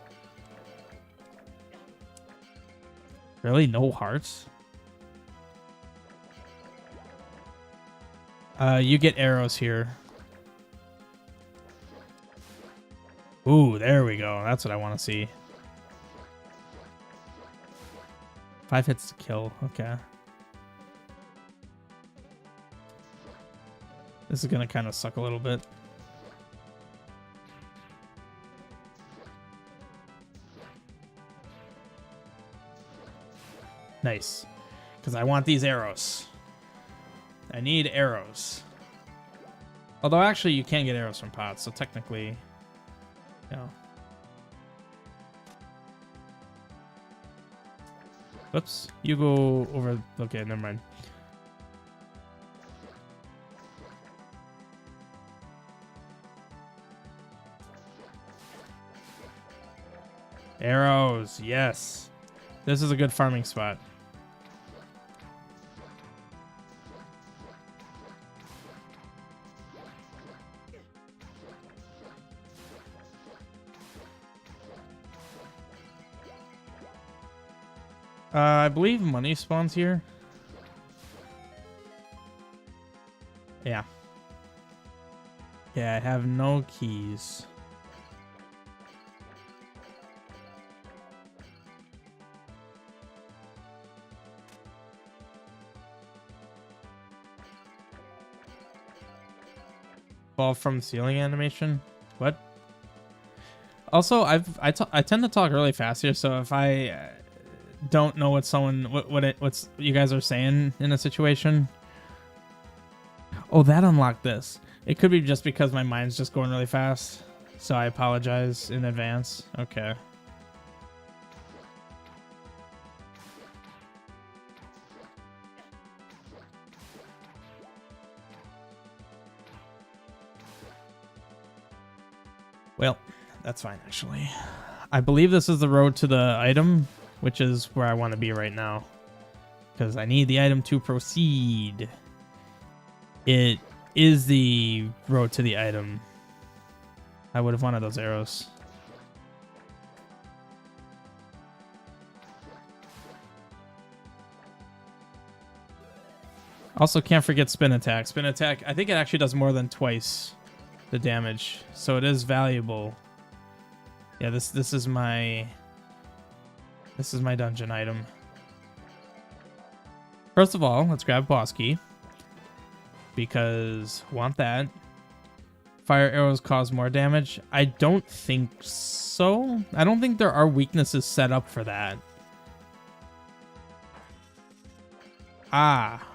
Really? No hearts? You get arrows here. Ooh, there we go. That's what I want to see. 5 hits to kill. Okay. This is going to kind of suck a little bit. Nice. Because I want these arrows. I need arrows. Although, actually, you can get arrows from pots, so technically, you know. Whoops. You go over... Okay, never mind. Arrows, yes. This is a good farming spot. I believe money spawns here. Yeah. Yeah, I have no keys. Fall from ceiling animation? What? Also, I tend to talk really fast here, so if I don't know what what's you guys are saying in a situation. Oh, that unlocked this. It could be just because my mind's just going really fast, so I apologize in advance. Okay. That's fine, actually. I believe this is the road to the item, which is where I want to be right now. Because I need the item to proceed. It is the road to the item. I would have wanted those arrows. Also, can't forget spin attack. Spin attack, I think it actually does more than twice the damage, so it is valuable. Yeah, this is my dungeon item. First of all, let's grab boss key because want that. Fire arrows cause more damage. I don't think so. I don't think there are weaknesses set up for that. Ah.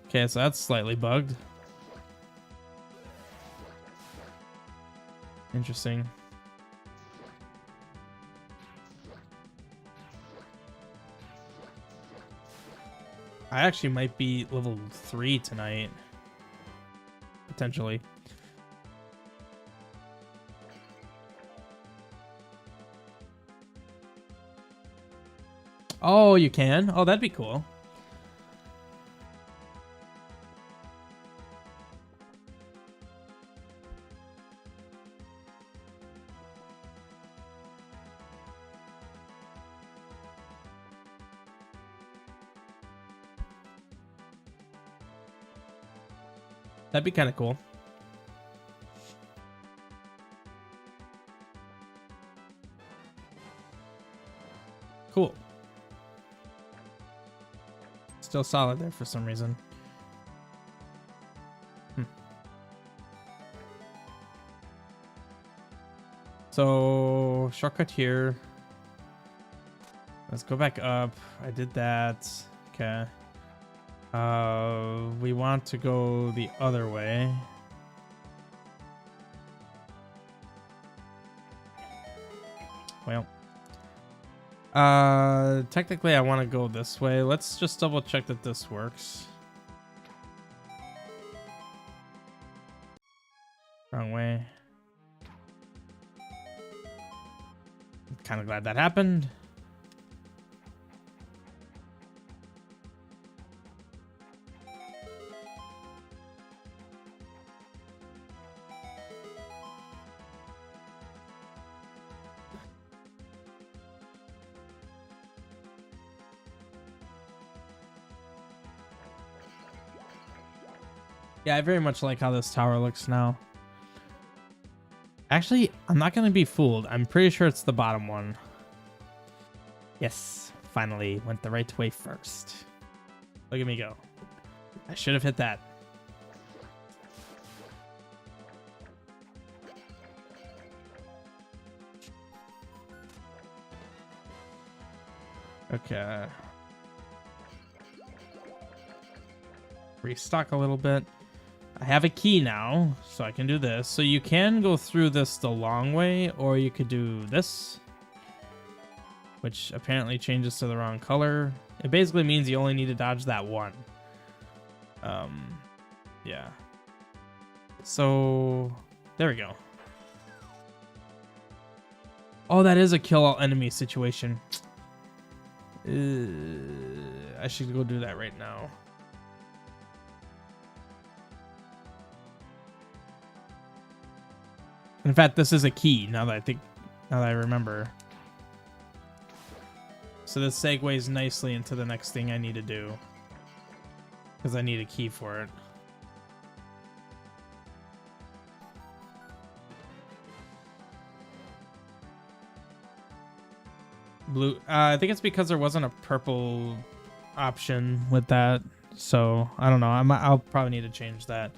Okay, so that's slightly bugged. Interesting. I actually might be level 3 tonight. Potentially. Oh, you can? Oh, that'd be cool. That'd be kind of cool. Cool. Still solid there for some reason. So, shortcut here. Let's go back up. I did that. Okay. We want to go the other way. Well. Technically I want to go this way. Let's just double check that this works. Wrong way. I'm kind of glad that happened. Yeah, I very much like how this tower looks now. Actually, I'm not going to be fooled. I'm pretty sure it's the bottom one. Yes, finally went the right way first. Look at me go. I should have hit that. Okay. Restock a little bit. I have a key now, so I can do this. So you can go through this the long way, or you could do this, which apparently changes to the wrong color. It basically means you only need to dodge that one. Yeah. So there we go. Oh, that is a kill all enemy situation. I should go do that right now. In fact, this is a key now that I remember. So this segues nicely into the next thing I need to do. Because I need a key for it. Blue. I think it's because there wasn't a purple option with that. So, I don't know. I'll probably need to change that.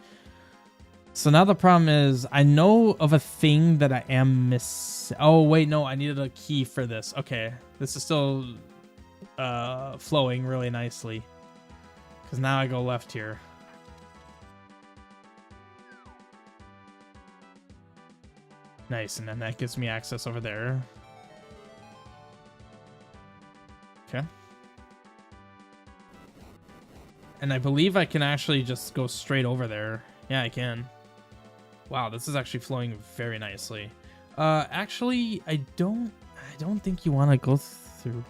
So now the problem is, I know of a thing that I am Oh, wait, no, I needed a key for this. Okay, this is still flowing really nicely. Because now I go left here. Nice, and then that gives me access over there. Okay. And I believe I can actually just go straight over there. Yeah, I can. Wow, this is actually flowing very nicely. Actually, I don't think you want to go through.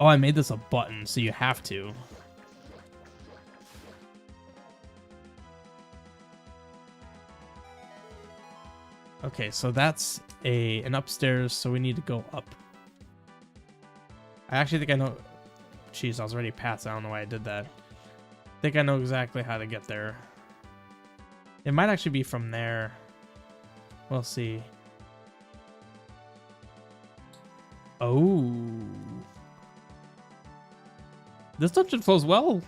Oh, I made this a button, so you have to. Okay, so that's an upstairs, so we need to go up. I actually think I know. Jeez, I was already past. I don't know why I did that. I think I know exactly how to get there. It might actually be from there. We'll see. Oh. This dungeon flows well.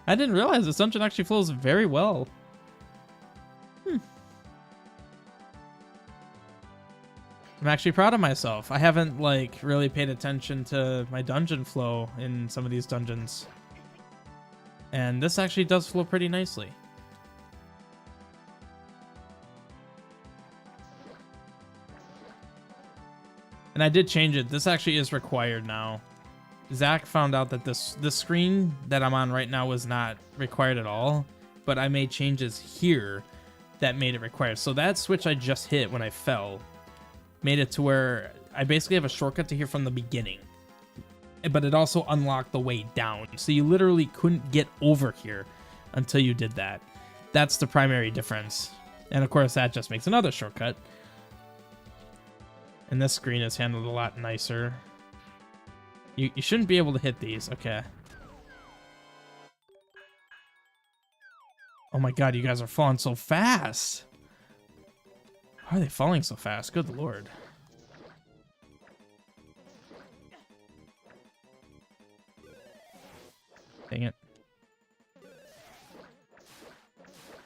I didn't realize this dungeon actually flows very well. I'm actually proud of myself. I haven't like really paid attention to my dungeon flow in some of these dungeons. And this actually does flow pretty nicely. And I did change it. This actually is required now. Zach found out that this screen that I'm on right now was not required at all, but I made changes here that made it required. So that switch I just hit when I fell made it to where I basically have a shortcut to here from the beginning, but it also unlocked the way down. So you literally couldn't get over here until you did that. That's the primary difference. And of course that just makes another shortcut. And this screen is handled a lot nicer. You shouldn't be able to hit these. Okay. Oh my god, you guys are falling so fast. Why are they falling so fast? Good lord. Dang it.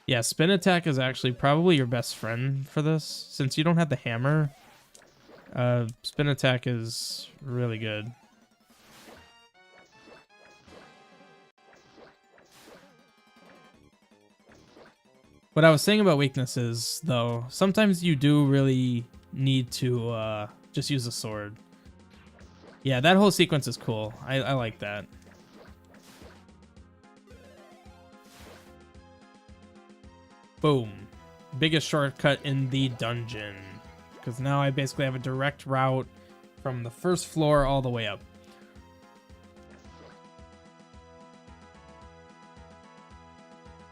Yeah, spin attack is actually probably your best friend for this. Since you don't have the hammer, spin attack is really good. What I was saying about weaknesses, though, sometimes you do really need to just use a sword. Yeah, that whole sequence is cool. I like that. Boom. Biggest shortcut in the dungeon. Because now I basically have a direct route from the first floor all the way up.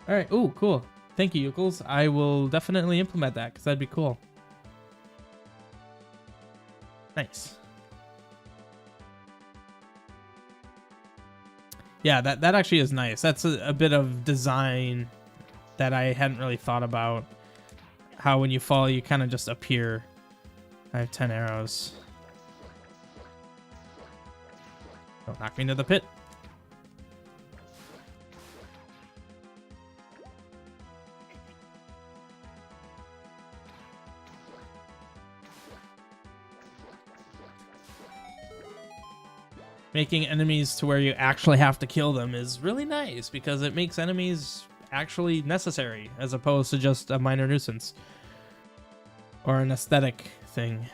Alright, ooh, cool. Thank you, Yukles. I will definitely implement that because that'd be cool. Nice. Yeah, that actually is nice. That's a bit of design that I hadn't really thought about. How when you fall, you kind of just appear. I have 10 arrows. Don't knock me into the pit. Making enemies to where you actually have to kill them is really nice because it makes enemies actually necessary as opposed to just a minor nuisance or an aesthetic thing.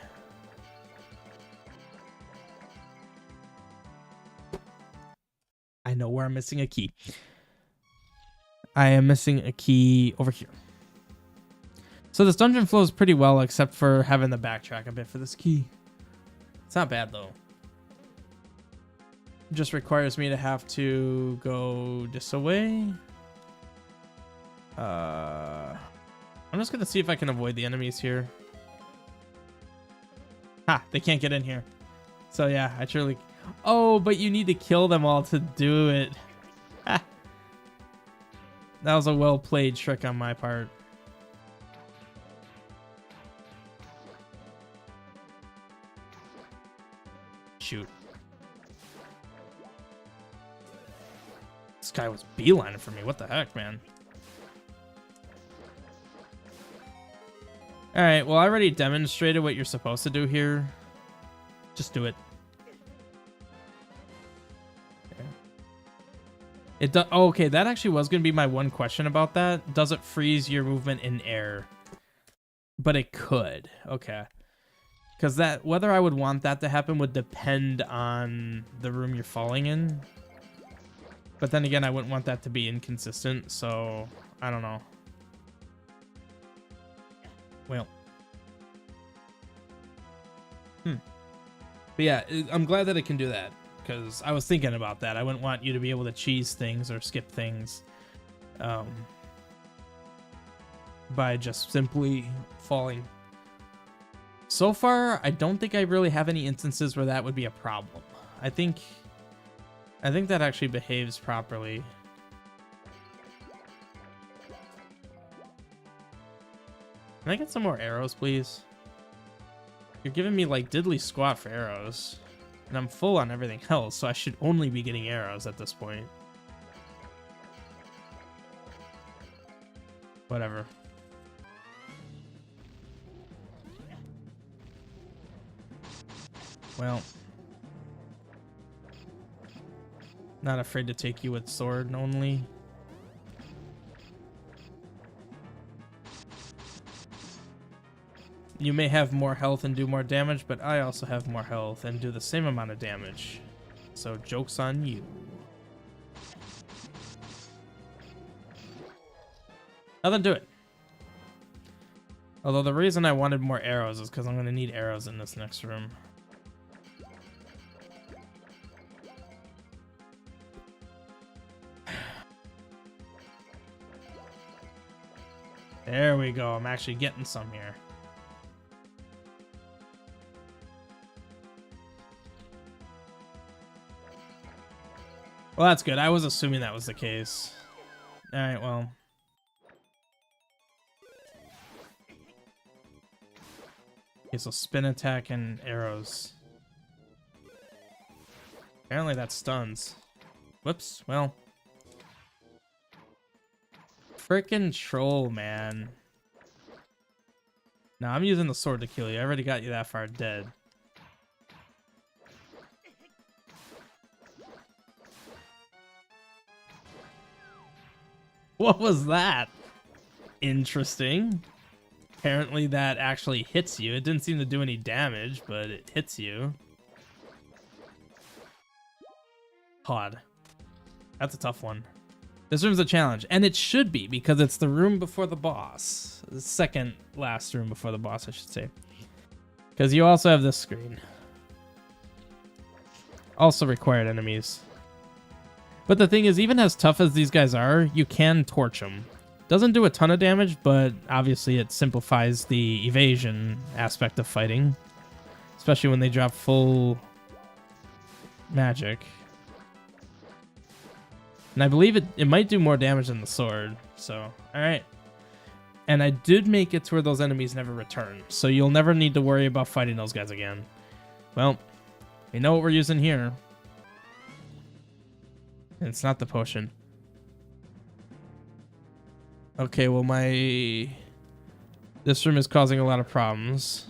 I know where I'm missing a key. I am missing a key over here. So this dungeon flows pretty well except for having to backtrack a bit for this key. It's not bad though. Just requires me to have to go this away. I'm just gonna see if I can avoid the enemies here. Ha! They can't get in here. So yeah, I truly. Oh, but you need to kill them all to do it. Ha! That was a well played trick on my part. Shoot. This guy was beelining for me. What the heck, man? Alright, well, I already demonstrated what you're supposed to do here. Just do it. Okay. It does. Oh, okay, that actually was going to be my one question about that. Does it freeze your movement in air? But it could. Okay. Because that, whether I would want that to happen would depend on the room you're falling in. But then again, I wouldn't want that to be inconsistent, so I don't know. Well. But yeah, I'm glad that it can do that, because I was thinking about that. I wouldn't want you to be able to cheese things or skip things by just simply falling. So far, I don't think I really have any instances where that would be a problem. I think that actually behaves properly. Can I get some more arrows, please? You're giving me like diddly squat for arrows, and I'm full on everything else, so I should only be getting arrows at this point. Whatever. Well, not afraid to take you with sword only. You may have more health and do more damage, but I also have more health and do the same amount of damage. So joke's on you. Now then, do it. Although the reason I wanted more arrows is because I'm going to need arrows in this next room. There we go. I'm actually getting some here. Well, that's good. I was assuming that was the case. Alright, well. Okay, so spin attack and arrows. Apparently that stuns. Whoops, well. Frickin' troll, man. No, I'm using the sword to kill you. I already got you that far dead. What was that? Interesting. Apparently that actually hits you. It didn't seem to do any damage, but it hits you. Odd. That's a tough one. This room's a challenge, and it should be, because it's the room before the boss. The second last room before the boss, I should say. Because you also have this screen. Also required enemies. But the thing is, even as tough as these guys are, you can torch them. Doesn't do a ton of damage, but obviously it simplifies the evasion aspect of fighting. Especially when they drop full magic. And I believe it might do more damage than the sword. So, alright. And I did make it to where those enemies never return. So you'll never need to worry about fighting those guys again. Well, we know what we're using here. And it's not the potion. Okay, well this room is causing a lot of problems.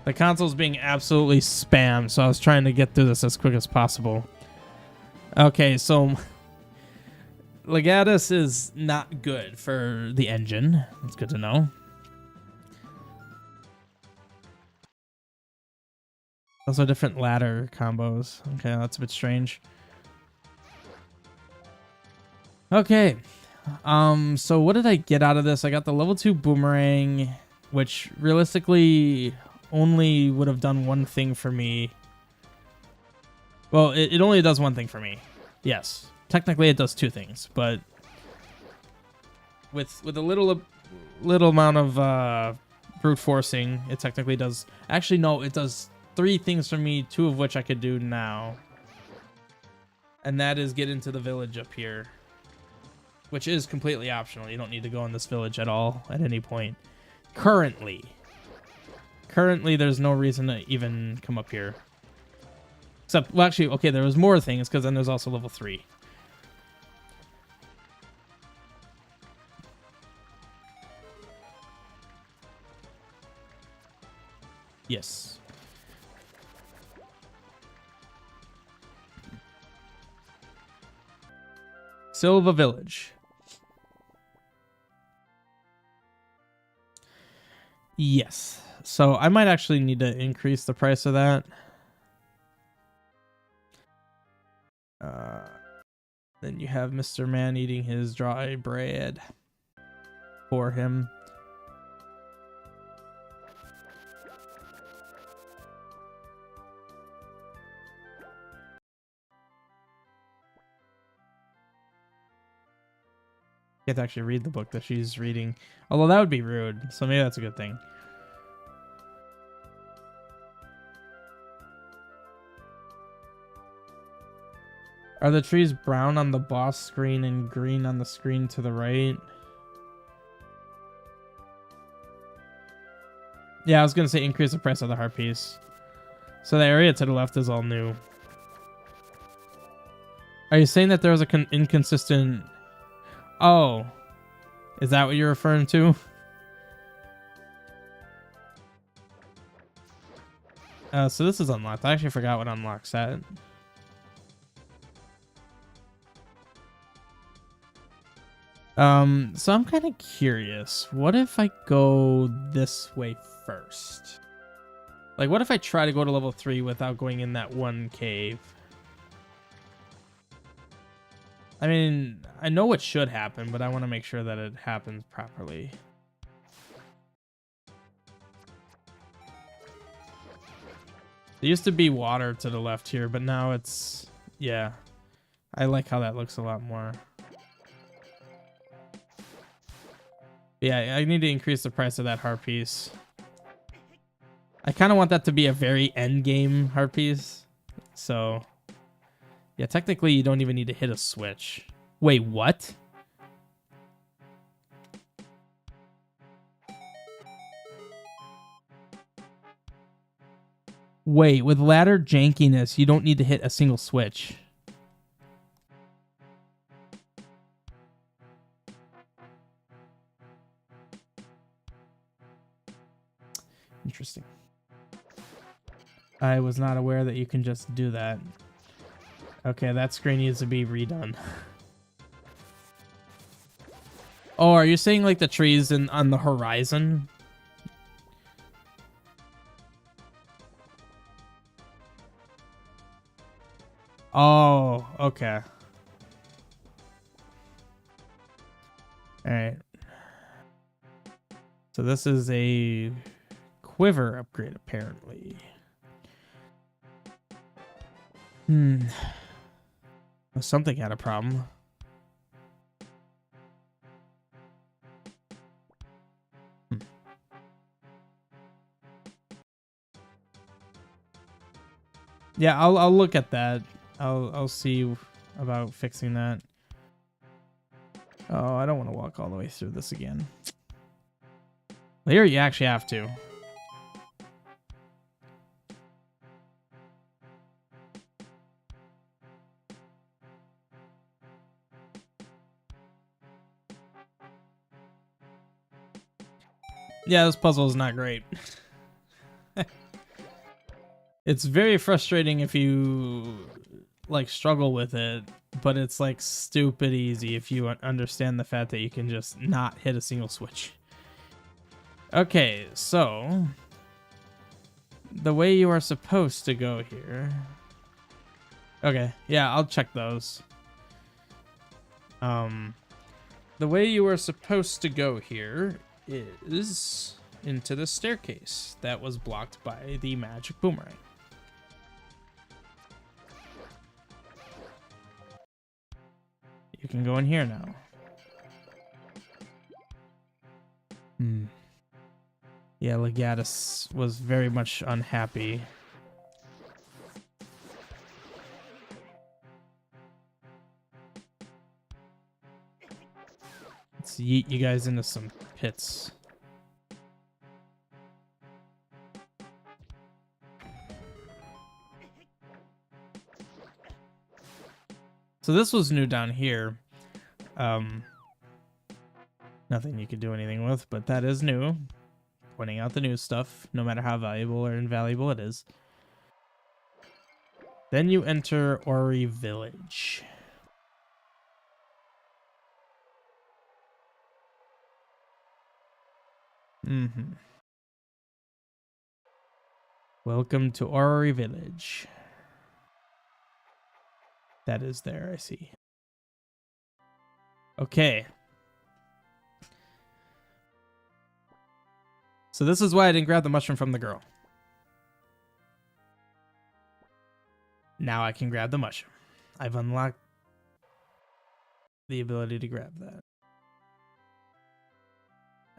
The console's being absolutely spammed, so I was trying to get through this as quick as possible. Okay, so Legatus is not good for the engine. That's good to know. Also different ladder combos. Okay, that's a bit strange. Okay. So what did I get out of this? I got the level 2 boomerang, which realistically only would have done one thing for me. Well, it only does one thing for me. Yes. Technically it does two things, but with a little amount of brute forcing, it technically does. Actually, no, it does 3 things for me, 2 of which I could do now. And that is get into the village up here, which is completely optional. You don't need to go in this village at all at any point. Currently, there's no reason to even come up here. Except, well, actually, okay, there was more things, because then there's also level 3. Yes. Silva Village. Yes. So I might actually need to increase the price of that. Then you have Mr. Man eating his dry bread for him. You have to actually read the book that she's reading. Although that would be rude, so maybe that's a good thing. Are the trees brown on the boss screen and green on the screen to the right? Yeah, I was going to say increase the price of the heart piece. So the area to the left is all new. Are you saying that there was a inconsistent... Oh. Is that what you're referring to? So this is unlocked. I actually forgot what unlocks that. So I'm kind of curious. What if I go this way first? Like, what if I try to go to level 3 without going in that one cave? I mean, I know what should happen, but I want to make sure that it happens properly. There used to be water to the left here, but now it's... Yeah. I like how that looks a lot more. Yeah, I need to increase the price of that heart piece. I kind of want that to be a very end game heart piece. So, yeah, technically you don't even need to hit a switch. Wait, what? Wait, with ladder jankiness, you don't need to hit a single switch. Interesting. I was not aware that you can just do that. Okay, that screen needs to be redone. Oh, are you saying like the trees on the horizon? Oh, okay. All right. So this is a quiver upgrade, apparently. Something had a problem. Yeah, I'll look at that. I'll see about fixing that. Oh, I don't want to walk all the way through this again. Well, here you actually have to. Yeah, this puzzle is not great. It's very frustrating if you like struggle with it, but it's like stupid easy if you understand the fact that you can just not hit a single switch. Okay, so the way you are supposed to go here. Okay, yeah, I'll check those. The way you are supposed to go here is into the staircase that was blocked by the magic boomerang. You can go in here now. Yeah, Legatus was very much unhappy. Let's yeet you guys into some pits. So this was new down here. Nothing you could do anything with, but that is new. Pointing out the new stuff, no matter how valuable or invaluable it is. Then you enter Ori Village. Welcome to Orrery Village. That is there, I see. Okay. So this is why I didn't grab the mushroom from the girl. Now I can grab the mushroom. I've unlocked the ability to grab that.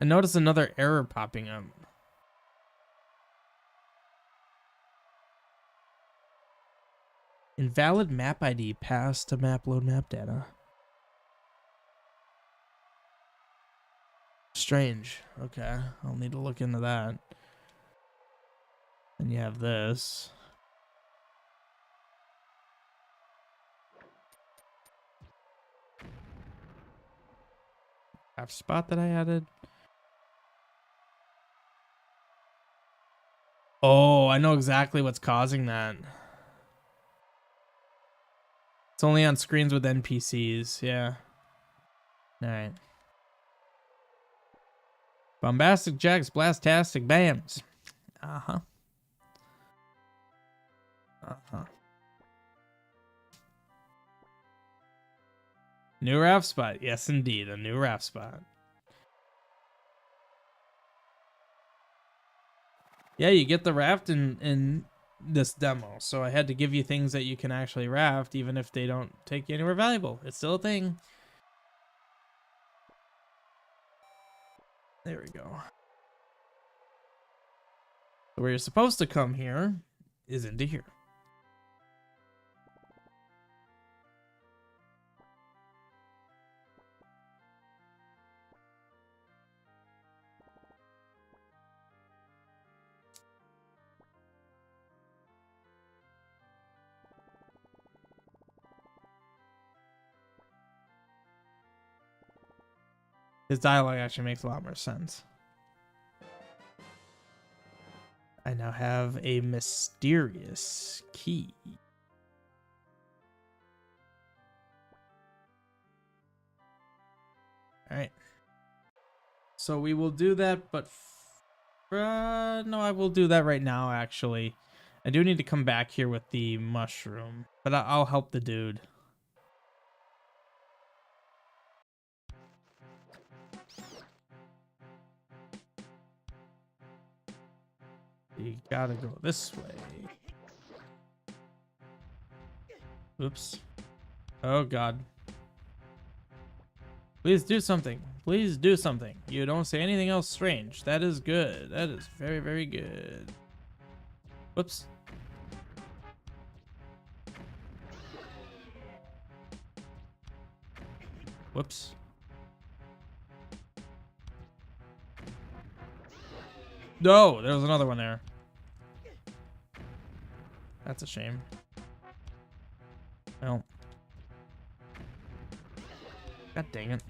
I notice another error popping up. Invalid map ID passed to map load map data. Strange. Okay, I'll need to look into that. And you have this. Half spot that I added. Oh, I know exactly what's causing that. It's only on screens with NPCs, yeah. Alright. Bombastic jacks, blastastic bams. Uh-huh. Uh-huh. New raft spot. Yes, indeed. A new raft spot. Yeah, you get the raft in this demo. So I had to give you things that you can actually raft, even if they don't take you anywhere valuable. It's still a thing. There we go. So where you're supposed to come here is into here. His dialogue actually makes a lot more sense. I now have a mysterious key. All right. So we will do that, but no, I will do that right now, actually. I do need to come back here with the mushroom, but I'll help the dude. You gotta go this way. Oops. Oh, God. Please do something. Please do something. You don't say anything else strange. That is good. That is very, very good. Whoops. Whoops. No, there was another one there. That's a shame. Well. God dang it.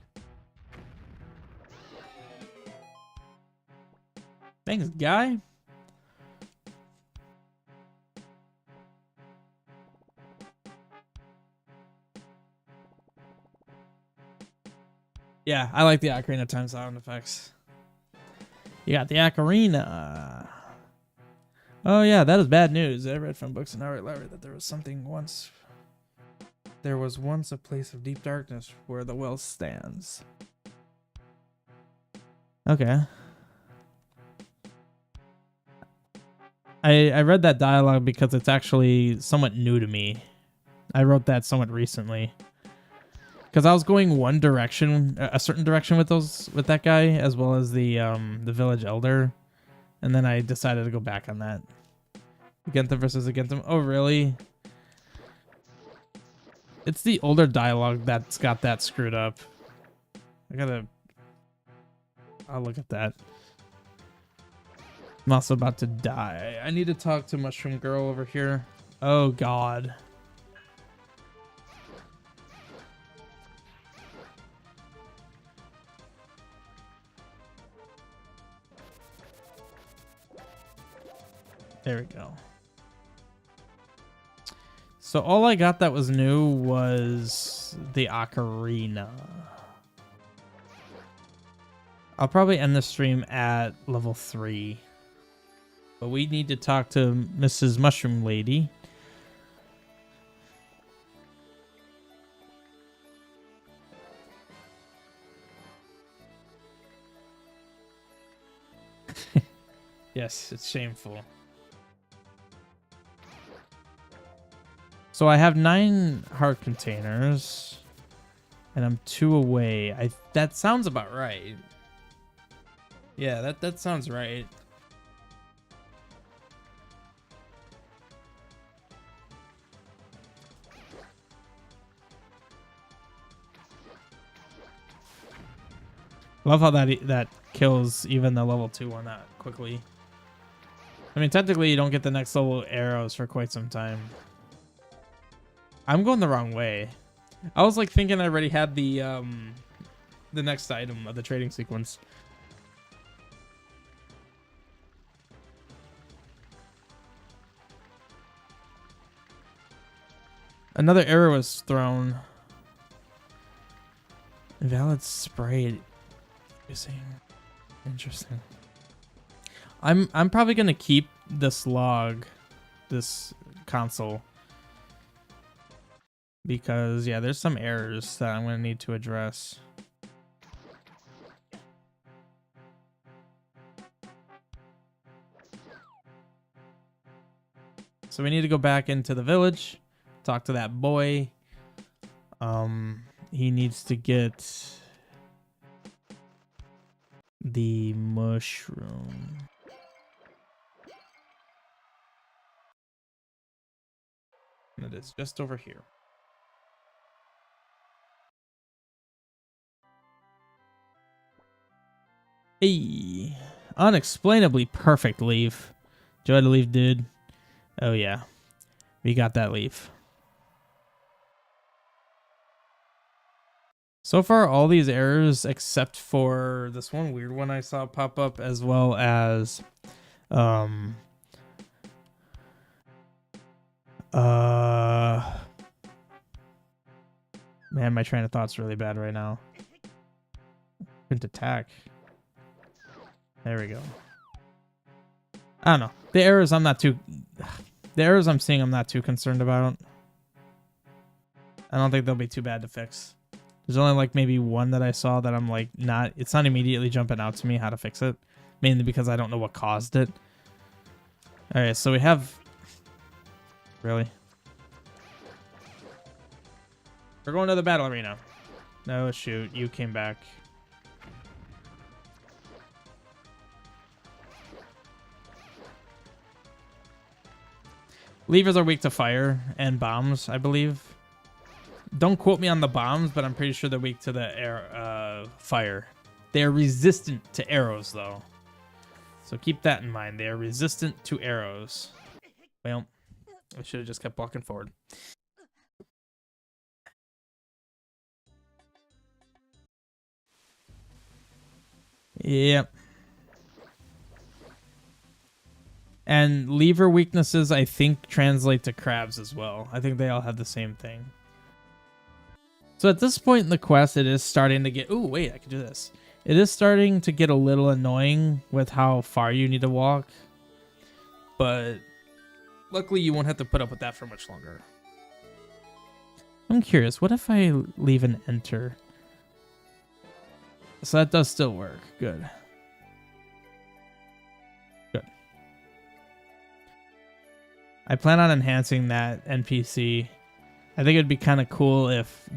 Thanks, guy. Yeah, I like the Ocarina of Time sound effects. You got the Ocarina. Oh yeah, that is bad news. I read from books in our library that there was something once. There was once a place of deep darkness where the well stands. Okay. I read that dialogue because it's actually somewhat new to me. I wrote that somewhat recently. Because I was going one direction, a certain direction with that guy, as well as the village elder, and then I decided to go back on that. Gentham versus Gentham. Oh, really? It's the older dialogue that's got that screwed up. I'll look at that. I'm also about to die. I need to talk to Mushroom Girl over here. Oh, God. There we go. So all I got that was new was the Ocarina. I'll probably end the stream at level 3. But we need to talk to Mrs. Mushroom Lady. Yes, it's shameful. So I have 9 heart containers, and I'm 2 away. That sounds about right. Yeah, that sounds right. Love how that kills even the level 2 one that quickly. I mean, technically, you don't get the next level arrows for quite some time. I'm going the wrong way. I was like thinking I already had the next item of the trading sequence. Another arrow was thrown. Invalid spray. Interesting. I'm probably gonna keep this log, this console, because yeah, there's some errors that I'm gonna need to address. So we need to go back into the village, talk to that boy. He needs to get the mushroom. And it is just over here. Hey, unexplainably perfect leaf. Enjoy the leaf, dude. Oh yeah, we got that leaf. So far, all these errors except for this one weird one I saw pop up, as well as man, my train of thought's really bad right now. Couldn't attack. There we go. I don't know. The errors I'm seeing I'm not too concerned about. I don't think they'll be too bad to fix. There's only like maybe one that I saw that I'm like it's not immediately jumping out to me how to fix it. Mainly because I don't know what caused it. Alright, so we have... Really? We're going to the battle arena. No, shoot. You came back. Levers are weak to fire and bombs, I believe. Don't quote me on the bombs, but I'm pretty sure they're weak to the fire. They're resistant to arrows, though. So keep that in mind. They are resistant to arrows. Well, I should have just kept walking forward. Yep. And lever weaknesses, I think, translate to crabs as well. I think they all have the same thing. So at this point in the quest, it is starting to get... Ooh, wait, I can do this. It is starting to get a little annoying with how far you need to walk. But luckily, you won't have to put up with that for much longer. I'm curious, what if I leave an enter? So that does still work. Good. Good. I plan on enhancing that NPC. I think it'd be kind of cool if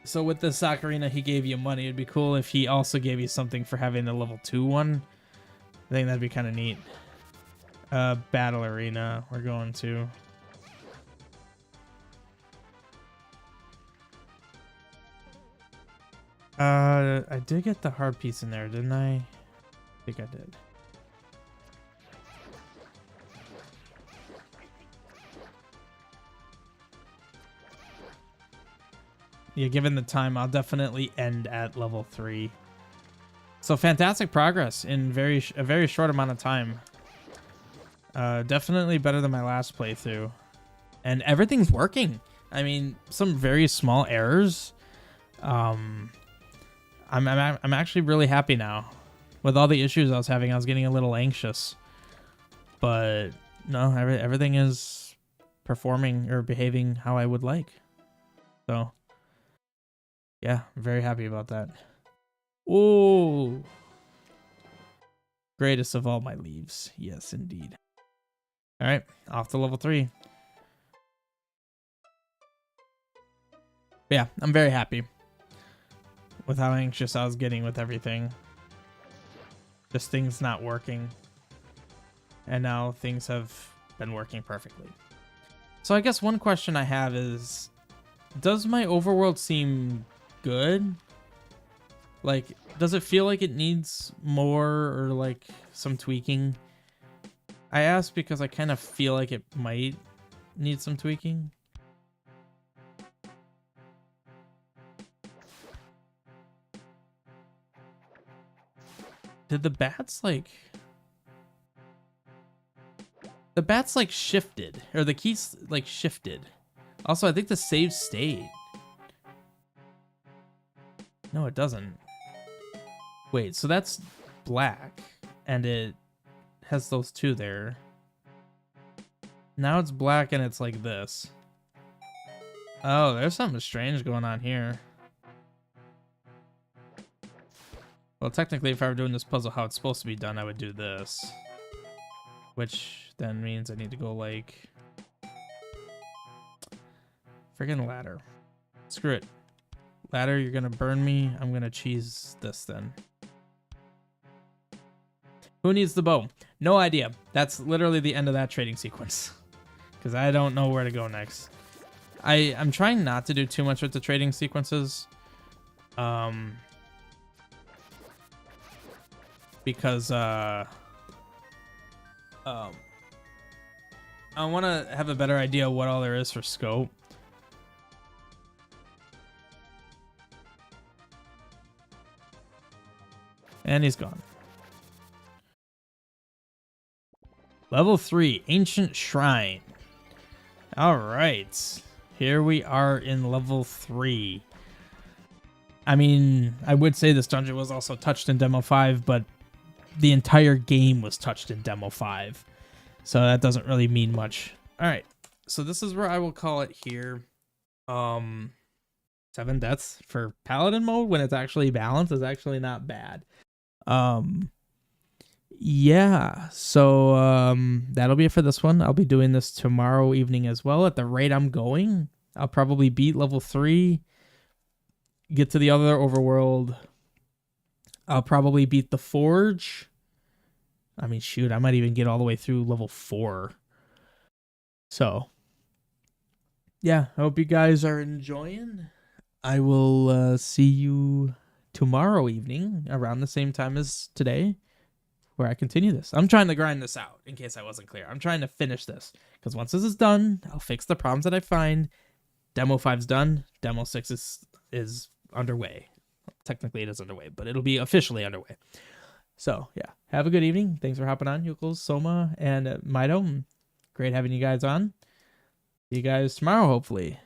so with the Sakurina, he gave you money. It'd be cool if he also gave you something for having the level 2 one. I think that'd be kind of neat. Battle arena, we're going to. I did get the hard piece in there, didn't I? I think I did. Yeah, given the time, I'll definitely end at level 3. So fantastic progress in a very short amount of time. Definitely better than my last playthrough. And everything's working. I mean, some very small errors. I'm actually really happy now. With all the issues I was having, I was getting a little anxious. But no, everything is performing or behaving how I would like. So, yeah, I'm very happy about that. Ooh. Greatest of all my leaves. Yes, indeed. All right, off to level 3. Yeah, I'm very happy with how anxious I was getting with everything. Just things not working. And now things have been working perfectly. So I guess one question I have is, does my overworld seem good? Like, does it feel like it needs more or like some tweaking? I ask because I kind of feel like it might need some tweaking. Did the bats like... The bats like shifted, or the keys like shifted. Also, I think the save stayed. No, it doesn't. Wait, so that's black, and it has those two there. Now it's black and it's like this. Oh, there's something strange going on here. Well, technically, if I were doing this puzzle how it's supposed to be done, I would do this. Which then means I need to go like... Friggin' ladder. Screw it. Ladder, you're gonna burn me. I'm gonna cheese this then. Who needs the bow? No idea. That's literally the end of that trading sequence. Because I don't know where to go next. I'm trying not to do too much with the trading sequences. Because I want to have a better idea of what all there is for scope. And he's gone. Level 3, Ancient Shrine. Alright. Here we are in level 3. I mean, I would say this dungeon was also touched in Demo 5, but the entire game was touched in Demo 5. So that doesn't really mean much. Alright. So this is where I will call it here. 7 deaths for Paladin mode when it's actually balanced is actually not bad. Yeah, so that'll be it for this one. I'll be doing this tomorrow evening as well. At the rate I'm going, I'll probably beat level 3, get to the other overworld. I'll probably beat the Forge. I mean, shoot, I might even get all the way through level 4. So, yeah, I hope you guys are enjoying. I will see you tomorrow evening around the same time as today, where I continue this. I'm trying to grind this out, in case I wasn't clear. I'm trying to finish this, because once this is done, I'll fix the problems that I find. Demo 5's done. Demo 6 is underway. Technically, it is underway, but it'll be officially underway. So, yeah. Have a good evening. Thanks for hopping on, Yukles, Soma, and Mido. Great having you guys on. See you guys tomorrow, hopefully.